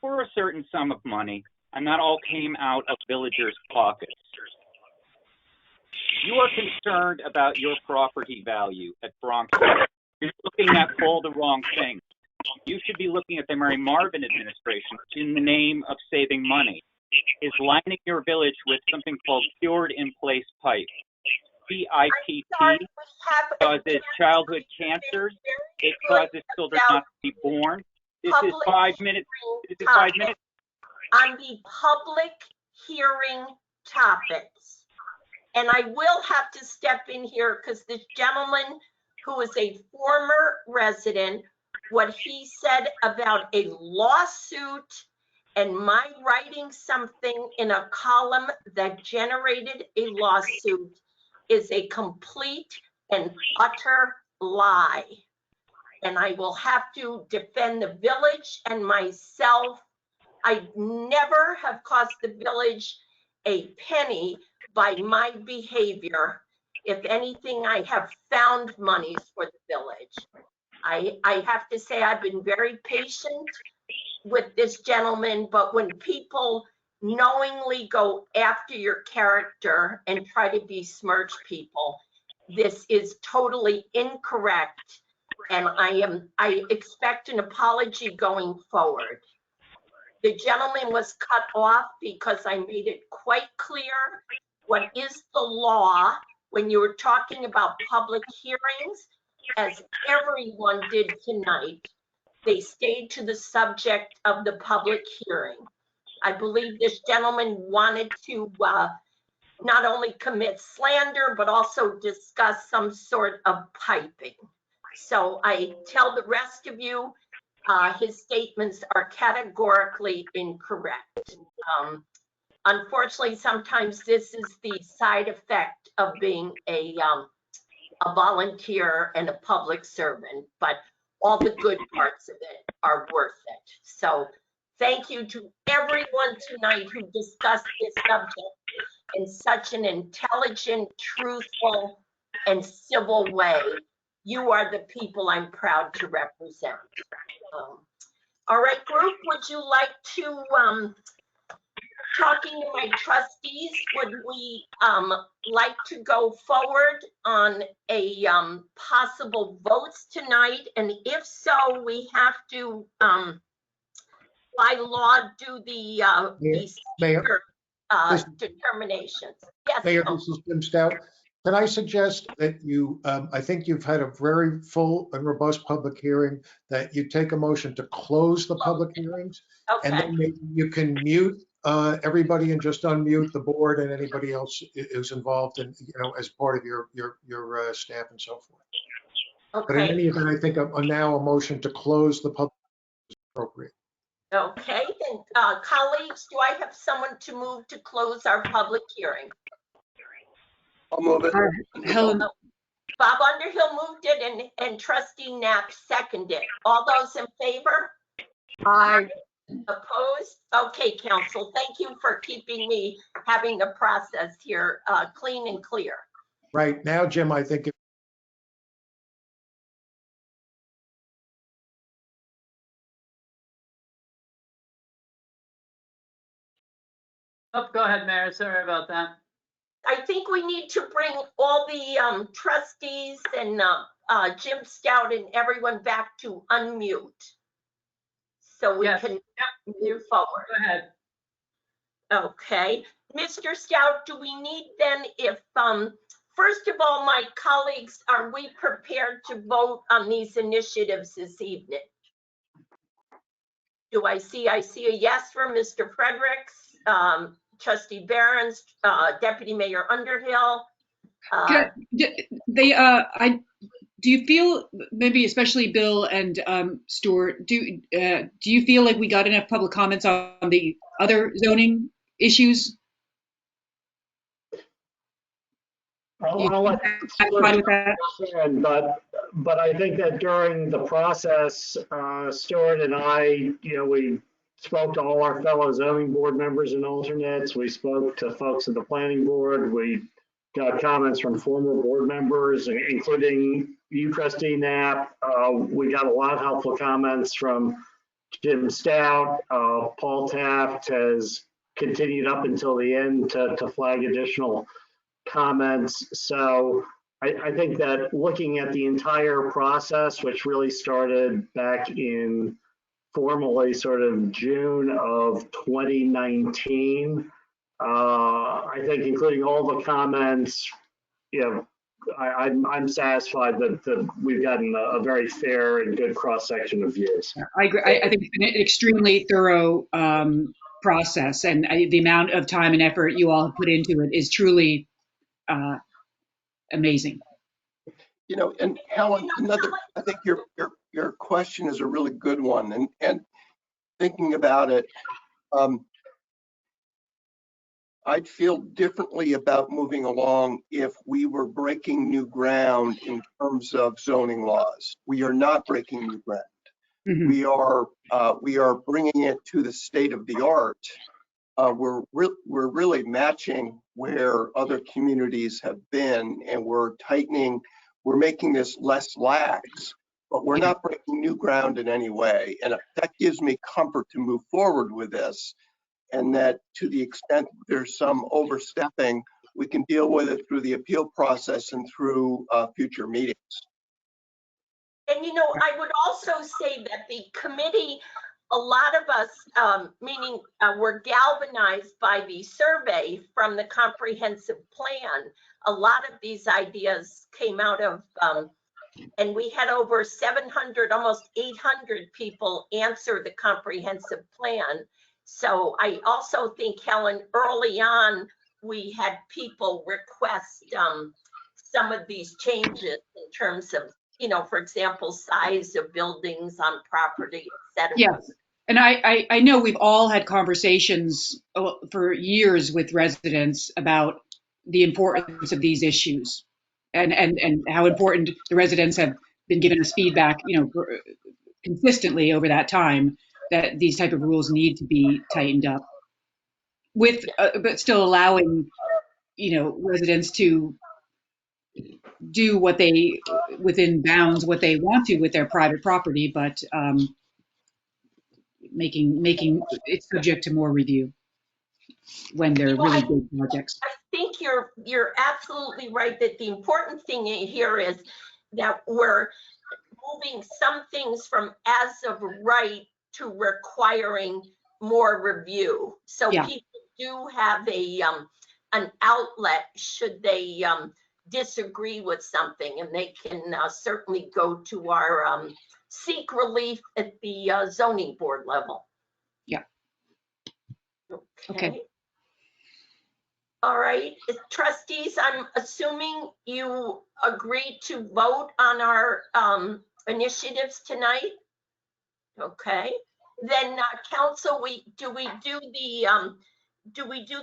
Speaker 7: for a certain sum of money, and that all came out of villagers' pockets. You are concerned about your property value at Bronxville. You're looking at all the wrong things. You should be looking at the Mary Marvin administration in the name of saving money. Is lining your village with something called cured in place pipe. PIPP causes childhood cancers. It causes children not to be born. This is 5 minutes. This is 5 minutes.
Speaker 2: On the public hearing topics. And I will have to step in here because this gentleman who is a former resident, what he said about a lawsuit and my writing something in a column that generated a lawsuit is a complete and utter lie. And I will have to defend the village and myself. I never have cost the village a penny by my behavior. If anything, I have found monies for the village. I have to say I've been very patient with this gentleman, but when people knowingly go after your character and try to besmirch people, this is totally incorrect. and I expect an apology going forward. The gentleman was cut off because I made it quite clear what is the law when you were talking about public hearings, as everyone did tonight. They stayed to the subject of the public hearing. I believe this gentleman wanted to not only commit slander, but also discuss some sort of piping. So I tell the rest of you, his statements are categorically incorrect. Unfortunately, sometimes this is the side effect of being a volunteer and a public servant, but all the good parts of it are worth it. So thank you to everyone tonight who discussed this subject in such an intelligent, truthful, and civil way. You are the people I'm proud to represent. All right, group, would you like to, talking to my trustees, would we like to go forward on a possible votes tonight? And if so, we have to, by law, do the speaker determinations. Yes.
Speaker 11: Mayor, this is Jim Stout. Can I suggest that you, I think you've had a very full and robust public hearing, that you take a motion to close the public hearings?
Speaker 2: Okay.
Speaker 11: And then maybe you can mute everybody and just unmute the board and anybody else who's involved in, as part of your staff and so forth.
Speaker 2: Okay.
Speaker 11: But in any event, I think now a motion to close the public is appropriate.
Speaker 2: Okay, then colleagues, do I have someone to move to close our public hearing?
Speaker 3: I'll move it.
Speaker 2: Helen. Bob Underhill moved it and Trustee Knapp seconded. All those in favor?
Speaker 6: Aye.
Speaker 2: Opposed? Okay, council, thank you for keeping me having the process here clean and clear.
Speaker 11: Right now, Jim, I think
Speaker 9: Oh, go ahead, Mayor. Sorry about that.
Speaker 2: I think we need to bring all the trustees and Jim Stout and everyone back to unmute so we can move forward.
Speaker 9: Go ahead.
Speaker 2: Okay. Mr. Stout, do we need then if, first of all, my colleagues, are we prepared to vote on these initiatives this evening? Do I see a yes from Mr. Fredericks, Trustee Behrens, Deputy Mayor Underhill?
Speaker 4: Do you feel, maybe especially Bill and Stuart, do you feel like we got enough public comments on the other zoning issues?
Speaker 10: I'll let but I think that during the process, Stuart and I, we spoke to all our fellow zoning board members and alternates. We spoke to folks at the planning board. We got comments from former board members, including you, Trustee Knapp. We got a lot of helpful comments from Jim Stout. Paul Taft has continued up until the end to flag additional comments. So I think that looking at the entire process, which really started back in formally sort of June of 2019, I think including all the comments, I'm satisfied that we've gotten a very fair and good cross-section of views.
Speaker 4: I agree. I think it's been an extremely thorough process, and the amount of time and effort you all have put into it is truly amazing.
Speaker 23: And Helen, I think your question is a really good one, and thinking about it, I'd feel differently about moving along if we were breaking new ground in terms of zoning laws. We are not breaking new ground. Mm-hmm. We are bringing it to the state of the art. We're really matching where other communities have been, and we're tightening. We're making this less lax, but we're not breaking new ground in any way. And that gives me comfort to move forward with this. And that to the extent there's some overstepping, we can deal with it through the appeal process and through future meetings.
Speaker 2: And, you know, I would also say that the committee, a lot of us, meaning were galvanized by the survey from the comprehensive plan. A lot of these ideas came out of, and we had over 700, almost 800 people answer the comprehensive plan. So I also think, Helen, early on, we had people request some of these changes in terms of, you know, for example, size of buildings on property, et cetera.
Speaker 4: Yes. And I know we've all had conversations for years with residents about the importance of these issues and how important the residents have been giving us feedback, you know, consistently over that time, that these type of rules need to be tightened up with, but still allowing, you know, residents to do what they, within bounds, what they want to with their private property, but making it subject to more review when they're really big projects.
Speaker 2: I think you're absolutely right that the important thing here is that we're moving some things from as of right to requiring more review. So people do have an outlet should they disagree with something, and they can certainly go to our seek relief at the zoning board level.
Speaker 4: Yeah.
Speaker 2: Okay. All right, trustees, I'm assuming you agreed to vote on our initiatives tonight. Okay, then council, do we do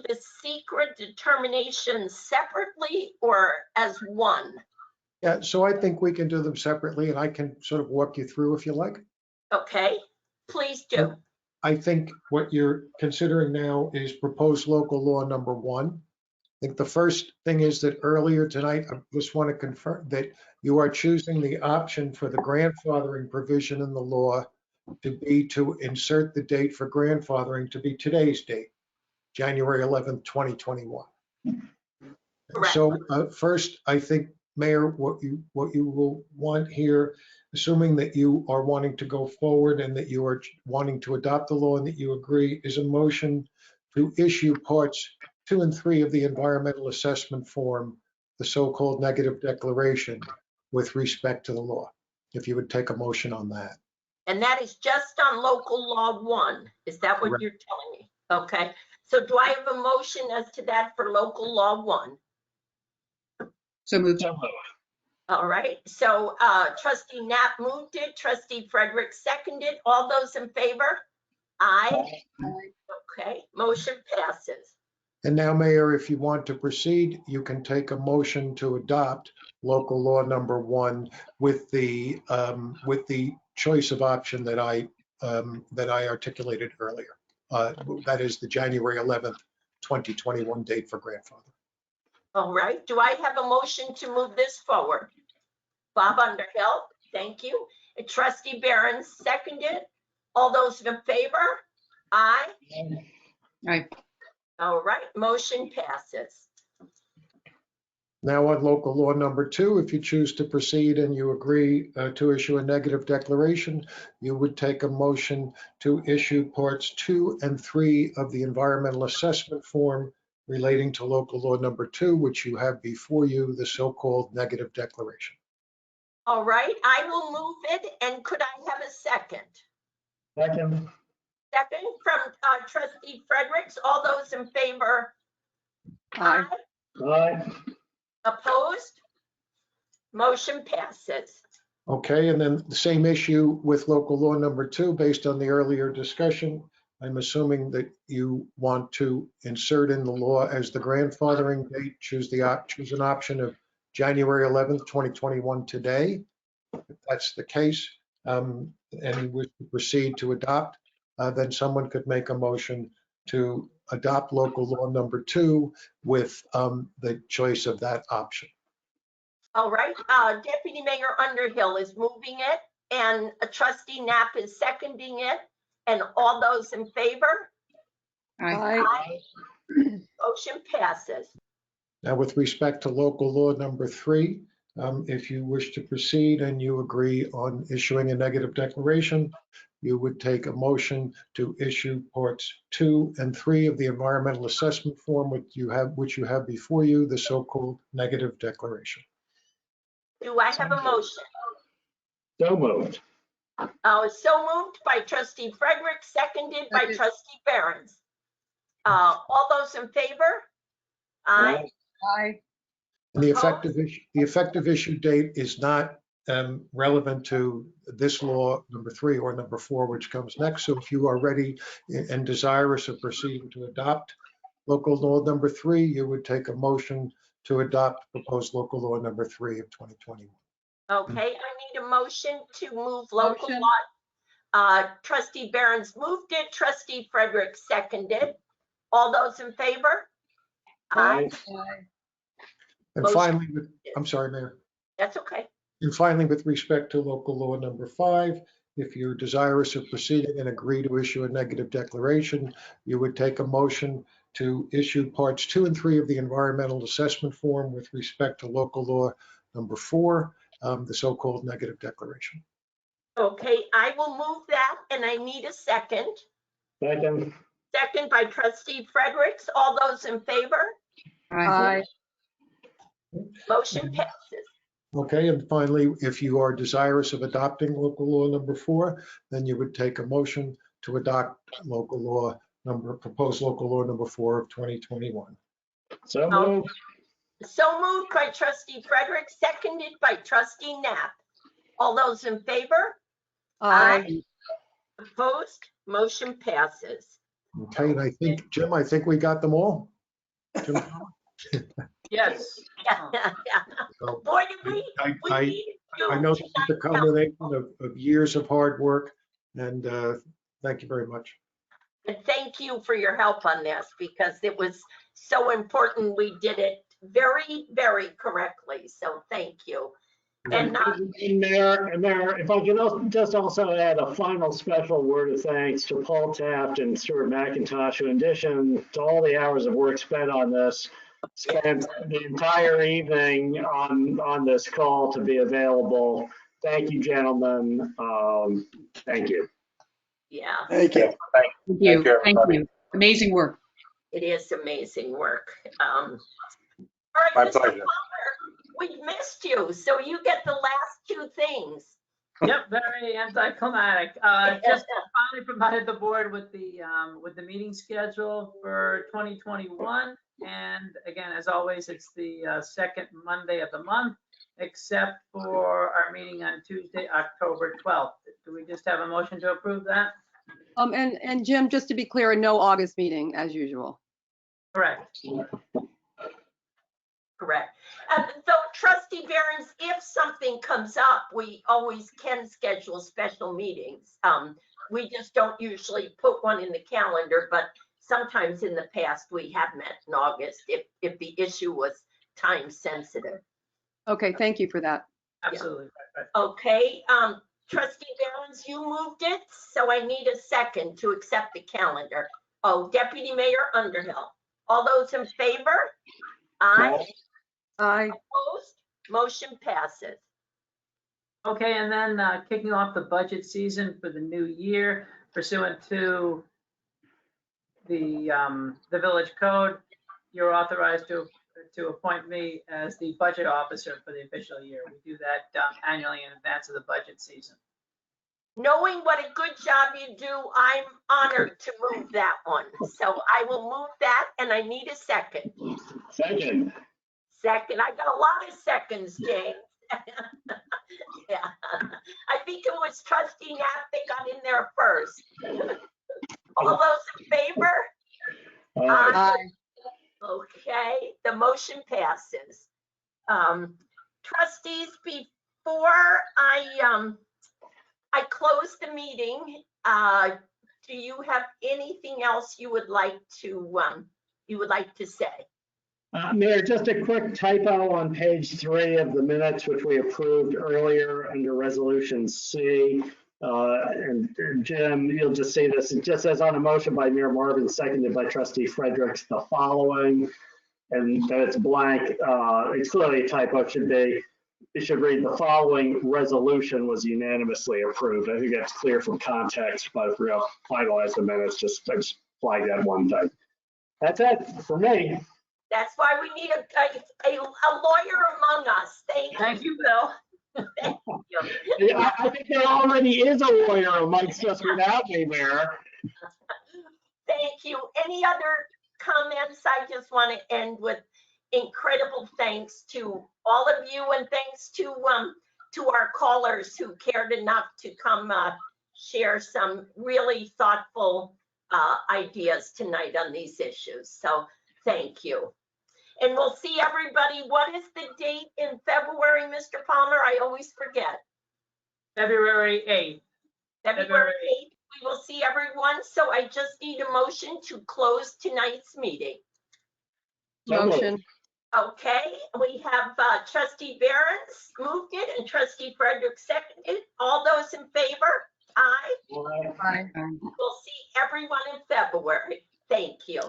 Speaker 2: the secret determination separately or as one?
Speaker 11: Yeah, so I think we can do them separately, and I can sort of walk you through if you like.
Speaker 2: Okay, please do.
Speaker 11: I think what you're considering now is proposed local law number 1. I think the first thing is that earlier tonight, I just want to confirm that you are choosing the option for the grandfathering provision in the law to be to insert the date for grandfathering to be today's date, January 11th, 2021.
Speaker 2: Correct.
Speaker 11: So first, I think, Mayor, what you will want here, assuming that you are wanting to go forward and that you are wanting to adopt the law and that you agree, is a motion to issue parts 2 and 3 of the environmental assessment form, the so-called negative declaration, with respect to the law. If you would take a motion on that.
Speaker 2: And that is just on local law 1. Is that what you're telling me? Okay. So do I have a motion as to that for local law 1?
Speaker 4: So moved.
Speaker 2: All right. So trustee Knapp moved it. Trustee Frederick seconded. All those in favor? Aye. Okay. Motion passes.
Speaker 11: And now, Mayor, if you want to proceed, you can take a motion to adopt local law number 1 with the choice of option that I articulated earlier. That is the January 11th, 2021 date for grandfather.
Speaker 2: All right. Do I have a motion to move this forward? Bob Underhill, thank you. And trustee Barron seconded. All those in favor? Aye.
Speaker 4: Aye.
Speaker 2: All right. Motion passes.
Speaker 11: Now on local law number 2, if you choose to proceed and you agree to issue a negative declaration, you would take a motion to issue parts 2 and 3 of the environmental assessment form relating to local law number 2, which you have before you, the so-called negative declaration.
Speaker 2: All right. I will move it. And could I have a second?
Speaker 10: Second.
Speaker 2: Second from trustee Fredericks. All those in favor?
Speaker 4: Aye.
Speaker 10: Aye.
Speaker 2: Opposed? Motion passes.
Speaker 11: Okay, and then the same issue with local law number 2, based on the earlier discussion. I'm assuming that you want to insert in the law as the grandfathering date, choose an option of January 11th, 2021 today. If that's the case, and we proceed to adopt, then someone could make a motion to adopt local law number 2 with the choice of that option.
Speaker 2: All right. Deputy Mayor Underhill is moving it, and trustee Knapp is seconding it. And all those in favor?
Speaker 4: Aye.
Speaker 2: Aye. Motion passes.
Speaker 11: Now, with respect to local law number 3, If you wish to proceed and you agree on issuing a negative declaration, you would take a motion to issue parts 2 and 3 of the environmental assessment form which you have before you, the so-called negative declaration.
Speaker 2: Do I have a motion?
Speaker 10: So moved.
Speaker 2: So moved by trustee Frederick, seconded by trustee Behrens. All those in favor? Aye.
Speaker 6: Aye.
Speaker 11: And the effective issue date is not relevant to this law, number 3 or number 4, which comes next. So if you are ready and desirous of proceeding to adopt local law number 3, you would take a motion to adopt proposed local law number 3 of 2021.
Speaker 2: Okay, I need a motion to move local law. Trustee Behrens moved it, trustee Frederick seconded. All those in favor? Aye.
Speaker 11: And finally, I'm sorry, Mayor.
Speaker 2: That's okay.
Speaker 11: And finally, with respect to local law number 5, if you're desirous of proceeding and agree to issue a negative declaration, you would take a motion to issue parts 2 and 3 of the environmental assessment form with respect to local law number 4, the so-called negative declaration.
Speaker 2: Okay, I will move that, and I need a second.
Speaker 10: Second.
Speaker 2: Second by trustee Fredericks. All those in favor?
Speaker 6: Aye.
Speaker 2: Motion passes.
Speaker 11: Okay, and finally, if you are desirous of adopting local law number 4, then you would take a motion to adopt proposed local law number 4 of 2021.
Speaker 10: So moved.
Speaker 2: So moved by trustee Frederick, seconded by trustee Knapp. All those in favor?
Speaker 6: Aye.
Speaker 2: Opposed? Motion passes.
Speaker 11: Okay, and I think, Jim, I think we got them all. Jim?
Speaker 9: Yes.
Speaker 11: So,
Speaker 2: Boy, did we
Speaker 11: I know this is a combination of years of hard work, and thank you very much.
Speaker 2: And thank you for your help on this, because it was so important. We did it very, very correctly. So thank you. And
Speaker 10: Mayor, if I can just also add a final special word of thanks to Paul Taft and Stuart McIntosh, who in addition to all the hours of work spent on this, spent the entire evening on this call to be available. Thank you, gentlemen. Thank you.
Speaker 2: Yeah.
Speaker 23: Thank you.
Speaker 4: Thank you. Amazing work.
Speaker 2: It is amazing work. All right,
Speaker 23: My
Speaker 2: Mr.
Speaker 23: pleasure.
Speaker 2: Palmer, we missed you, so you get the last 2 things.
Speaker 9: Yep, very anticlimactic. Just finally provided the board with the meeting schedule for 2021. And again, as always, it's the second Monday of the month, except for our meeting on Tuesday, October 12th. Do we just have a motion to approve that?
Speaker 6: And Jim, just to be clear, no August meeting as usual.
Speaker 9: Correct.
Speaker 2: Correct. So trustee Behrens, if something comes up, we always can schedule special meetings. We just don't usually put one in the calendar, but sometimes in the past we have met in August if the issue was time sensitive.
Speaker 6: Okay, thank you for that.
Speaker 9: Absolutely.
Speaker 2: Okay, trustee Behrens, you moved it, so I need a second to accept the calendar. Oh, Deputy Mayor Underhill. All those in favor? Aye.
Speaker 6: Aye.
Speaker 2: Opposed? Motion passes.
Speaker 9: Okay, and then kicking off the budget season for the new year pursuant to the village code, you're authorized to appoint me as the budget officer for the official year. We do that annually in advance of the budget season.
Speaker 2: Knowing what a good job you do, I'm honored to move that one. So I will move that, and I need a second.
Speaker 10: Second.
Speaker 2: Second. I got a lot of seconds, James. Yeah. I think it was trustee Knapp that got in there first. All those in favor?
Speaker 10: Aye.
Speaker 2: Okay, the motion passes. Trustees, before I close the meeting, do you have anything else you would like to say?
Speaker 10: Mayor, just a quick typo on page 3 of the minutes, which we approved earlier under resolution C. And Jim, you'll just see this. It just says on a motion by Mayor Marvin, seconded by trustee Fredericks, the following, and then it's blank. It's clearly a typo. It should be it should read the following resolution was unanimously approved. I think that's clear from context, but if we're going to finalize the minutes, I just flag that one thing. That's it for me.
Speaker 2: That's why we need a lawyer among us.
Speaker 9: Thank you, Bill.
Speaker 2: Thank you.
Speaker 10: Yeah, I think there already is a lawyer amongst us without me there.
Speaker 2: Thank you. Any other comments? I just want to end with incredible thanks to all of you, and thanks to our callers who cared enough to come share some really thoughtful ideas tonight on these issues. So thank you. And we'll see everybody. What is the date in February, Mr. Palmer? I always forget.
Speaker 9: February 8th.
Speaker 2: February 8th. We will see everyone. So I just need a motion to close tonight's meeting.
Speaker 6: Motion.
Speaker 2: Okay, we have Trustee Behrens moved it and Trustee Frederick seconded. All those in favor? Aye.
Speaker 6: Aye.
Speaker 2: We'll see everyone in February. Thank you.